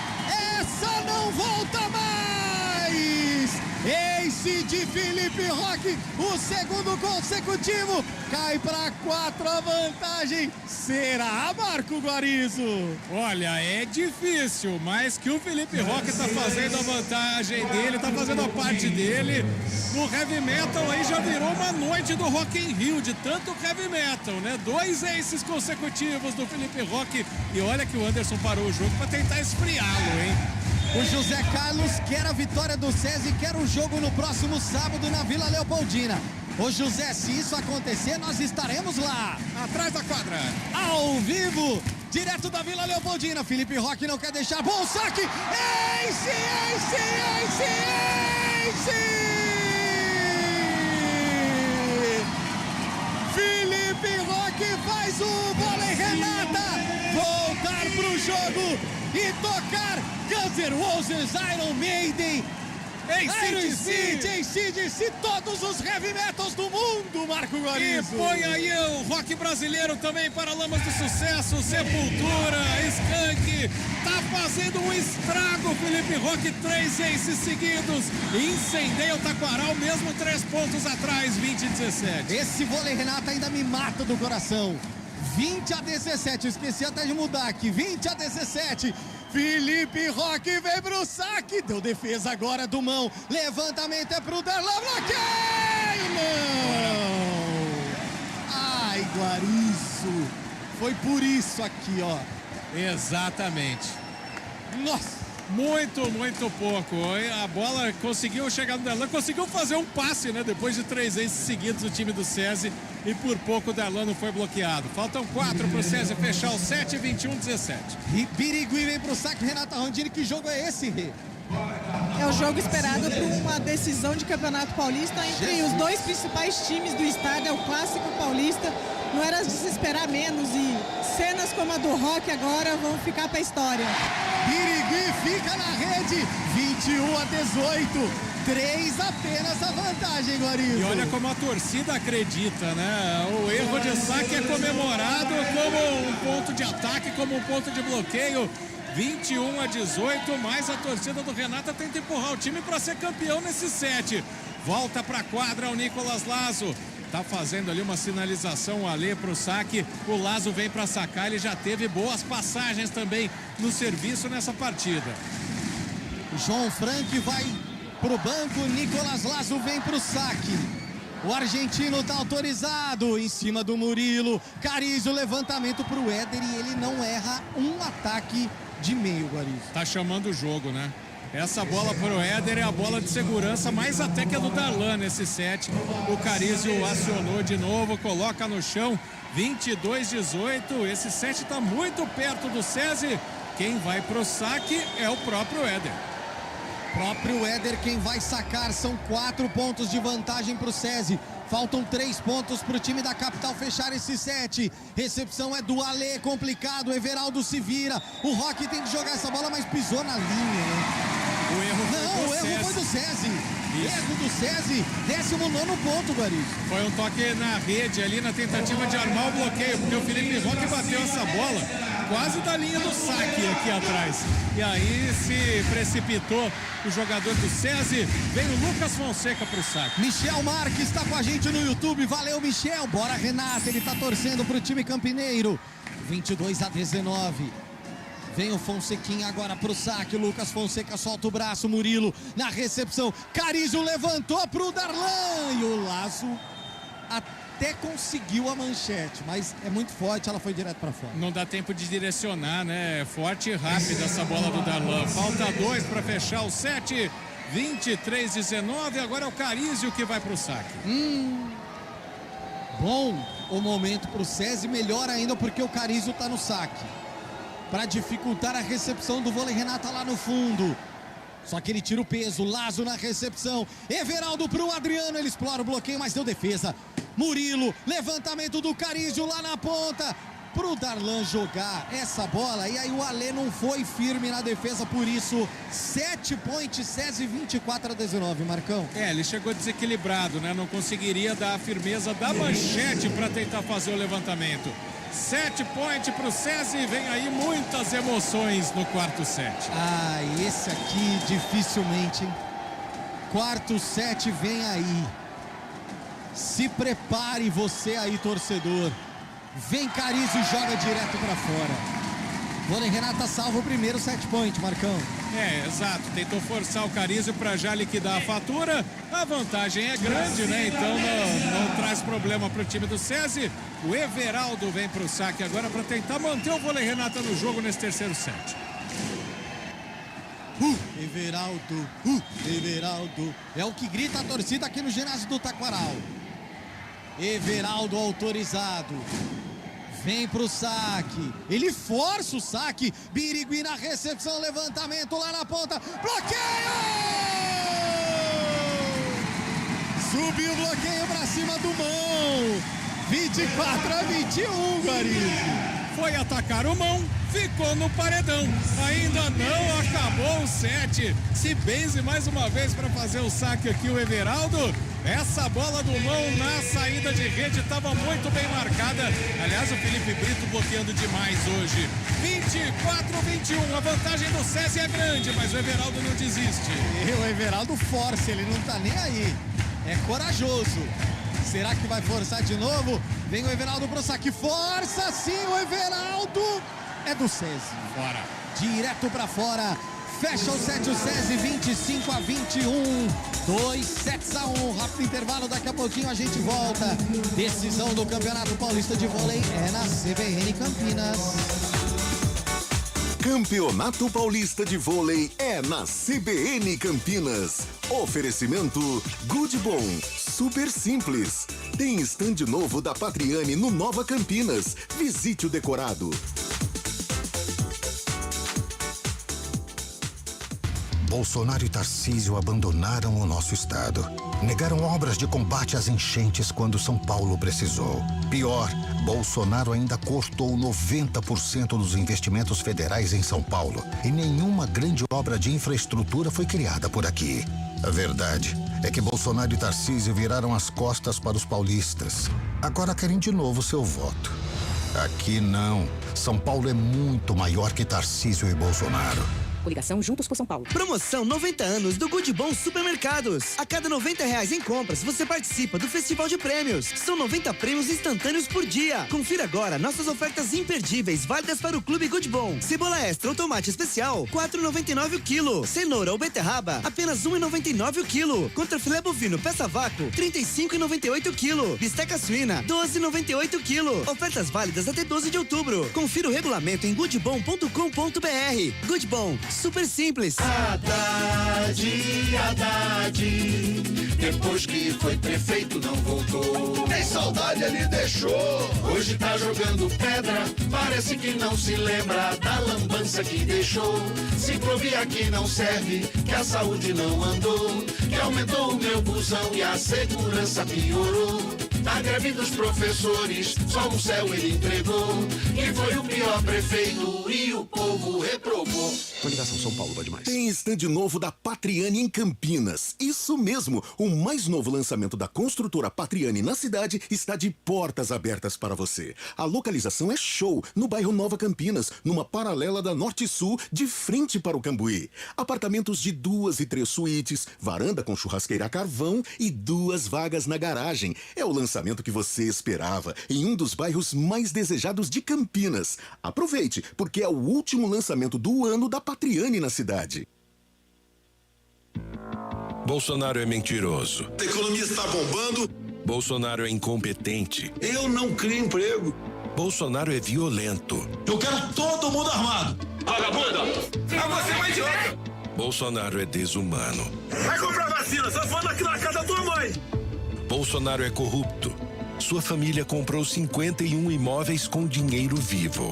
C: Essa não volta mais! Ace de Felipe Rock, o segundo consecutivo. Cai para 4 a vantagem. Será, Marco Guarizo?
D: Olha, é difícil, mas que o Felipe Rock tá fazendo a vantagem dele, tá fazendo a parte dele. No Heavy Metal aí já virou uma noite do Rock in Rio, de tanto Heavy Metal, né? 2 aces consecutivos do Felipe Rock. E olha que o Anderson parou o jogo para tentar esfriá-lo, hein?
C: O José Carlos quer a vitória do SESI, quer o jogo no próximo sábado na Vila Leopoldina. Ô José, se isso acontecer, nós estaremos lá.
D: Atrás da quadra.
C: Ao vivo, direto da Vila Leopoldina. Felipe Rock não quer deixar. Bom saque. Ace, ace, ace, ace. Felipe Rock faz o vôlei Renata voltar pro jogo e tocar Guns N' Roses, Iron Maiden, AC/DC, todos os heavy metals do mundo, Marco Guarizo.
D: E põe aí o rock brasileiro também para Lamas do Sucesso, Sepultura, Skank. Tá fazendo um estrago, Felipe Rock, 3 aces seguidos. Incendeia o Taquaral, mesmo 3 pontos atrás, 20-17.
C: Esse vôlei Renata ainda me mata do coração. 20-17, eu esqueci até de mudar aqui, 20-17. Felipe Rock vem pro saque, deu defesa agora do mão, levantamento é pro Darlan, bloqueio, não! Ai, Guarizo, foi por isso aqui, ó.
D: Exatamente.
C: Nossa!
D: Muito pouco. A bola conseguiu chegar no Darlan, conseguiu fazer um passe, né? Depois de 3 aces seguidos o time do SESI, e por pouco o Darlan não foi bloqueado. Faltam 4 pro SESI fechar o 7, 21-17.
C: E Birigui vem pro saque, Renata Rondini, que jogo é esse, Rê?
E: É o jogo esperado por uma decisão de Campeonato Paulista entre os 2 principais times do estado, é o Clássico Paulista. Não era de se esperar menos, e cenas como a do Rock agora vão ficar para a história.
C: Birigui fica na rede, 21-18, 3 apenas a vantagem, Guarizo.
D: E olha como a torcida acredita, né? O erro de saque é comemorado como um ponto de ataque, como um ponto de bloqueio. 21-18, mas a torcida do Renata tenta empurrar o time para ser campeão nesse set. Volta para a quadra o Nicolas Lazo. Tá fazendo ali uma sinalização, o Alê pro saque. O Lazo vem para sacar, ele já teve boas passagens também no serviço nessa partida.
C: João Frank vai pro banco, Nicolas Lazo vem pro saque. O argentino tá autorizado em cima do Murilo. Carizzo, levantamento pro Éder e ele não erra um ataque de meio, Guarizo.
D: Tá chamando o jogo, né? Essa bola pro Éder é a bola de segurança, mais até que a do Darlan nesse set. O Carizzo acionou de novo, coloca no chão, 22-18. Esse set tá muito perto do SESI. Quem vai pro saque é o próprio Éder.
C: Próprio Éder quem vai sacar, são 4 pontos de vantagem pro SESI. Faltam 3 pontos pro time da capital fechar esse set. Recepção é do Alê, complicado, Everaldo se vira. O Rock tem que jogar essa bola, mas pisou na linha, né?
D: O erro
C: foi do SESI. Erro do SESI, 19º ponto, Guarizo.
D: Foi um toque na rede ali, na tentativa de armar o bloqueio, porque o Felipe Rock bateu essa bola quase da linha do saque aqui atrás. E aí se precipitou o jogador do SESI. Vem o Lucas Fonseca pro saque.
C: Michel Marques está com a gente no YouTube. Valeu, Michel. Bora, Renata. Ele tá torcendo pro time campineiro. 22-19. Vem o Fonsequinha agora pro saque. Lucas Fonseca solta o braço. Murilo na recepção. Carizio levantou pro Darlan. E o Lazo até conseguiu a manchete, mas é muito forte, ela foi direto para fora.
D: Não dá tempo de direcionar, né? Forte e rápida essa bola do Darlan. Falta 2 para fechar o set. 23-19. Agora é o Carizio que vai pro saque.
C: Bom o momento pro SESI, melhor ainda porque o Carizio tá no saque. Para dificultar a recepção do vôlei, Renata lá no fundo. Só que ele tira o peso, Lazo na recepção. Everaldo pro Adriano, ele explora o bloqueio, mas deu defesa. Murilo, levantamento do Carizio lá na ponta. Pro Darlan jogar essa bola. E aí o Alê não foi firme na defesa, por isso 7 pontos, SESI 24-19, Marcão.
D: Ele chegou desequilibrado, né? Não conseguiria dar a firmeza da manchete para tentar fazer o levantamento. 7 pontos pro SESI, vem aí muitas emoções no quarto set.
C: Esse aqui dificilmente, hein? Quarto set vem aí. Se prepare você aí, torcedor. Vem Carizio e joga direto pra fora. Vôlei Renata salva o primeiro 7 point, Marcão.
D: Exato. Tentou forçar o Carizio para já liquidar a fatura. A vantagem é grande, né? Então não traz problema para o time do SESI. O Everaldo vem para o saque agora para tentar manter o Vôlei Renata no jogo nesse terceiro set.
C: Everaldo, Everaldo. É o que grita a torcida aqui no ginásio do Taquaral. Everaldo autorizado. Vem pro saque, ele força o saque, Birigui na recepção, levantamento lá na ponta, bloqueio! Subiu o bloqueio pra cima do Mão, 24-21, Guarizi.
D: Foi atacar o Mão, ficou no paredão, ainda não acabou o set. Se benze mais uma vez para fazer o saque aqui o Everaldo. Essa bola do Mão na saída de rede estava muito bem marcada. Aliás, o Felipe Brito bloqueando demais hoje. 24-21, a vantagem do SESI é grande, mas o Everaldo não desiste.
C: O Everaldo força, ele não tá nem aí. É corajoso. Será que vai forçar de novo? Vem o Everaldo pro saque, força sim o Everaldo. É do SESI.
D: Fora.
C: Direto pra fora. Fecha o set, o SESI 25-21. 2-1. Rápido intervalo, daqui a pouquinho a gente volta. Decisão do Campeonato Paulista de Vôlei é na CBN Campinas.
B: Campeonato Paulista de Vôlei é na CBN Campinas. Oferecimento Good Bom, super simples. Tem stand novo da Patriani no Nova Campinas. Visite o decorado.
K: Bolsonaro e Tarcísio abandonaram o nosso estado. Negaram obras de combate às enchentes quando São Paulo precisou. Pior, Bolsonaro ainda cortou 90% dos investimentos federais em São Paulo e nenhuma grande obra de infraestrutura foi criada por aqui. A verdade é que Bolsonaro e Tarcísio viraram as costas para os paulistas. Agora querem de novo seu voto. Aqui não. São Paulo é muito maior que Tarcísio e Bolsonaro.
L: Coligação Juntos por São Paulo.
G: Promoção 90 anos do Good Bom Supermercados. A cada R$90 em compras, você participa do Festival de Prêmios. São 90 prêmios instantâneos por dia. Confira agora nossas ofertas imperdíveis, válidas para o Clube Good Bom. Cebola extra ou tomate especial, R$4,99 o quilo. Cenoura ou beterraba, apenas R$1,99 o quilo. Contrafilé bovino peça vácuo, R$35,98 o quilo. Bisteca suína, R$12,98 o quilo. Ofertas válidas até 12 de outubro. Confira o regulamento em goodbom.com.br. Good Bom, super simples.
P: Haddad, depois que foi prefeito não voltou. Nem saudade ele deixou, hoje tá jogando pedra. Parece que não se lembra da lambança que deixou. Ciclovia que não serve, que a saúde não andou, que aumentou o meu busão e a segurança piorou. Da greve dos professores, só um céu ele entregou. E foi o pior prefeito e o povo reprovou.
B: Coligação São Paulo, vai demais. Tem estande novo da Patriani em Campinas. Isso mesmo, o mais novo lançamento da construtora Patriani na cidade está de portas abertas para você. A localização é show, no bairro Nova Campinas, numa paralela da Norte Sul, de frente para o Cambuí. Apartamentos de 2 e 3 suítes, varanda com churrasqueira a carvão e 2 vagas na garagem. É o lançamento que você esperava, em um dos bairros mais desejados de Campinas. Aproveite, porque é o último lançamento do ano da Patriani na cidade.
H: Bolsonaro é mentiroso.
O: A economia está bombando.
H: Bolsonaro é incompetente.
O: Eu não crio emprego.
H: Bolsonaro é violento.
O: Eu quero todo mundo armado. Vagabunda! É você mais idiota!
H: Bolsonaro é desumano.
O: Vai comprar vacina, só falando aqui na casa da tua mãe.
H: Bolsonaro é corrupto. Sua família comprou 51 imóveis com dinheiro vivo.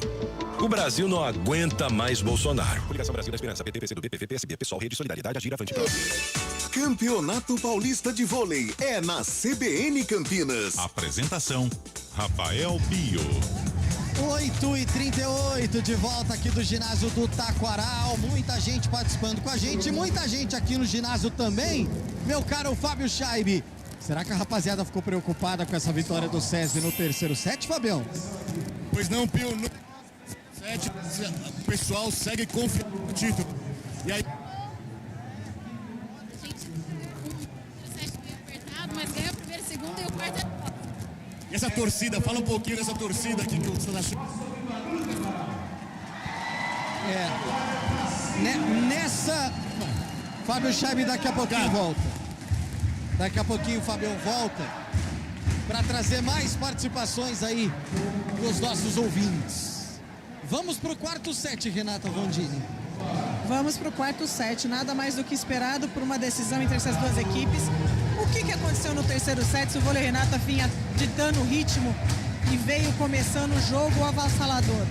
H: O Brasil não aguenta mais Bolsonaro. Coligação Brasil da Esperança, PT, PCdoB, PV, PSB, PSOL, Rede Solidariedade, Agir, Avante.
B: Campeonato Paulista de Vôlei é na CBN Campinas.
A: Apresentação: Rafael Pio.
C: 8h38, de volta aqui do ginásio do Taquaral. Muita gente participando com a gente, muita gente aqui no ginásio também. Meu caro Fábio Scheibe, será que a rapaziada ficou preocupada com essa vitória do SESI no terceiro set, Fabião?
F: Pois não, Pio. No set, o pessoal segue confiando no título. E aí...
T: Mas ganha o primeiro, segundo e o quarto é top.
F: E essa torcida, fala um pouquinho dessa torcida aqui que você tá achando.
C: Nessa... Fábio Scheibe daqui a pouquinho volta. Daqui a pouquinho o Fabião volta para trazer mais participações aí dos nossos ouvintes. Vamos pro quarto set, Renata Rondini.
E: Vamos pro quarto set, nada mais do que esperado por uma decisão entre essas duas equipes. O que aconteceu no terceiro set? Se o Vôlei Renata vinha ditando o ritmo e veio começando o jogo avassalador.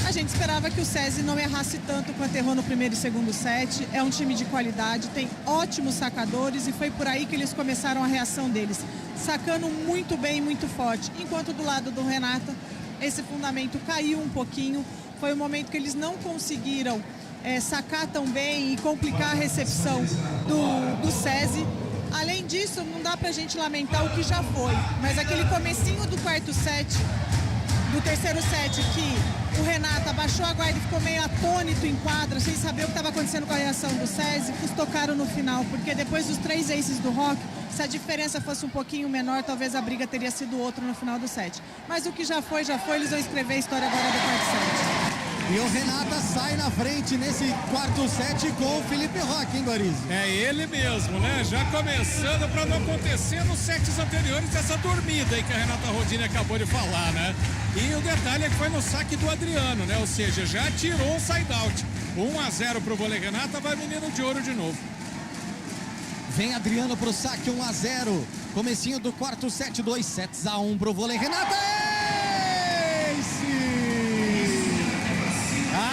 E: A gente esperava que o SESI não errasse tanto quanto errou no primeiro e segundo set. É um time de qualidade, tem ótimos sacadores e foi por aí que eles começaram a reação deles, sacando muito bem e muito forte. Enquanto do lado do Renata, esse fundamento caiu um pouquinho. Foi o momento que eles não conseguiram sacar tão bem e complicar a recepção do SESI. Além disso, não dá pra gente lamentar o que já foi, mas aquele comecinho do quarto set, do terceiro set, que o Renata baixou a guarda e ficou meio atônito em quadra, sem saber o que estava acontecendo com a reação do SESI, custocaram no final, porque depois dos 3 aces do Rock, se a diferença fosse um pouquinho menor, talvez a briga teria sido outra no final do set. Mas o que já foi, eles vão escrever a história agora do quarto set.
C: E o Renata sai na frente nesse quarto set com o Felipe Roque, hein, Guarizo?
D: É ele mesmo, né? Já começando para não acontecer nos sets anteriores essa dormida aí que a Renata Rondini acabou de falar, né? E o detalhe é que foi no saque do Adriano, né? Ou seja, já tirou o side-out. 1-0 pro Vôlei Renata, vai menino de ouro de novo.
C: Vem Adriano pro saque, 1-0. Comecinho do quarto set, 2-1 pro Vôlei Renata.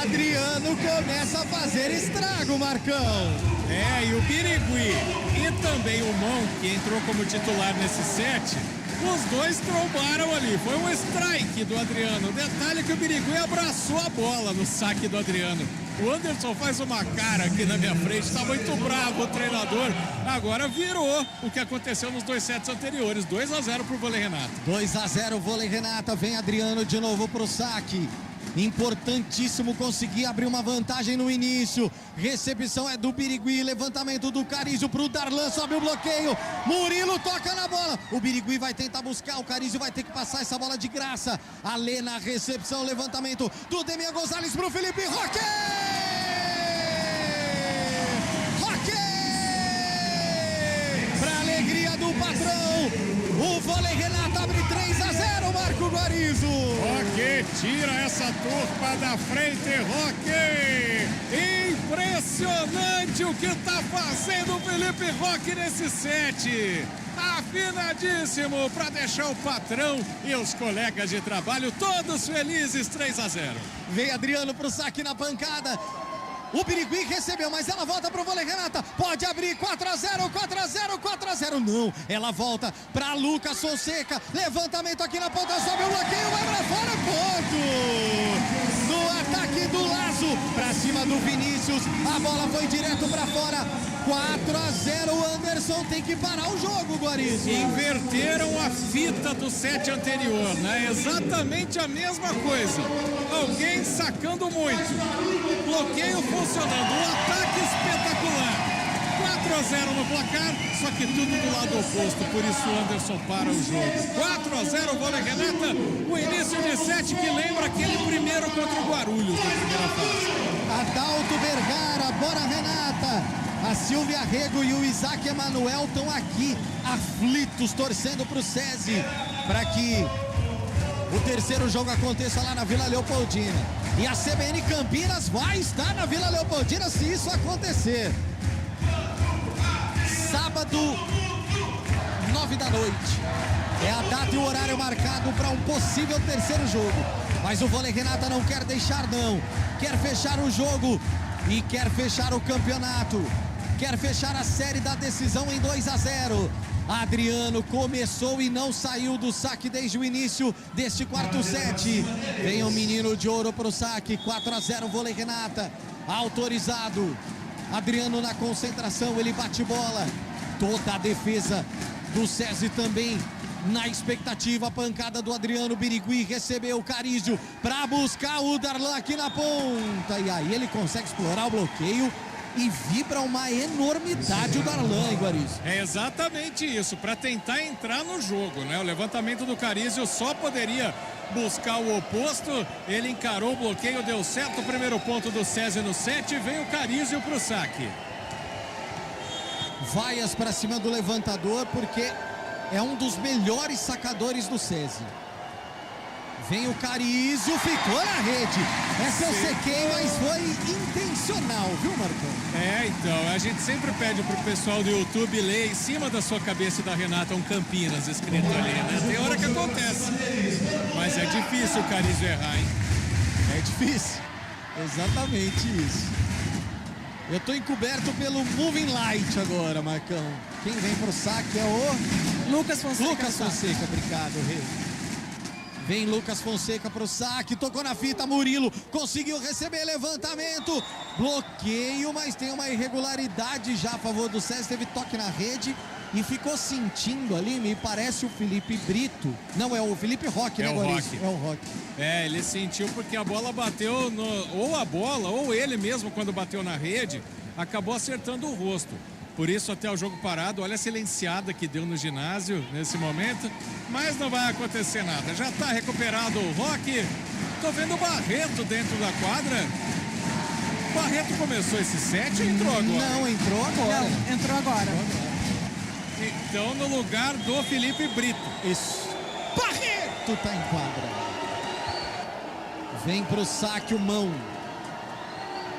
C: Adriano começa a fazer estrago, Marcão.
D: E o Birigui e também o Mon, que entrou como titular nesse set, os dois trombaram ali. Foi um strike do Adriano. O detalhe é que o Birigui abraçou a bola no saque do Adriano. O Anderson faz uma cara aqui na minha frente, está muito bravo o treinador. Agora virou o que aconteceu nos 2 sets anteriores. 2-0 pro Vôlei Renata.
C: 2-0 Vôlei Renata, vem Adriano de novo pro saque. Importantíssimo conseguir abrir uma vantagem no início. Recepção é do Birigui, levantamento do Carizio pro Darlan, sobe o bloqueio. Murilo toca na bola. O Birigui vai tentar buscar, o Carizio vai ter que passar essa bola de graça. Alê na recepção, levantamento do Demian Gonzalez pro Felipe Roque. Pra alegria do patrão, o Vôlei Renata abre 3-0, Marco Guarizo.
D: Roque tira essa turma da frente, Roque. Impressionante o que tá fazendo o Felipe Roque nesse set. Afinadíssimo para deixar o patrão e os colegas de trabalho todos felizes. 3-0.
C: Vem Adriano pro saque na pancada. O Birigui recebeu, mas ela volta pro vôlei, Renata. Pode abrir, 4-0, 4-0, 4-0. Não, ela volta pra Lucas Fonseca. Levantamento aqui na ponta, sobe o bloqueio, vai pra fora, ponto! No ataque do Lazo, pra cima do Vinícius. A bola foi direto pra fora. 4-0, o Anderson tem que parar o jogo, Guarizo.
D: Inverteram a fita do set anterior, né? Exatamente a mesma coisa. Alguém sacando muito. Bloqueio funcionando, um ataque espetacular. 4-0 no placar, só que tudo do lado oposto, por isso o Anderson para o jogo. 4-0, vôlei, Renata. O início de set que lembra aquele primeiro contra o Guarulhos na primeira fase.
C: Adalto Vergara, bora Renata. A Silvia Rego e o Isaac Emanuel estão aqui, aflitos, torcendo para o SESI, para que o terceiro jogo aconteça lá na Vila Leopoldina. E a CBN Campinas vai estar na Vila Leopoldina se isso acontecer. Sábado, 9 da noite. É a data e o horário marcado para um possível terceiro jogo. Mas o vôlei, Renata, não quer deixar não. Quer fechar o jogo e quer fechar o campeonato. Quer fechar a série da decisão em 2-0. Adriano começou e não saiu do saque desde o início deste quarto set. Vem o menino de ouro para o saque. 4-0, vôlei, Renata. Autorizado. Adriano na concentração, ele bate bola. Toda a defesa do SESI também na expectativa. A pancada do Adriano. Birigui recebeu o Carísio para buscar o Darlan aqui na ponta. E aí ele consegue explorar o bloqueio e vibra uma enormidade o Darlan, Guarizo.
D: É exatamente isso, para tentar entrar no jogo, né? O levantamento do Carísio só poderia buscar o oposto. Ele encarou o bloqueio, deu certo. O primeiro ponto do SESI no set. Vem o Carísio pro saque.
C: Vaias para cima do levantador, porque é um dos melhores sacadores do SESI. Vem o Carísio, ficou na rede. Essa eu sequei, mas foi intencional, viu, Marcão?
D: É, então, a gente sempre pede pro pessoal do YouTube ler em cima da sua cabeça e da Renata um Campinas escrito ali, né? Tem hora que acontece. Mas é difícil o Carísio errar, hein?
C: É difícil. Exatamente isso. Eu tô encoberto pelo Moving Light agora, Marcão. Quem vem pro saque é o
E: Lucas Fonseca.
C: Lucas Fonseca, obrigado, Rei. Vem Lucas Fonseca pro saque, tocou na fita, Murilo conseguiu receber, levantamento, bloqueio, mas tem uma irregularidade já a favor do SESI, teve toque na rede e ficou sentindo ali, me parece o Felipe Brito, não, é o Felipe Roque, né, Guarizo? É o Roque.
D: É, ele sentiu porque a bola bateu ou a bola, ou ele mesmo quando bateu na rede, acabou acertando o rosto. Por isso até o jogo parado, olha a silenciada que deu no ginásio nesse momento, mas não vai acontecer nada. Já está recuperado o Roque. Tô vendo o Barreto dentro da quadra. O Barreto começou esse set ou entrou agora?
C: Não, entrou agora.
E: Não, entrou agora.
D: Então no lugar do Felipe Brito.
C: Isso. Barreto tá em quadra. Vem pro saque o Mão.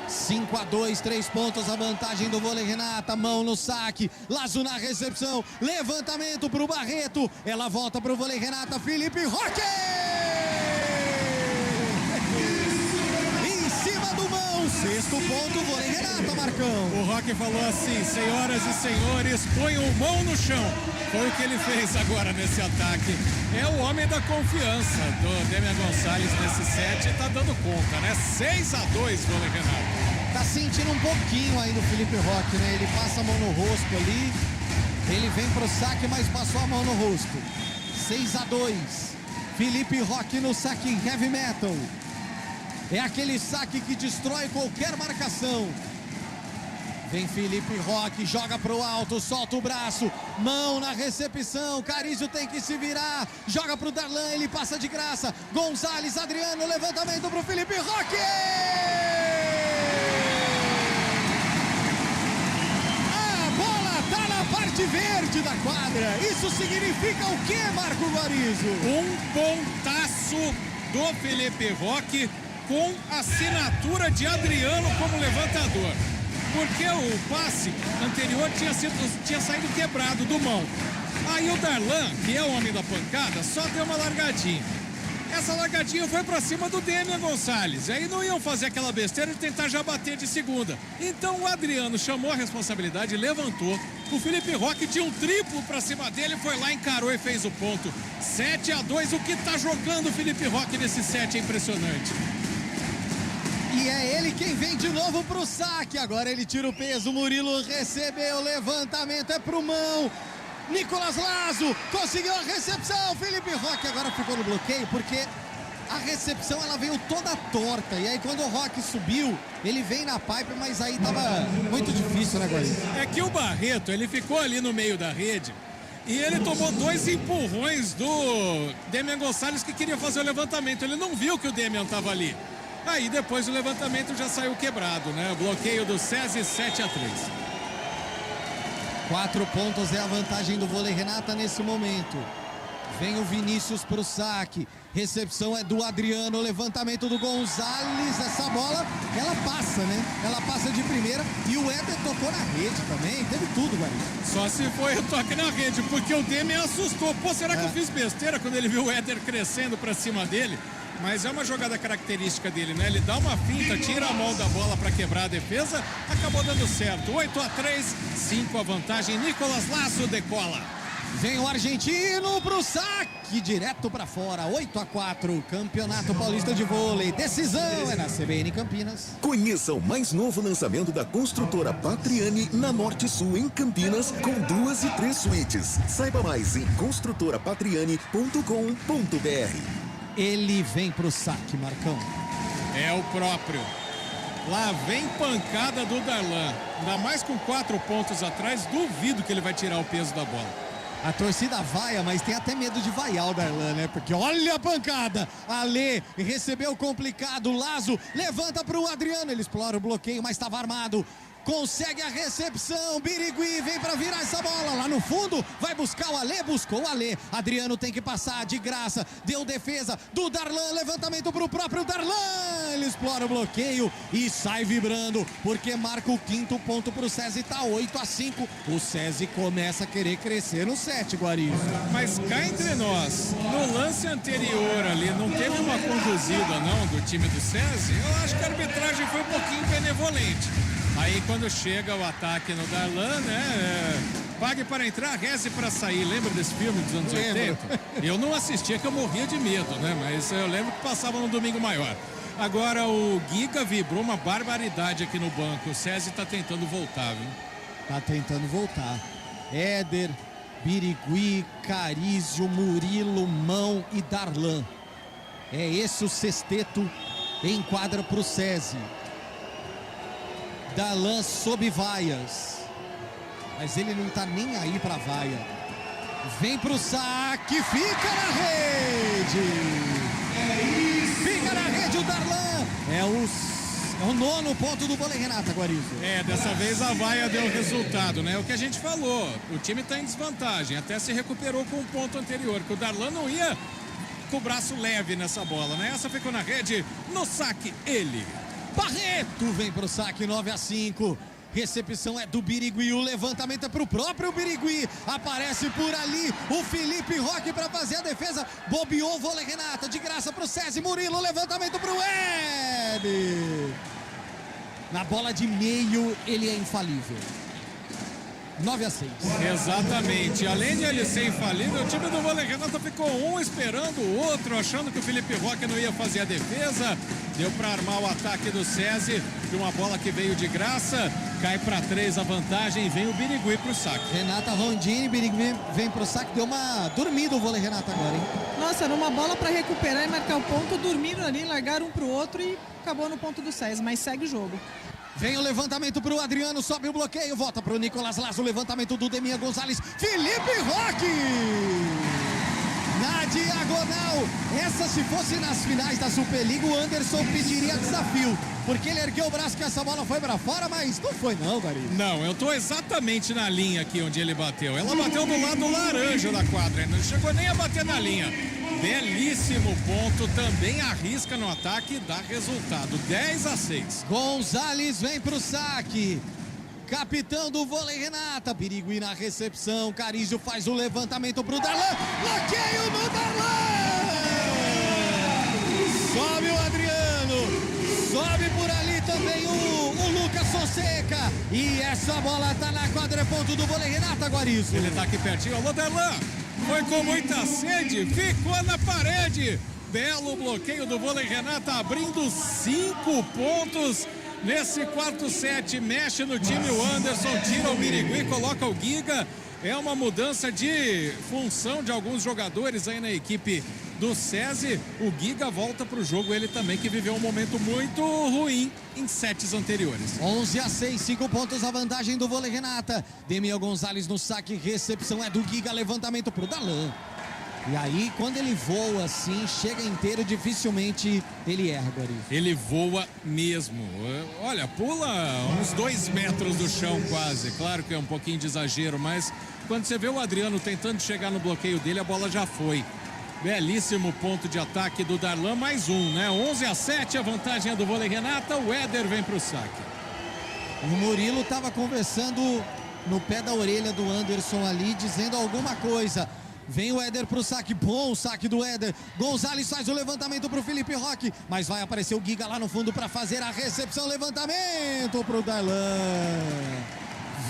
C: 5-2, 3 pontos a vantagem do vôlei, Renata. Mão no saque, Lazo na recepção, levantamento pro Barreto, ela volta pro vôlei, Renata. Felipe Roque em cima do Mão, sexto ponto, vôlei, Renata, Marcão.
D: O Roque falou assim: senhoras e senhores, ponham Mão no chão. Foi o que ele fez agora nesse ataque. É o homem da confiança do Demian Gonçalves nesse set e tá dando conta, né? 6-2, vôlei, Renato.
C: Tá sentindo um pouquinho aí no Felipe Roque, né? Ele passa a mão no rosto ali, ele vem pro saque, mas passou a mão no rosto. 6-2, Felipe Roque no saque heavy metal. É aquele saque que destrói qualquer marcação. Vem Felipe Roque, joga pro alto, solta o braço, Mão na recepção, Carísio tem que se virar, joga pro Darlan, ele passa de graça, Gonçalves, Adriano, levantamento pro Felipe Roque! A bola tá na parte verde da quadra, isso significa o que, Marco Guarizo?
D: Um pontaço do Felipe Roque com assinatura de Adriano como levantador. Porque o passe anterior tinha saído quebrado do Mão. Aí o Darlan, que é o homem da pancada, só deu uma largadinha. Essa largadinha foi pra cima do Demian Gonçalves. Aí não iam fazer aquela besteira de tentar já bater de segunda. Então o Adriano chamou a responsabilidade, levantou. O Felipe Roque tinha um triplo pra cima dele, foi lá, encarou e fez o ponto. 7-2, o que tá jogando o Felipe Roque nesse set é impressionante.
C: E é ele quem vem de novo pro saque. Agora ele tira o peso. Murilo recebeu. Levantamento é pro mão. Nicolas Lazo conseguiu a recepção. Felipe Roque agora ficou no bloqueio porque a recepção ela veio toda torta. E aí quando o Roque subiu, ele vem na pipe, mas aí tava muito difícil, né, Guarim?
D: É que o Barreto, ele ficou ali no meio da rede. E ele tomou 2 empurrões do Demian Gonçalves que queria fazer o levantamento. Ele não viu que o Demian tava ali. Aí depois o levantamento já saiu quebrado, né? O bloqueio do SESI 7-3.
C: 4 pontos é a vantagem do vôlei Renata nesse momento. Vem o Vinícius pro saque. Recepção é do Adriano, levantamento do Gonçalves. Essa bola, ela passa, né? Ela passa de primeira e o Éder tocou na rede também. Teve tudo, Guarim.
D: Só se foi o toque na rede, porque o Demian assustou. Pô, será que eu fiz besteira quando ele viu o Éder crescendo pra cima dele? Mas é uma jogada característica dele, né? Ele dá uma finta, tira a mão da bola para quebrar a defesa, acabou dando certo. 8-3, 5 a vantagem. Nicolas Lazo decola.
C: Vem o argentino pro saque, direto para fora. 8-4, Campeonato Paulista de Vôlei. Decisão é na CBN Campinas.
B: Conheça o mais novo lançamento da construtora Patriani na Norte Sul, em Campinas, com 2 e 3 suítes. Saiba mais em construtorapatriani.com.br.
C: Ele vem pro saque, Marcão.
D: É o próprio. Lá vem pancada do Darlan. Ainda mais com 4 pontos atrás, duvido que ele vai tirar o peso da bola.
C: A torcida vaia, mas tem até medo de vaiar o Darlan, né? Porque olha a pancada. Ale recebeu complicado. Lazo levanta pro Adriano. Ele explora o bloqueio, mas estava armado. Consegue a recepção, Birigui vem pra virar essa bola lá no fundo, vai buscar o Ale, buscou o Ale, Adriano tem que passar de graça, deu defesa do Darlan, levantamento pro próprio Darlan, ele explora o bloqueio e sai vibrando, porque marca o 5º ponto pro SESI, tá 8-5, o SESI começa a querer crescer no set, Guarizo.
D: Mas cá entre nós, no lance anterior ali, não teve uma conduzida não do time do SESI, eu acho que a arbitragem foi um pouquinho benevolente. Aí quando chega o ataque no Darlan, né? Pague para entrar, reze para sair. Lembra desse filme dos anos 80? Eu não assistia, que eu morria de medo, né? Mas eu lembro que passava no Domingo Maior. Agora o Giga vibrou uma barbaridade aqui no banco. O SESI tá tentando voltar, viu?
C: Tá tentando voltar. Éder, Birigui, Carísio, Murilo, Mão e Darlan. É esse o sexteto em quadra pro SESI. Darlan sob vaias, mas ele não tá nem aí pra vaia. Vem pro saque, fica na rede. Fica na rede o Darlan. É o 9º ponto do vôlei Renata, Guarizo.
D: Dessa vez a vaia deu resultado, né? O que a gente falou, o time tá em desvantagem, até se recuperou com o ponto anterior, que o Darlan não ia com o braço leve nessa bola, né? Essa ficou na rede, no saque ele.
C: Barreto vem pro saque, 9-5. Recepção é do Birigui, o levantamento é pro próprio Birigui. Aparece por ali o Felipe Roque para fazer a defesa. Bobeou o vôlei Renata, de graça pro SESI. Murilo, levantamento pro Ed. Na bola de meio, ele é infalível. 9-6.
D: Exatamente. Além de ele ser infalível, o time do vôlei Renata ficou um esperando o outro, achando que o Felipe Roque não ia fazer a defesa. Deu para armar o ataque do SESI de uma bola que veio de graça. Cai para 3 a vantagem e vem o Birigui pro saque.
C: Renata Rondini, Birigui vem pro saque. Deu uma dormida o vôlei Renata agora, hein?
E: Nossa, numa bola para recuperar e marcar o ponto, dormiram ali, largaram um pro outro e acabou no ponto do SESI, mas segue o jogo.
C: Vem o levantamento pro Adriano, sobe o bloqueio, volta pro Nicolas Lazo, levantamento do Demian Gonçalves, Felipe Roque! Na diagonal, essa se fosse nas finais da Superliga, o Anderson pediria desafio, porque ele ergueu o braço que essa bola foi pra fora, mas não foi não, Gari.
D: Não, eu tô exatamente na linha aqui onde ele bateu. Ela bateu do lado laranja da quadra, não chegou nem a bater na linha. Belíssimo ponto, também arrisca no ataque e dá resultado, 10-6.
C: Gonçalves vem pro saque. Capitão do vôlei Renata, Birigui na recepção, Carísio faz o levantamento pro Darlan, bloqueio no Darlan! Sobe o Adriano. Sobe por ali também o Lucas Fonseca. E essa bola tá na quadra, é ponto do vôlei Renata Guarizo.
D: Ele tá aqui pertinho. Alô, Darlan. Foi com muita sede. Ficou na parede. Belo bloqueio do vôlei Renata, abrindo 5 pontos nesse quarto set. Mexe no time o Anderson, tira o Birigui, coloca o Giga. É uma mudança de função de alguns jogadores aí na equipe do SESI. O Giga volta para o jogo, ele também que viveu um momento muito ruim em sets anteriores.
C: 11-6, 5 pontos a vantagem do vôlei Renata. Demiel Gonzalez no saque, recepção é do Giga, levantamento pro Darlan. E aí, quando ele voa assim, chega inteiro, dificilmente ele erra, Guarizo.
D: Ele voa mesmo. Olha, pula uns 2 metros do chão quase. Claro que é um pouquinho de exagero, mas quando você vê o Adriano tentando chegar no bloqueio dele, a bola já foi. Belíssimo ponto de ataque do Darlan, mais um, né? 11-7, a vantagem é do vôlei Renata. O Éder vem pro saque.
C: O Murilo estava conversando no pé da orelha do Anderson ali, dizendo alguma coisa. Vem o Éder pro saque, bom saque do Éder. Gonzalez faz o levantamento pro Felipe Roque, mas vai aparecer o Giga lá no fundo para fazer a recepção, levantamento pro Darlan.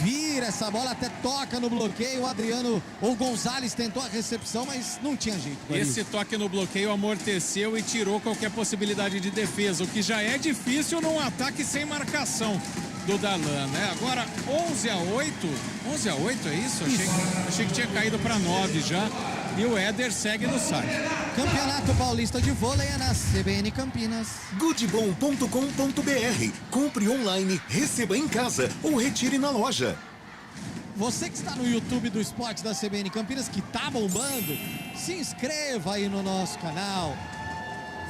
C: Vira essa bola, até toca no bloqueio. O Adriano ou Gonzalez tentou a recepção, mas não tinha jeito.
D: Esse toque no bloqueio amorteceu e tirou qualquer possibilidade de defesa, o que já é difícil num ataque sem marcação do Darlan, né? Agora 11-8, é isso? Achei que tinha caído para 9 já. E o Éder segue no saque.
C: Campeonato Paulista de Vôlei é na CBN Campinas.
B: Goodbom.com.br. Compre online, receba em casa ou retire na loja.
C: Você que está no YouTube do Esporte da CBN Campinas, que tá bombando, se inscreva aí no nosso canal.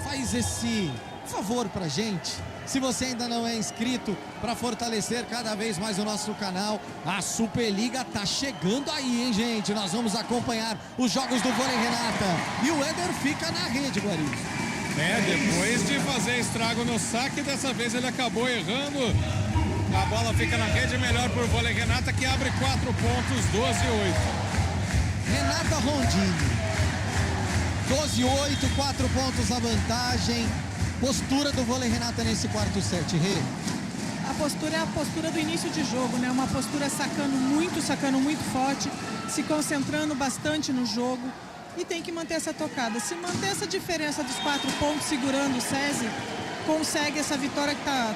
C: Faz esse favor pra gente. Se você ainda não é inscrito, para fortalecer cada vez mais o nosso canal, a Superliga tá chegando aí, hein, gente? Nós vamos acompanhar os jogos do vôlei Renata. E o Éder fica na rede, Guarizo.
D: Depois de fazer estrago no saque, dessa vez ele acabou errando. A bola fica na rede, melhor pro vôlei Renata, que abre 4 pontos, 12-8.
C: Renata Rondini. 12-8, 4 pontos a vantagem. Postura do vôlei Renata nesse quarto set, Rê?
E: A postura é a postura do início de jogo, né? Uma postura sacando muito forte, se concentrando bastante no jogo e tem que manter essa tocada. Se manter essa diferença dos 4 pontos segurando o SESI, consegue essa vitória que está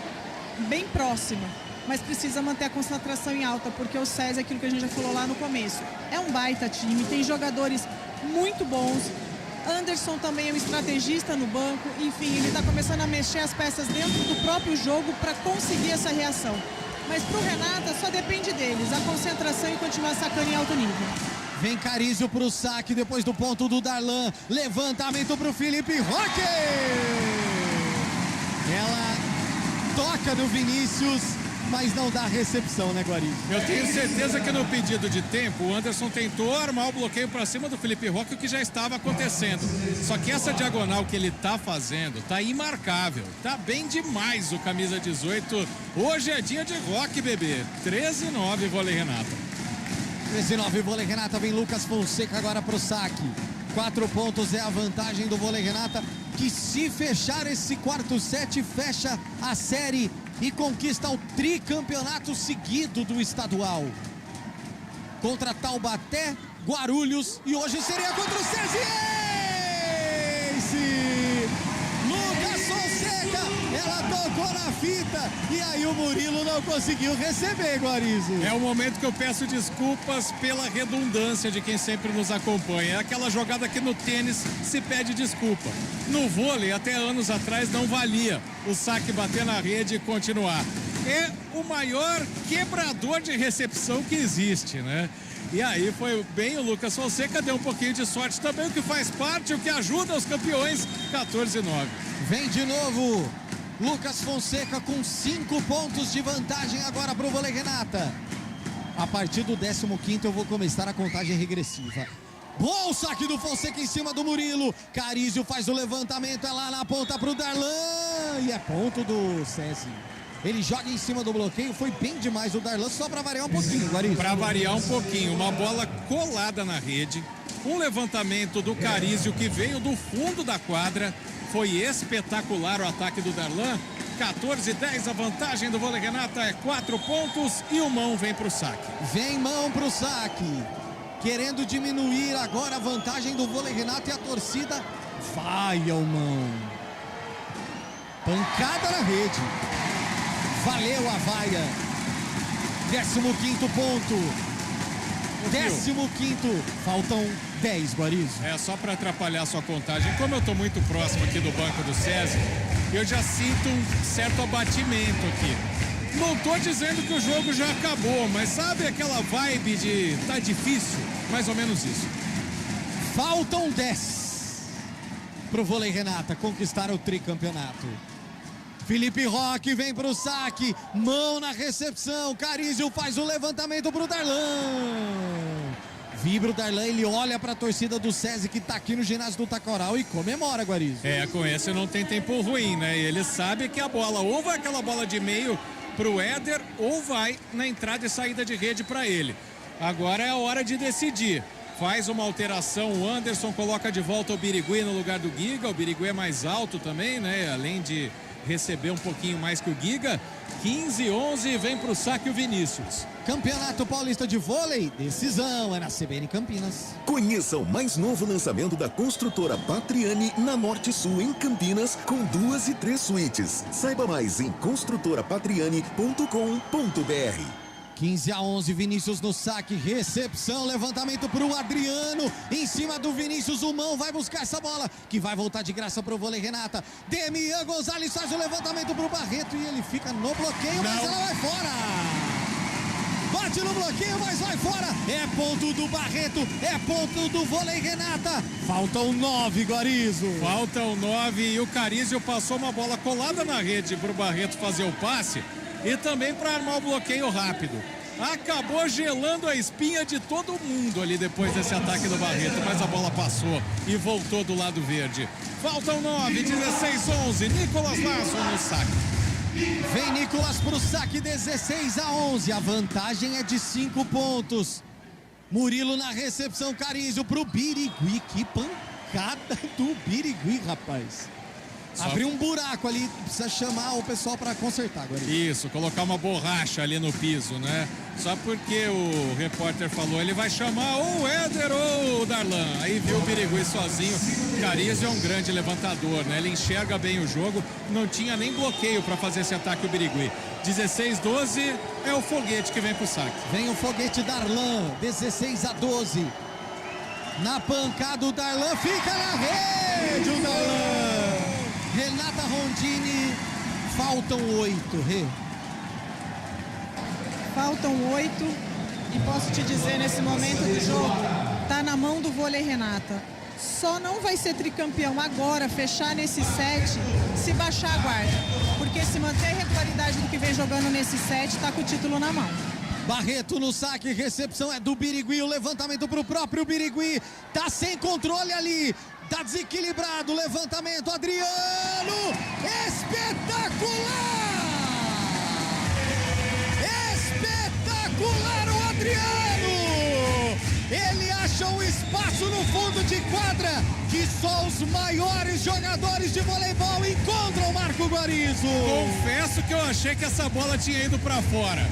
E: bem próxima, mas precisa manter a concentração em alta, porque o SESI, aquilo que a gente já falou lá no começo, é um baita time, tem jogadores muito bons. Anderson também é um estrategista no banco, enfim, ele está começando a mexer as peças dentro do próprio jogo para conseguir essa reação. Mas para o Renata só depende deles, a concentração e continuar sacando em alto nível.
C: Vem Carizio para o saque depois do ponto do Darlan, levantamento para o Felipe Roque. Ela toca no Vinícius, mas não dá recepção, né, Guarizo?
D: Eu tenho certeza que no pedido de tempo, o Anderson tentou armar o bloqueio para cima do Felipe Roque, o que já estava acontecendo. Só que essa diagonal que ele tá fazendo tá imarcável. Tá bem demais o camisa 18. Hoje é dia de rock, bebê. 13-9, vôlei Renata.
C: 13-9, vôlei Renata. Vem Lucas Fonseca agora pro saque. 4 pontos é a vantagem do vôlei Renata, que se fechar esse quarto set, fecha a série e conquista o tricampeonato seguido do estadual. Contra Taubaté, Guarulhos e hoje seria contra o SESI. Lucas Fonseca, ela tocou na fita e aí o Murilo não conseguiu receber, Guarizo.
D: É o momento que eu peço desculpas pela redundância de quem sempre nos acompanha. É aquela jogada que no tênis se pede desculpa. No vôlei, até anos atrás, não valia o saque bater na rede e continuar. É o maior quebrador de recepção que existe, né? E aí foi bem o Lucas Fonseca, deu um pouquinho de sorte também, o que faz parte, o que ajuda os campeões. 14-9.
C: Vem de novo Lucas Fonseca com 5 pontos de vantagem agora para o vôlei Renata. A partir do 15º eu vou começar a contagem regressiva. Bom saque do Fonseca em cima do Murilo. Carizio faz o levantamento, é lá na ponta para o Darlan. E é ponto do SESI. Ele joga em cima do bloqueio, foi bem demais o Darlan, só para variar um pouquinho, Guarizo.
D: Para variar um pouquinho, uma bola colada na rede, um levantamento do Carizio que veio do fundo da quadra Foi espetacular o ataque do Darlan. 14-10, a vantagem do Vôlei Renata é 4 pontos e o Mão vem pro saque.
C: Vem Mão pro saque. Querendo diminuir agora a vantagem do Vôlei Renata e a torcida vai ao Mão. Pancada na rede. Valeu a vaia. 15º ponto. 15º. Faltam 10, Guarizo.
D: É, só para atrapalhar a sua contagem. Como eu tô muito próximo aqui do banco do SESI, eu já sinto um certo abatimento aqui. Não tô dizendo que o jogo já acabou, mas sabe aquela vibe de tá difícil? Mais ou menos isso.
C: Faltam 10 pro Vôlei Renata conquistar o tricampeonato. Felipe Roque vem pro saque, Mão na recepção, Carizio faz o levantamento pro Darlan. Vibra o Darlan, ele olha pra torcida do SESI que tá aqui no ginásio do Taquaral e comemora, Guarizo.
D: É, com esse não tem tempo ruim, né? Ele sabe que a bola ou vai aquela bola de meio pro Éder ou vai na entrada e saída de rede pra ele. Agora é a hora de decidir. Faz uma alteração, o Anderson coloca de volta o Birigui no lugar do Giga. O Birigui é mais alto também, né? Além de receber um pouquinho mais que o Giga. 15-11, vem pro saque o Vinícius.
C: Campeonato Paulista de Vôlei, decisão é na CBN Campinas.
B: Conheça o mais novo lançamento da construtora Patriani na Norte Sul, em Campinas, com 2 e 3 suítes. Saiba mais em construtorapatriani.com.br.
C: 15-11, Vinícius no saque, recepção, levantamento pro Adriano, em cima do Vinícius, o Mão vai buscar essa bola, que vai voltar de graça pro Vôlei Renata. Demian Gonzalez faz o levantamento pro Barreto e ele fica no bloqueio, mas ela vai fora. Bate no bloqueio, mas vai fora. É ponto do Barreto, é ponto do Vôlei Renata. Faltam 9, Guarizo.
D: Faltam 9 e o Carizio passou uma bola colada na rede pro Barreto fazer o passe. E também para armar o bloqueio rápido. Acabou gelando a espinha de todo mundo ali depois desse ataque do Barreto, mas a bola passou e voltou do lado verde. Faltam 9, 16-11, Nicolas Lasso no saque.
C: Vem Nicolas pro saque, 16-11, a vantagem é de 5 pontos. Murilo na recepção, Carizio pro Birigui, que pancada do Birigui, rapaz. Abriu um buraco ali, precisa chamar o pessoal para consertar agora.
D: Isso, colocar uma borracha ali no piso, né? Só porque o repórter falou, ele vai chamar ou o Éder ou o Darlan. Aí viu o Birigui sozinho. Carizio é um grande levantador, né? Ele enxerga bem o jogo, não tinha nem bloqueio para fazer esse ataque o Birigui. 16-12 é o foguete que vem pro saque.
C: Vem o foguete Darlan, 16-12. Na pancada o Darlan fica na rede, o Darlan. Renata Rondini, faltam 8, Rê.
E: Faltam 8 e posso te dizer, nesse momento do jogo, tá na mão do Vôlei Renata. Só não vai ser tricampeão agora, fechar nesse set, se baixar a guarda. Porque se manter a regularidade do que vem jogando nesse set, tá com o título na mão.
C: Barreto no saque, recepção é do Birigui, o levantamento pro próprio Birigui, tá sem controle ali. Tá desequilibrado, levantamento, Adriano, espetacular! Espetacular o Adriano! Ele acha um espaço no fundo de quadra que só os maiores jogadores de voleibol encontram, Marco Guarizo.
D: Confesso que eu achei que essa bola tinha ido pra fora.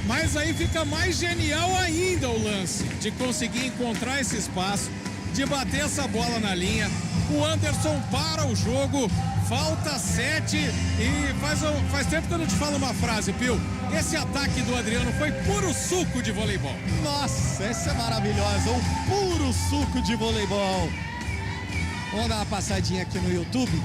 D: Mas aí fica mais genial ainda o lance de conseguir encontrar esse espaço, de bater essa bola na linha. O Anderson para o jogo, falta 7 e faz tempo que eu não te falo uma frase, Pio. Esse ataque do Adriano foi puro suco de voleibol.
C: Nossa, essa é maravilhosa, um puro suco de voleibol. Vamos dar uma passadinha aqui no YouTube.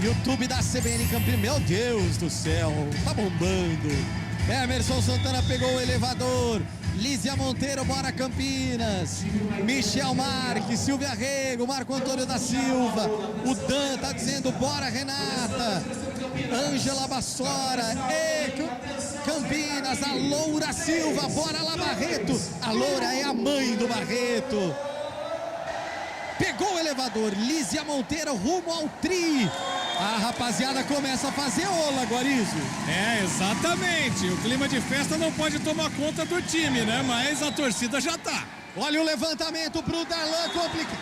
C: YouTube da CBN Campinas, meu Deus do céu, tá bombando. Emerson Santana pegou o elevador. Lízia Monteiro, bora Campinas. Michel Marques, Silvia Rego, Marco Antônio da Silva. O Dan tá dizendo bora Renata. Ângela Bassora, Campinas, a Loura Silva, bora lá Barreto. A Loura é a mãe do Barreto. Pegou o elevador, Lízia Monteiro rumo ao tri. A rapaziada começa a fazer ola, Guarizo.
D: É, exatamente. O clima de festa não pode tomar conta do time, né? Mas a torcida já tá.
C: Olha o levantamento pro Darlan, complicado.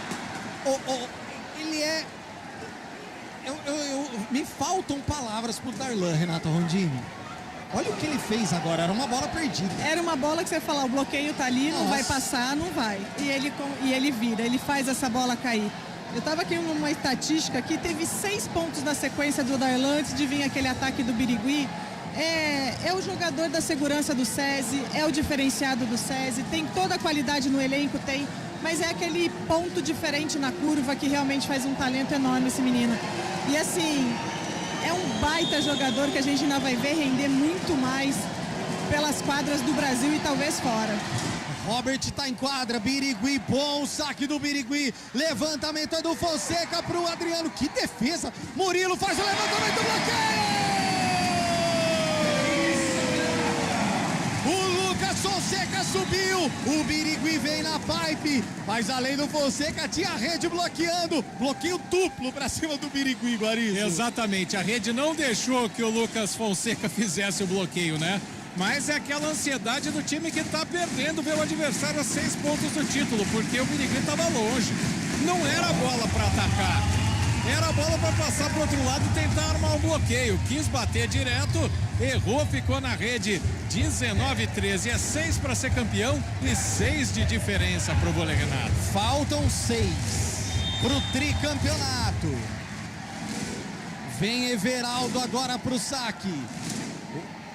C: Ele é Me faltam palavras pro Darlan, Renata Rondini. Olha o que ele fez agora, era uma bola perdida.
E: Era uma bola que você fala, o bloqueio tá ali, não vai passar, não vai. E ele vira, ele faz essa bola cair. Eu tava aqui numa estatística que teve 6 pontos na sequência do Darlan antes de vir aquele ataque do Birigui. É o jogador da segurança do SESI, é o diferenciado do SESI, tem toda a qualidade no elenco, tem, mas é aquele ponto diferente na curva que realmente faz um talento enorme esse menino. E assim, é um baita jogador que a gente ainda vai ver render muito mais pelas quadras do Brasil e talvez fora.
C: Robert tá em quadra, Birigui, bom saque do Birigui, levantamento é do Fonseca pro Adriano, que defesa, Murilo faz o levantamento, bloqueio! O Lucas Fonseca subiu, o Birigui vem na pipe, mas além do Fonseca tinha a rede bloqueando, bloqueio duplo pra cima do Birigui, Guarizo.
D: Exatamente, a rede não deixou que o Lucas Fonseca fizesse o bloqueio, né? Mas é aquela ansiedade do time que tá perdendo pelo adversário a 6 pontos do título, porque o Birigui tava longe. Não era a bola para atacar, era a bola para passar pro outro lado e tentar armar um bloqueio. Quis bater direto, errou, ficou na rede. 19-13, é 6 para ser campeão e 6 de diferença pro vôlei, Renato.
C: Faltam 6 pro tricampeonato. Vem Everaldo agora pro saque.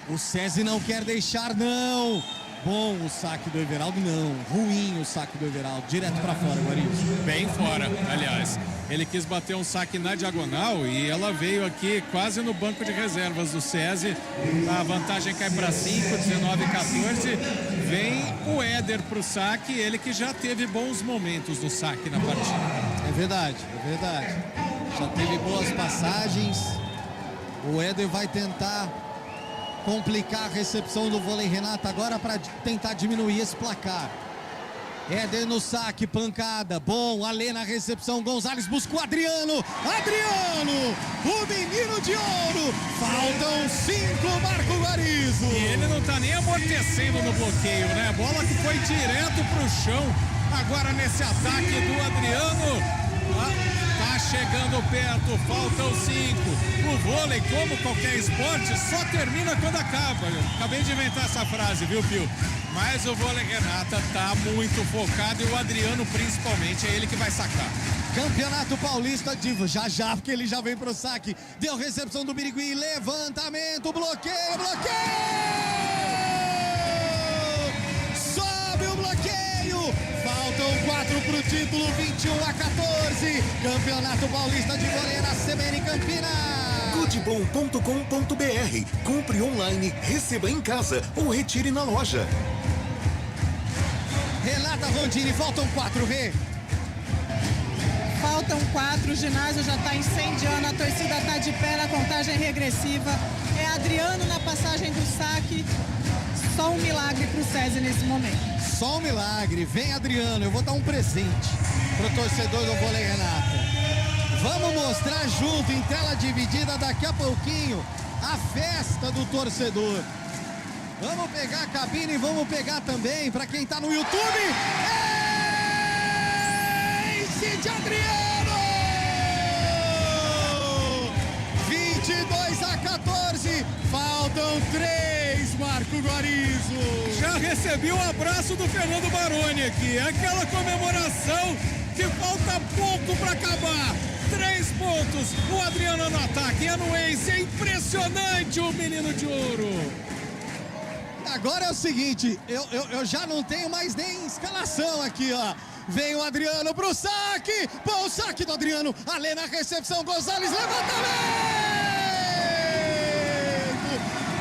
C: O SESI não quer deixar, não. Bom o saque do Everaldo, não. Ruim o saque do Everaldo. Direto pra fora, Guarizo.
D: Bem fora, aliás. Ele quis bater um saque na diagonal e ela veio aqui quase no banco de reservas do SESI. A vantagem cai para 5, 19-14. Vem o Éder pro saque, ele que já teve bons momentos no saque na partida.
C: É verdade. Já teve boas passagens. O Éder vai tentar complicar a recepção do vôlei, Renata, agora para tentar diminuir esse placar. Éder no saque, pancada, bom, Alê na recepção, Gonzalez busca o Adriano, o menino de ouro, faltam 5, Marco Guarizo.
D: E ele não tá nem amortecendo no bloqueio, né? Bola que foi direto pro chão, agora nesse ataque do Adriano. Tá chegando perto, faltam 5. O vôlei, como qualquer esporte, só termina quando acaba. Eu acabei de inventar essa frase, viu, Pio? Mas o vôlei, Renata, tá muito focado e o Adriano, principalmente, é ele que vai sacar.
C: Campeonato Paulista, já, porque ele já vem pro saque. Deu recepção do Birigui, levantamento, bloqueio! Sobe o bloqueio! Faltam 4 pro título, 21-14. Campeonato Paulista de Vôlei na CBN Campinas.
B: Goodbom.com.br. Compre online, receba em casa ou retire na loja.
C: Renata Rondini, faltam 4, Rê.
E: Faltam 4, o ginásio já está incendiando, a torcida está de pé na contagem regressiva. É Adriano na passagem do saque. Só um milagre pro SESI nesse momento.
C: Só um milagre. Vem, Adriano. Eu vou dar um presente pro torcedor do vôlei, Renata. Vamos mostrar junto, em tela dividida, daqui a pouquinho, a festa do torcedor. Vamos pegar a cabine e vamos pegar também, para quem tá no YouTube, Cid Adriano! 22-14, faltam 3, Marco Guarizo.
D: Já recebi um abraço do Fernando Baroni aqui, aquela comemoração que falta pouco para acabar. 3 pontos, o Adriano no ataque, é no ace, é impressionante o menino de ouro.
C: Agora é o seguinte, eu já não tenho mais nem escalação aqui, ó. Vem o Adriano pro saque, bom saque do Adriano, Alê na recepção, Gonzalez, levantamento!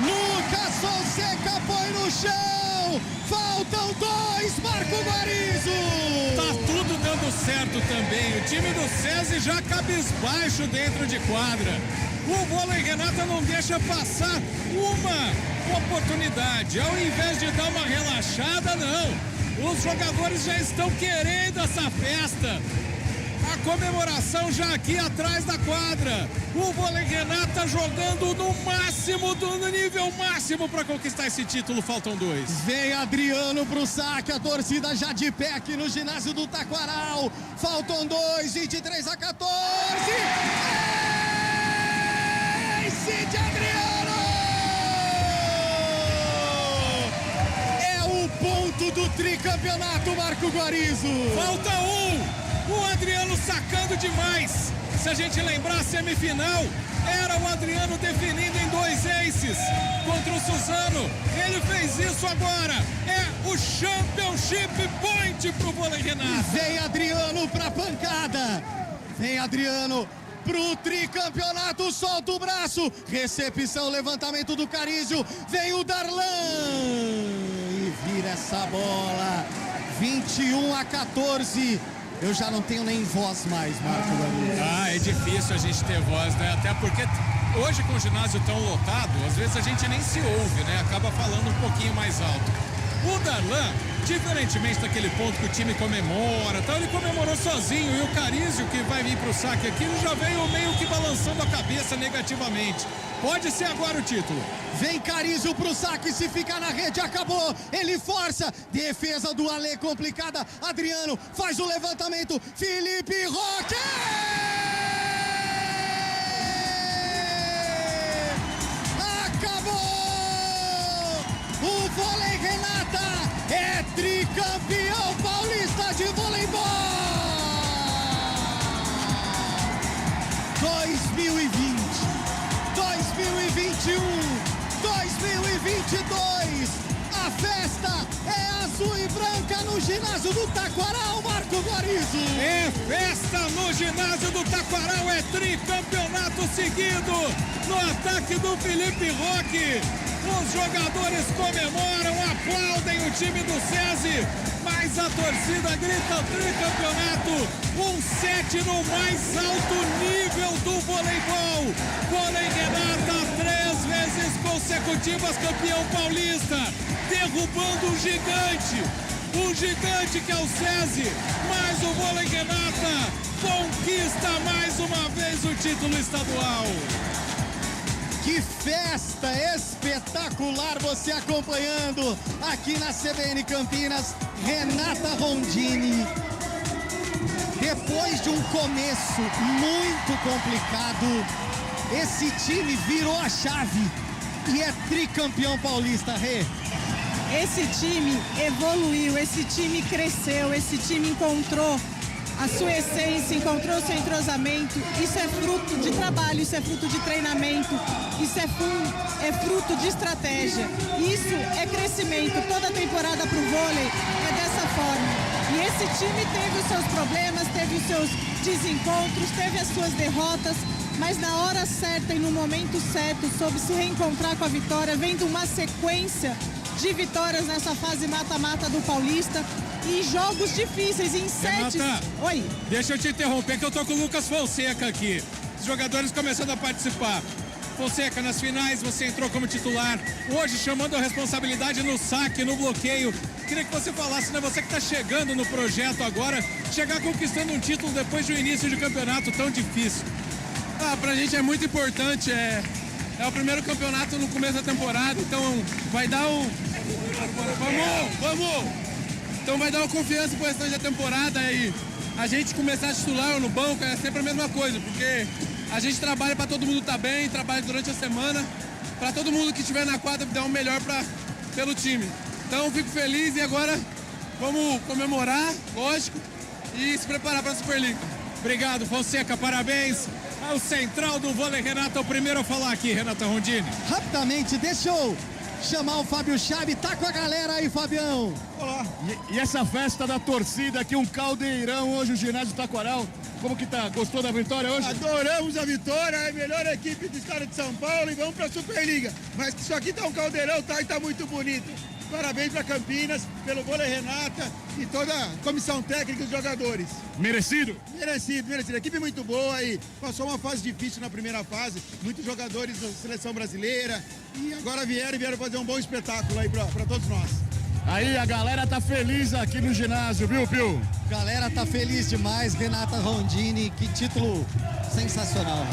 C: Lucas Fonseca põe no chão, faltam 2, Marco Guarizo!
D: Tá tudo dando certo também, o time do SESI já cabisbaixo dentro de quadra. O vôlei, Renata, não deixa passar uma oportunidade, ao invés de dar uma relaxada, não. Os jogadores já estão querendo essa festa. A comemoração já aqui atrás da quadra. O vôlei, Renata, jogando no máximo, no nível máximo para conquistar esse título. Faltam 2.
C: Vem Adriano pro saque, a torcida já de pé aqui no ginásio do Taquaral. Faltam 2, 23-14. decide Adriano! É o ponto do tricampeonato, Marco Guarizo.
D: Falta um, o Adriano sacando demais. Se a gente lembrar a semifinal, era o Adriano definindo em 2 aces contra o Suzano. Ele fez isso agora. É o Championship Point pro vôlei Renata.
C: Vem Adriano pra pancada. Vem Adriano pro tricampeonato. Solta o braço. Recepção, levantamento do Carísio. Vem o Darlan. E vira essa bola. 21-14. Eu já não tenho nem voz mais, Marco Guarizo.
D: Ah, é difícil a gente ter voz, né? Até porque hoje com o ginásio tão lotado, às vezes a gente nem se ouve, né? Acaba falando um pouquinho mais alto. O Darlan, diferentemente daquele ponto que o time comemora, tal, ele comemorou sozinho. E o Carísio, que vai vir pro saque aqui, ele já veio meio que balançando a cabeça negativamente. Pode ser agora o título.
C: Vem Carísio pro saque, se ficar na rede, acabou. Ele força, defesa do Ale complicada. Adriano faz o levantamento. Felipe Roque! Acabou! O vôlei Renata é tricampeão paulista de voleibol! 2020, 2021, 2022, a festa é azul e branca no ginásio do Taquaral, Marco Guarizo.
D: É festa no ginásio do Taquaral, é tricampeonato seguido no ataque do Felipe Roque. Os jogadores comemoram, aplaudem o time do SESI, mas a torcida grita tricampeonato, um set no mais alto nível do voleibol. Vôlei Renata, 3 vezes consecutivas campeão paulista, derrubando o gigante que é o SESI, mas o Vôlei Renata conquista mais uma vez o título estadual.
C: Que festa espetacular você acompanhando aqui na CBN Campinas. Renata Rondini, depois de um começo muito complicado, esse time virou a chave e é tricampeão paulista, Rê.
E: Esse time evoluiu, esse time cresceu, esse time encontrou a sua essência, encontrou seu entrosamento. Isso é fruto de trabalho, isso é fruto de treinamento, isso é fruto de estratégia. Isso é crescimento. Toda temporada para o vôlei é dessa forma. E esse time teve os seus problemas, teve os seus desencontros, teve as suas derrotas, mas na hora certa e no momento certo soube se reencontrar com a vitória, vendo uma sequência de vitórias nessa fase mata-mata do Paulista. E jogos difíceis em sets. Oi.
D: Deixa eu te interromper que eu tô com o Lucas Fonseca aqui. Os jogadores começando a participar. Fonseca, nas finais você entrou como titular. Hoje chamando a responsabilidade no saque, no bloqueio. Queria que você falasse, né? Você que tá chegando no projeto agora, chegar conquistando um título depois de um início de campeonato tão difícil.
U: Pra gente é muito importante. É o primeiro campeonato no começo da temporada, então vai dar um... Vamos! Então vai dar uma confiança pro restante da temporada e a gente começar a titular no banco é sempre a mesma coisa, porque a gente trabalha para todo mundo estar bem, trabalha durante a semana, para todo mundo que estiver na quadra dar o melhor pelo time. Então fico feliz e agora vamos comemorar, lógico, e se preparar para a Superliga.
D: Obrigado, Fonseca, parabéns. É o central do vôlei Renata, o primeiro a falar aqui, Renata Rondini.
C: Rapidamente, deixa eu chamar o Fábio Chaves, tá com a galera aí, Fabião.
F: Olá. E essa festa da torcida aqui, um caldeirão hoje, o ginásio Taquaral. Como que tá? Gostou da vitória hoje?
V: Adoramos a vitória, é a melhor equipe do estado de São Paulo e vamos pra Superliga. Mas isso aqui tá um caldeirão, tá? E tá muito bonito. Parabéns pra Campinas, pelo vôlei Renata e toda a comissão técnica dos jogadores.
F: Merecido?
V: Merecido. A equipe muito boa e passou uma fase difícil na primeira fase. Muitos jogadores da seleção brasileira e agora vieram fazer um bom espetáculo aí pra todos nós.
F: Aí a galera tá feliz aqui no ginásio, viu, Pio?
C: Galera tá feliz demais, Renata Rondini, que título sensacional.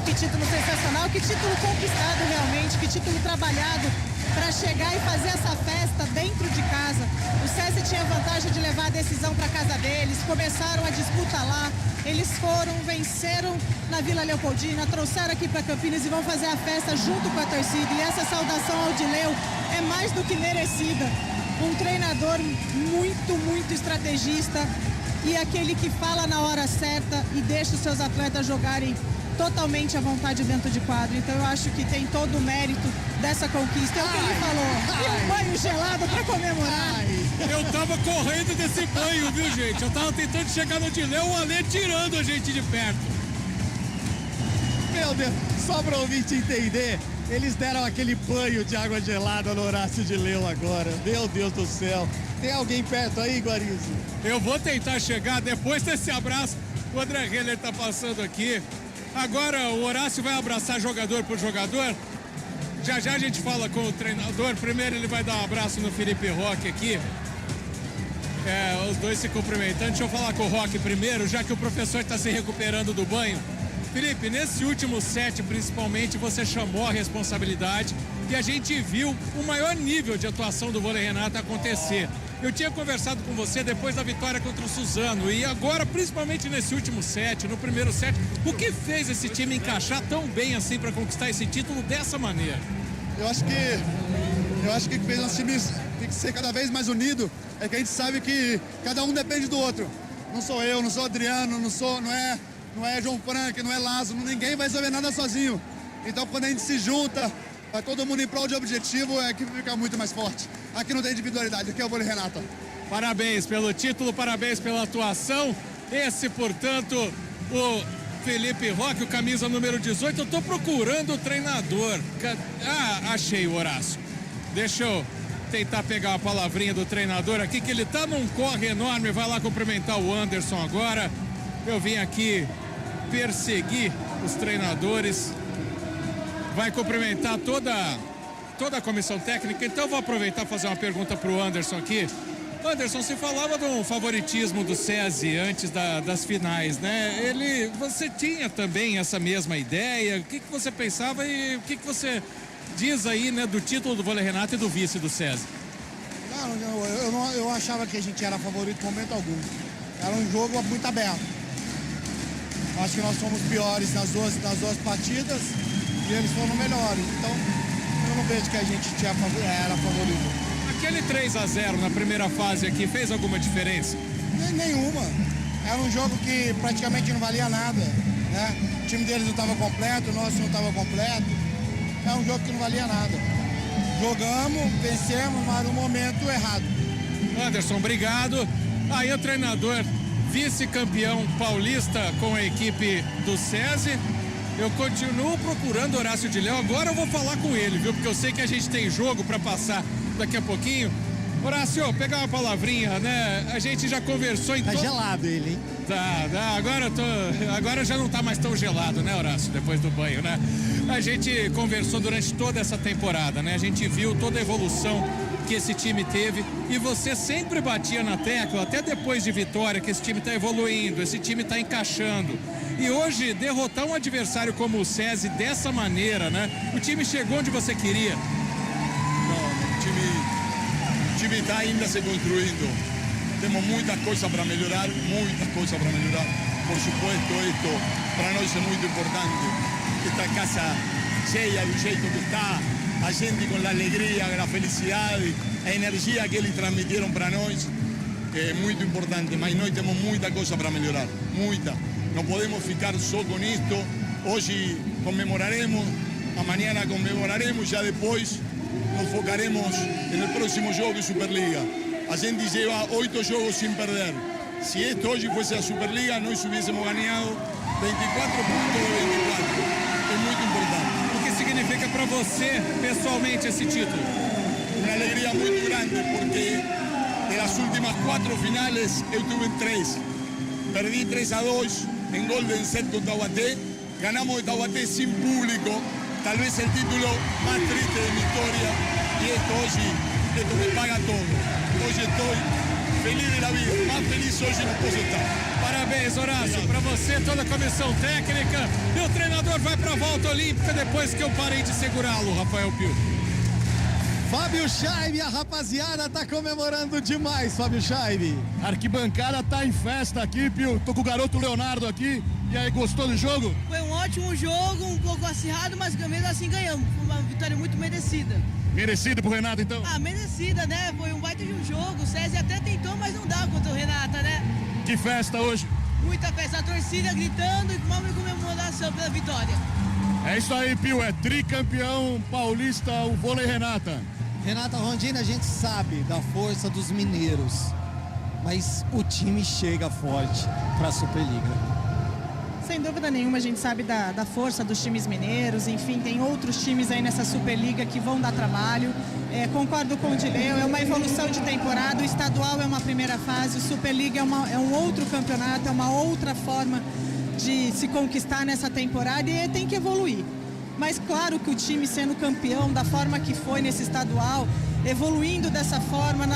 E: Que título sensacional, que título conquistado realmente, que título trabalhado para chegar e fazer essa festa dentro de casa. O SESI tinha vantagem de levar a decisão para casa deles, começaram a disputa lá, Eles venceram na Vila Leopoldina, trouxeram aqui para Campinas e vão fazer a festa junto com a torcida. E essa saudação ao Dileu é mais do que merecida. Um treinador muito estrategista e aquele que fala na hora certa e deixa os seus atletas jogarem totalmente à vontade dentro de quadro. Então eu acho que tem todo o mérito dessa conquista. É o que ele falou. E um banho gelado para comemorar.
D: Eu tava correndo desse banho, viu, gente? Eu tava tentando chegar no Dileu, o Alê tirando a gente de perto.
V: Meu Deus, só para ouvir te entender, eles deram aquele banho de água gelada no Horácio Dileu agora. Meu Deus do céu. Tem alguém perto aí, Guarizo?
D: Eu vou tentar chegar depois desse abraço. O André Heller tá passando aqui. Agora o Horácio vai abraçar jogador por jogador. Já a gente fala com o treinador. Primeiro ele vai dar um abraço no Felipe Roque aqui. Os dois se cumprimentando. Deixa eu falar com o Roque primeiro, já que o professor está se recuperando do banho. Felipe, nesse último set, principalmente, você chamou a responsabilidade e a gente viu o maior nível de atuação do vôlei Renata acontecer. Eu tinha conversado com você depois da vitória contra o Suzano e agora, principalmente nesse último set, no primeiro set, o que fez esse time encaixar tão bem assim para conquistar esse título dessa maneira?
V: Eu acho que fez nosso time tem que ser cada vez mais unido. É que a gente sabe que cada um depende do outro. Não sou eu, não sou Adriano, não é João Frank, não é Lázaro, ninguém vai resolver nada sozinho. Então quando a gente se junta, vai todo mundo em prol de objetivo, a equipe fica muito mais forte. Aqui não tem individualidade, aqui é o vôlei Renata.
D: Parabéns pelo título, parabéns pela atuação. Esse, portanto, o Felipe Roque, o camisa número 18. Eu tô procurando o treinador. Achei o Horácio. Deixa eu tentar pegar a palavrinha do treinador aqui, que ele tá num corre enorme. Vai lá cumprimentar o Anderson agora. Eu vim aqui perseguir os treinadores. Vai cumprimentar toda a comissão técnica. Então eu vou aproveitar e fazer uma pergunta para o Anderson aqui. Anderson, se falava de um favoritismo do SESI antes das finais, né? Você tinha também essa mesma ideia? O que você pensava e o que você diz aí, né, do título do vôlei Renata e do vice do SESI?
V: Eu achava que a gente era favorito em momento algum. Era um jogo muito aberto. Acho que nós fomos piores nas duas partidas e eles foram melhores. Então, eu não vejo que a gente era favorito.
D: Aquele 3-0 na primeira fase aqui fez alguma diferença?
V: Nenhuma. Era um jogo que praticamente não valia nada, né? O time deles não estava completo, o nosso não estava completo. É um jogo que não valia nada. Jogamos, vencemos, mas no momento errado.
D: Anderson, obrigado. Aí o treinador, vice-campeão paulista com a equipe do SESI. Eu continuo procurando Horácio Dileu. Agora eu vou falar com ele, viu? Porque eu sei que a gente tem jogo para passar daqui a pouquinho. Horácio, pegar uma palavrinha, né? A gente já conversou em...
C: Tá gelado ele, hein?
D: Tá. Agora já não tá mais tão gelado, né, Horácio? Depois do banho, né? A gente conversou durante toda essa temporada, né? A gente viu toda a evolução que esse time teve e você sempre batia na tecla, até depois de vitória, que esse time tá evoluindo, esse time tá encaixando. E hoje, derrotar um adversário como o SESI dessa maneira, né? O time chegou onde você queria.
F: O time está ainda se construindo. Temos muita coisa para melhorar, Por supuesto, esto para nós é muito importante. Esta casa cheia do jeito que está, a gente com a alegria, a felicidade, a energia que eles transmitiram para nós é muito importante. Mas nós temos muita coisa para melhorar, muita. Não podemos ficar só com isto. Hoje comemoraremos, amanhã comemoraremos, já depois nos focaremos no próximo jogo de Superliga. A gente lleva 8 jogos sem perder. Se esto hoje fosse a Superliga, nós hubiésemos ganhado 24 pontos de 24. É muito importante.
D: O que significa para você, pessoalmente, esse título?
F: Uma alegria muito grande, porque das últimas 4 finales eu tuve 3. Perdi 3-2 en Golden Set con Taubaté. Ganamos de Taubaté sin público. Tal vez el título más triste de mi historia. Y esto me paga todo. Hoy estoy feliz de la vida. Más feliz hoje não posso estar.
D: Parabéns, Horácio. Para você, toda a comissão técnica. E o treinador vai para a volta olímpica depois que eu parei de segurá-lo, Rafael Pio.
C: Fábio Scheibe, a rapaziada tá comemorando demais, Fábio Scheibe.
F: A arquibancada tá em festa aqui, Pio. Tô com o garoto Leonardo aqui. E aí, gostou do jogo?
I: Foi um ótimo jogo, um pouco acirrado, mas mesmo assim ganhamos. Foi uma vitória muito merecida.
F: Merecido pro Renato, então?
I: Ah, merecida, né? Foi um baita de um jogo. O César até tentou, mas não dá contra o Renata, né?
F: Que festa hoje?
I: Muita festa. A torcida gritando e uma comemoração pela vitória.
F: É isso aí, Pio. É tricampeão paulista, o vôlei Renata.
C: Renata Rondina, a gente sabe da força dos mineiros, mas o time chega forte para a Superliga.
E: Sem dúvida nenhuma, a gente sabe da força dos times mineiros, enfim, tem outros times aí nessa Superliga que vão dar trabalho. Concordo com o Dileu, é uma evolução de temporada, o estadual é uma primeira fase, o Superliga é um outro campeonato, é uma outra forma de se conquistar nessa temporada e tem que evoluir. Mas claro que o time sendo campeão da forma que foi nesse estadual, evoluindo dessa forma,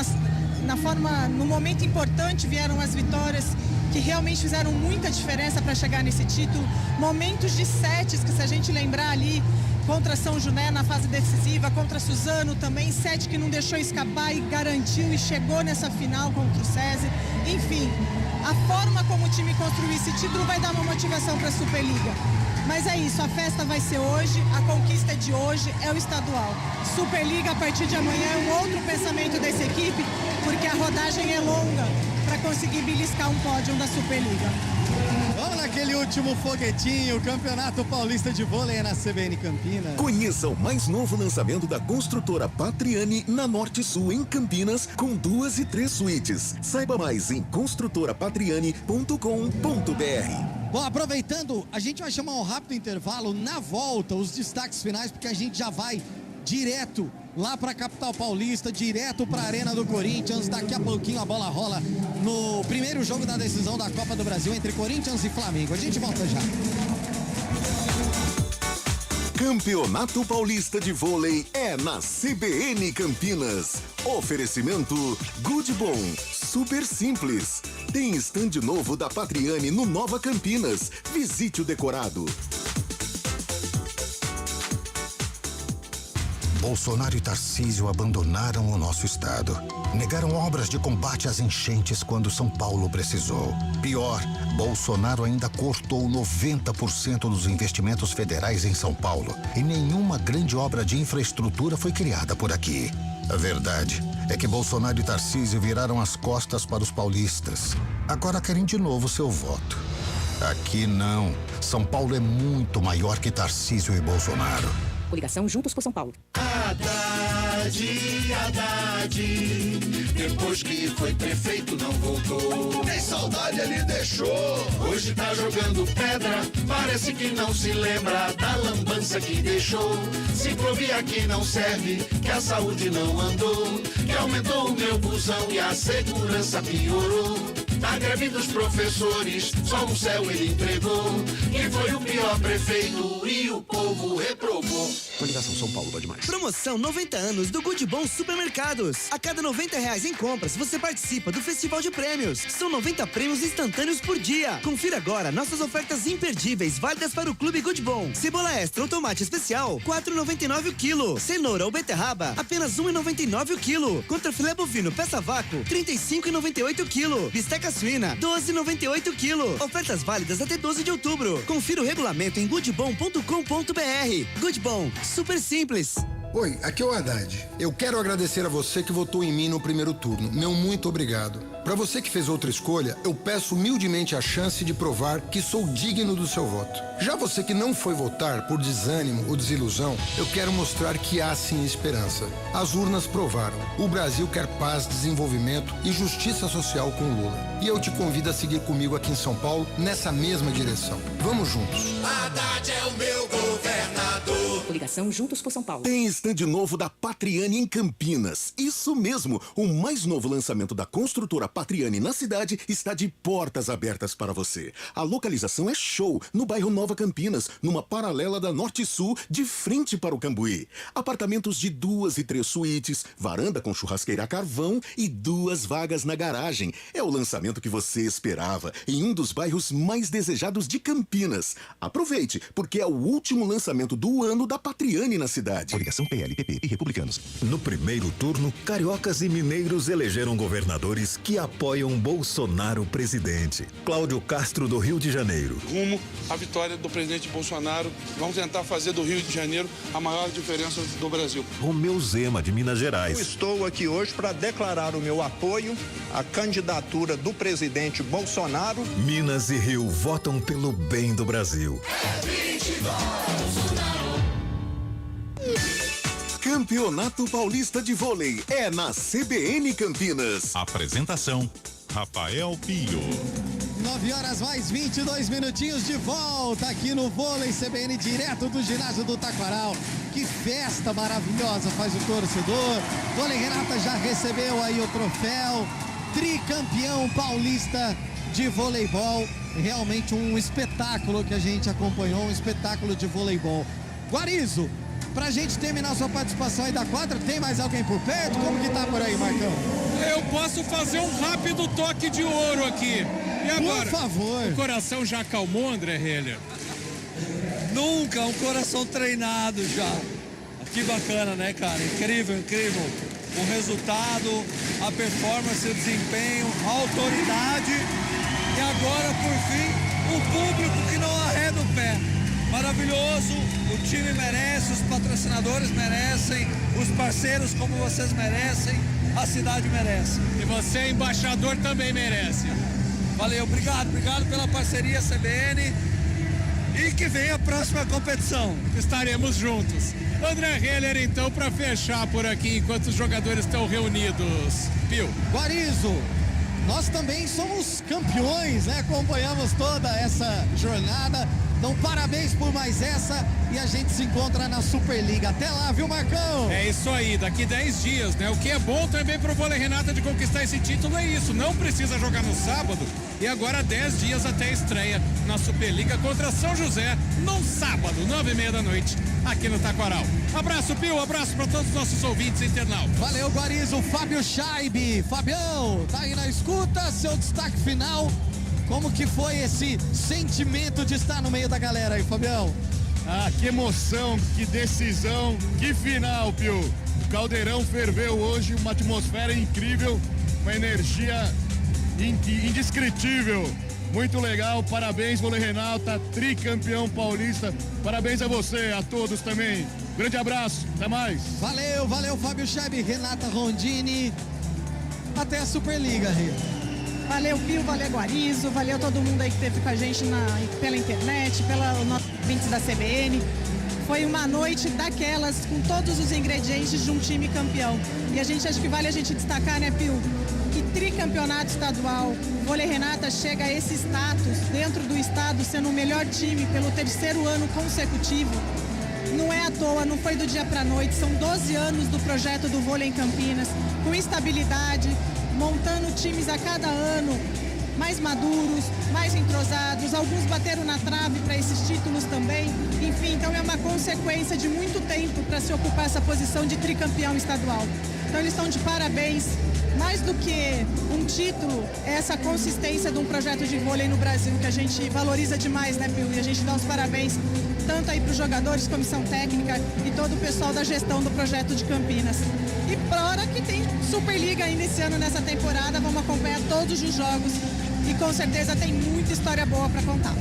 E: no momento importante vieram as vitórias que realmente fizeram muita diferença para chegar nesse título. Momentos de sets que, se a gente lembrar ali, contra São Juné na fase decisiva, contra Suzano também, set que não deixou escapar e garantiu e chegou nessa final contra o César. Enfim, a forma como o time construiu esse título vai dar uma motivação para a Superliga. Mas é isso, a festa vai ser hoje, a conquista de hoje é o estadual. Superliga a partir de amanhã é um outro pensamento dessa equipe, porque a rodagem é longa para conseguir beliscar um pódio da Superliga.
C: Vamos naquele último foguetinho, o Campeonato Paulista de Vôlei é na CBN Campinas.
B: Conheça o mais novo lançamento da construtora Patriani na Norte Sul, em Campinas, com 2 e 3 suítes. Saiba mais em construtorapatriani.com.br.
C: Bom, aproveitando, a gente vai chamar um rápido intervalo. Na volta, os destaques finais, porque a gente já vai direto lá para a capital paulista, direto para a Arena do Corinthians. Daqui a pouquinho a bola rola no primeiro jogo da decisão da Copa do Brasil entre Corinthians e Flamengo. A gente volta já.
B: Campeonato Paulista de Vôlei é na CBN Campinas. Oferecimento Good Bom, super simples. Tem estande novo da Patriani no Nova Campinas. Visite o decorado.
K: Bolsonaro e Tarcísio abandonaram o nosso estado. Negaram obras de combate às enchentes quando São Paulo precisou. Pior, Bolsonaro ainda cortou 90% dos investimentos federais em São Paulo. E nenhuma grande obra de infraestrutura foi criada por aqui. A verdade é que Bolsonaro e Tarcísio viraram as costas para os paulistas. Agora querem de novo seu voto. Aqui não. São Paulo é muito maior que Tarcísio e Bolsonaro.
L: Coligação Juntos por São Paulo.
P: Haddad, depois que foi prefeito não voltou. Nem saudade ele deixou. Hoje tá jogando pedra, parece que não se lembra da lambança que deixou. Ciclovia que não serve, que a saúde não andou, que aumentou o meu busão e a segurança piorou. Da greve dos professores, só um céu ele entregou. Que foi o pior prefeito e o povo reprovou.
G: Coligação São Paulo vai demais. Promoção 90 anos do Good Bom Supermercados. A cada R$90 em compras, você participa do Festival de Prêmios. São 90 prêmios instantâneos por dia. Confira agora nossas ofertas imperdíveis, válidas para o Clube Good Bom. Cebola extra ou tomate especial, R$4,99 o quilo. Cenoura ou beterraba, apenas R$1,99 o quilo. Contra filé bovino peça vácuo, R$35,98 o quilo. Bisteca suína, R$12,98 o quilo. Ofertas válidas até 12 de outubro. Confira o regulamento em goodbom.com.br. Good Bom, super simples.
J: Oi, aqui é o Haddad. Eu quero agradecer a você que votou em mim no primeiro turno. Meu muito obrigado. Para você que fez outra escolha, eu peço humildemente a chance de provar que sou digno do seu voto. Já você que não foi votar por desânimo ou desilusão, eu quero mostrar que há sim esperança. As urnas provaram. O Brasil quer paz, desenvolvimento e justiça social com Lula. E eu te convido a seguir comigo aqui em São Paulo, nessa mesma direção. Vamos juntos.
P: Haddad é o meu governador.
L: Coligação Juntos por São Paulo.
B: Tem estande novo da Patriani em Campinas. Isso mesmo, o mais novo lançamento da construtora Patriani na cidade está de portas abertas para você. A localização é show, no bairro Nova Campinas, numa paralela da Norte Sul, de frente para o Cambuí. Apartamentos de 2 e 3 suítes, varanda com churrasqueira a carvão e 2 vagas na garagem. É o lançamento que você esperava, em um dos bairros mais desejados de Campinas. Aproveite, porque é o último lançamento do ano da da Patriani na cidade.
M: Coligação PL, PP e Republicanos.
N: No primeiro turno, cariocas e mineiros elegeram governadores que apoiam Bolsonaro presidente. Cláudio Castro, do Rio de Janeiro.
W: Rumo à vitória do presidente Bolsonaro. Vamos tentar fazer do Rio de Janeiro a maior diferença do Brasil.
N: Romeu Zema, de Minas Gerais.
X: Eu estou aqui hoje para declarar o meu apoio à candidatura do presidente Bolsonaro.
N: Minas e Rio votam pelo bem do Brasil.
B: Campeonato Paulista de Vôlei é na CBN Campinas.
A: Apresentação: Rafael Pio.
C: 9 horas mais 22 minutinhos de volta aqui no Vôlei CBN, direto do ginásio do Taquaral. Que festa maravilhosa faz o torcedor. Vôlei Renata já recebeu aí o troféu tricampeão paulista de voleibol. Realmente um espetáculo que a gente acompanhou, um espetáculo de voleibol. Guarizo, pra gente terminar sua participação aí da quadra, tem mais alguém por perto? Como que tá por aí, Marcão?
D: Eu posso fazer um rápido toque de ouro aqui. E agora?
C: Por favor.
D: O coração já acalmou, André Heller?
Y: Nunca, um coração treinado já. Que bacana, né, cara? Incrível, incrível. O resultado, a performance, o desempenho, a autoridade e agora, por fim, o público que não arreda o pé. Maravilhoso, o time merece, os patrocinadores merecem, os parceiros como vocês merecem, a cidade merece.
D: E você, embaixador, também merece.
Y: Valeu, obrigado pela parceria CBN e que venha a próxima competição.
D: Estaremos juntos. André Heller, então, para fechar por aqui, enquanto os jogadores estão reunidos. Pio.
C: Guarizo, nós também somos campeões, né? Acompanhamos toda essa jornada. Então, parabéns por mais essa e a gente se encontra na Superliga. Até lá, viu, Marcão?
D: É isso aí, daqui 10 dias, né? O que é bom também pro Vôlei Renata de conquistar esse título é isso. Não precisa jogar no sábado e agora 10 dias até a estreia na Superliga contra São José, no sábado, 9h30 da noite, aqui no Taquaral. Abraço, Pio, abraço para todos os nossos ouvintes internautas.
C: Valeu, Guarizo. Fábio Scheibe. Fabião, tá aí na escuta, seu destaque final. Como que foi esse sentimento de estar no meio da galera aí, Fabião?
F: Ah, que emoção, que decisão, que final, Pio. O Caldeirão ferveu hoje, uma atmosfera incrível, uma energia indescritível. Muito legal, parabéns, Vôlei Renata, tricampeão paulista. Parabéns a você, a todos também. Grande abraço, até mais.
C: Valeu, Fábio Scheibe, Renata Rondini. Até a Superliga, Rio.
E: Valeu, Pio, valeu, Guarizo, valeu todo mundo aí que esteve com a gente pela internet, pelos nossos ouvintes da CBN. Foi uma noite daquelas, com todos os ingredientes de um time campeão. E a gente acha que vale a gente destacar, né, Pio, que tricampeonato estadual, o Vôlei Renata chega a esse status dentro do estado, sendo o melhor time pelo 3º ano consecutivo. Não é à toa, não foi do dia para a noite, são 12 anos do projeto do vôlei em Campinas, com estabilidade, montando times a cada ano mais maduros, mais entrosados, alguns bateram na trave para esses títulos também. Enfim, então é uma consequência de muito tempo para se ocupar essa posição de tricampeão estadual. Então eles estão de parabéns. Mais do que um título, é essa consistência de um projeto de vôlei no Brasil que a gente valoriza demais, né, Pio? E a gente dá os parabéns tanto aí para os jogadores, comissão técnica e todo o pessoal da gestão do projeto de Campinas. E fora que tem Superliga ainda esse ano nessa temporada, vamos acompanhar todos os jogos e com certeza tem muita história boa para contar.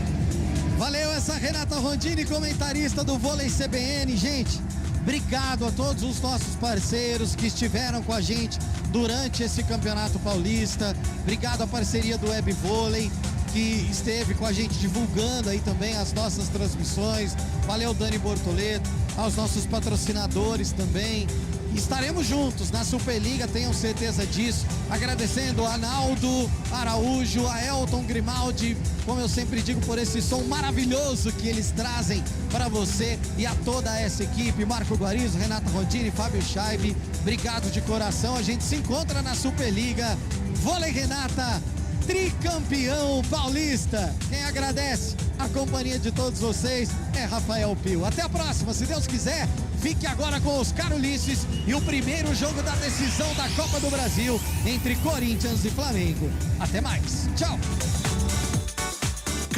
C: Valeu, essa Renata Rondini, comentarista do Vôlei CBN. Gente, obrigado a todos os nossos parceiros que estiveram com a gente durante esse Campeonato Paulista. Obrigado à parceria do Web Vôlei, que esteve com a gente divulgando aí também as nossas transmissões. Valeu, Dani Bortoleto, aos nossos patrocinadores também. Estaremos juntos na Superliga, tenham certeza disso. Agradecendo a Arnaldo Araújo, a Elton Grimaldi, como eu sempre digo, por esse som maravilhoso que eles trazem para você e a toda essa equipe. Marco Guarizo, Renata Rondini, Fábio Scheibe, obrigado de coração. A gente se encontra na Superliga. Vôlei Renata, tricampeão paulista. Quem agradece a companhia de todos vocês é Rafael Pio. Até a próxima, se Deus quiser. Fique agora com Oscar Ulisses e o primeiro jogo da decisão da Copa do Brasil entre Corinthians e Flamengo. Até mais. Tchau.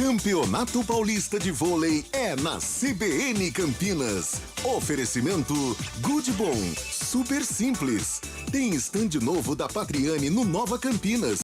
B: Campeonato Paulista de Vôlei é na CBN Campinas. Oferecimento Good Bom, super simples. Tem stand novo da Patriani no Nova Campinas.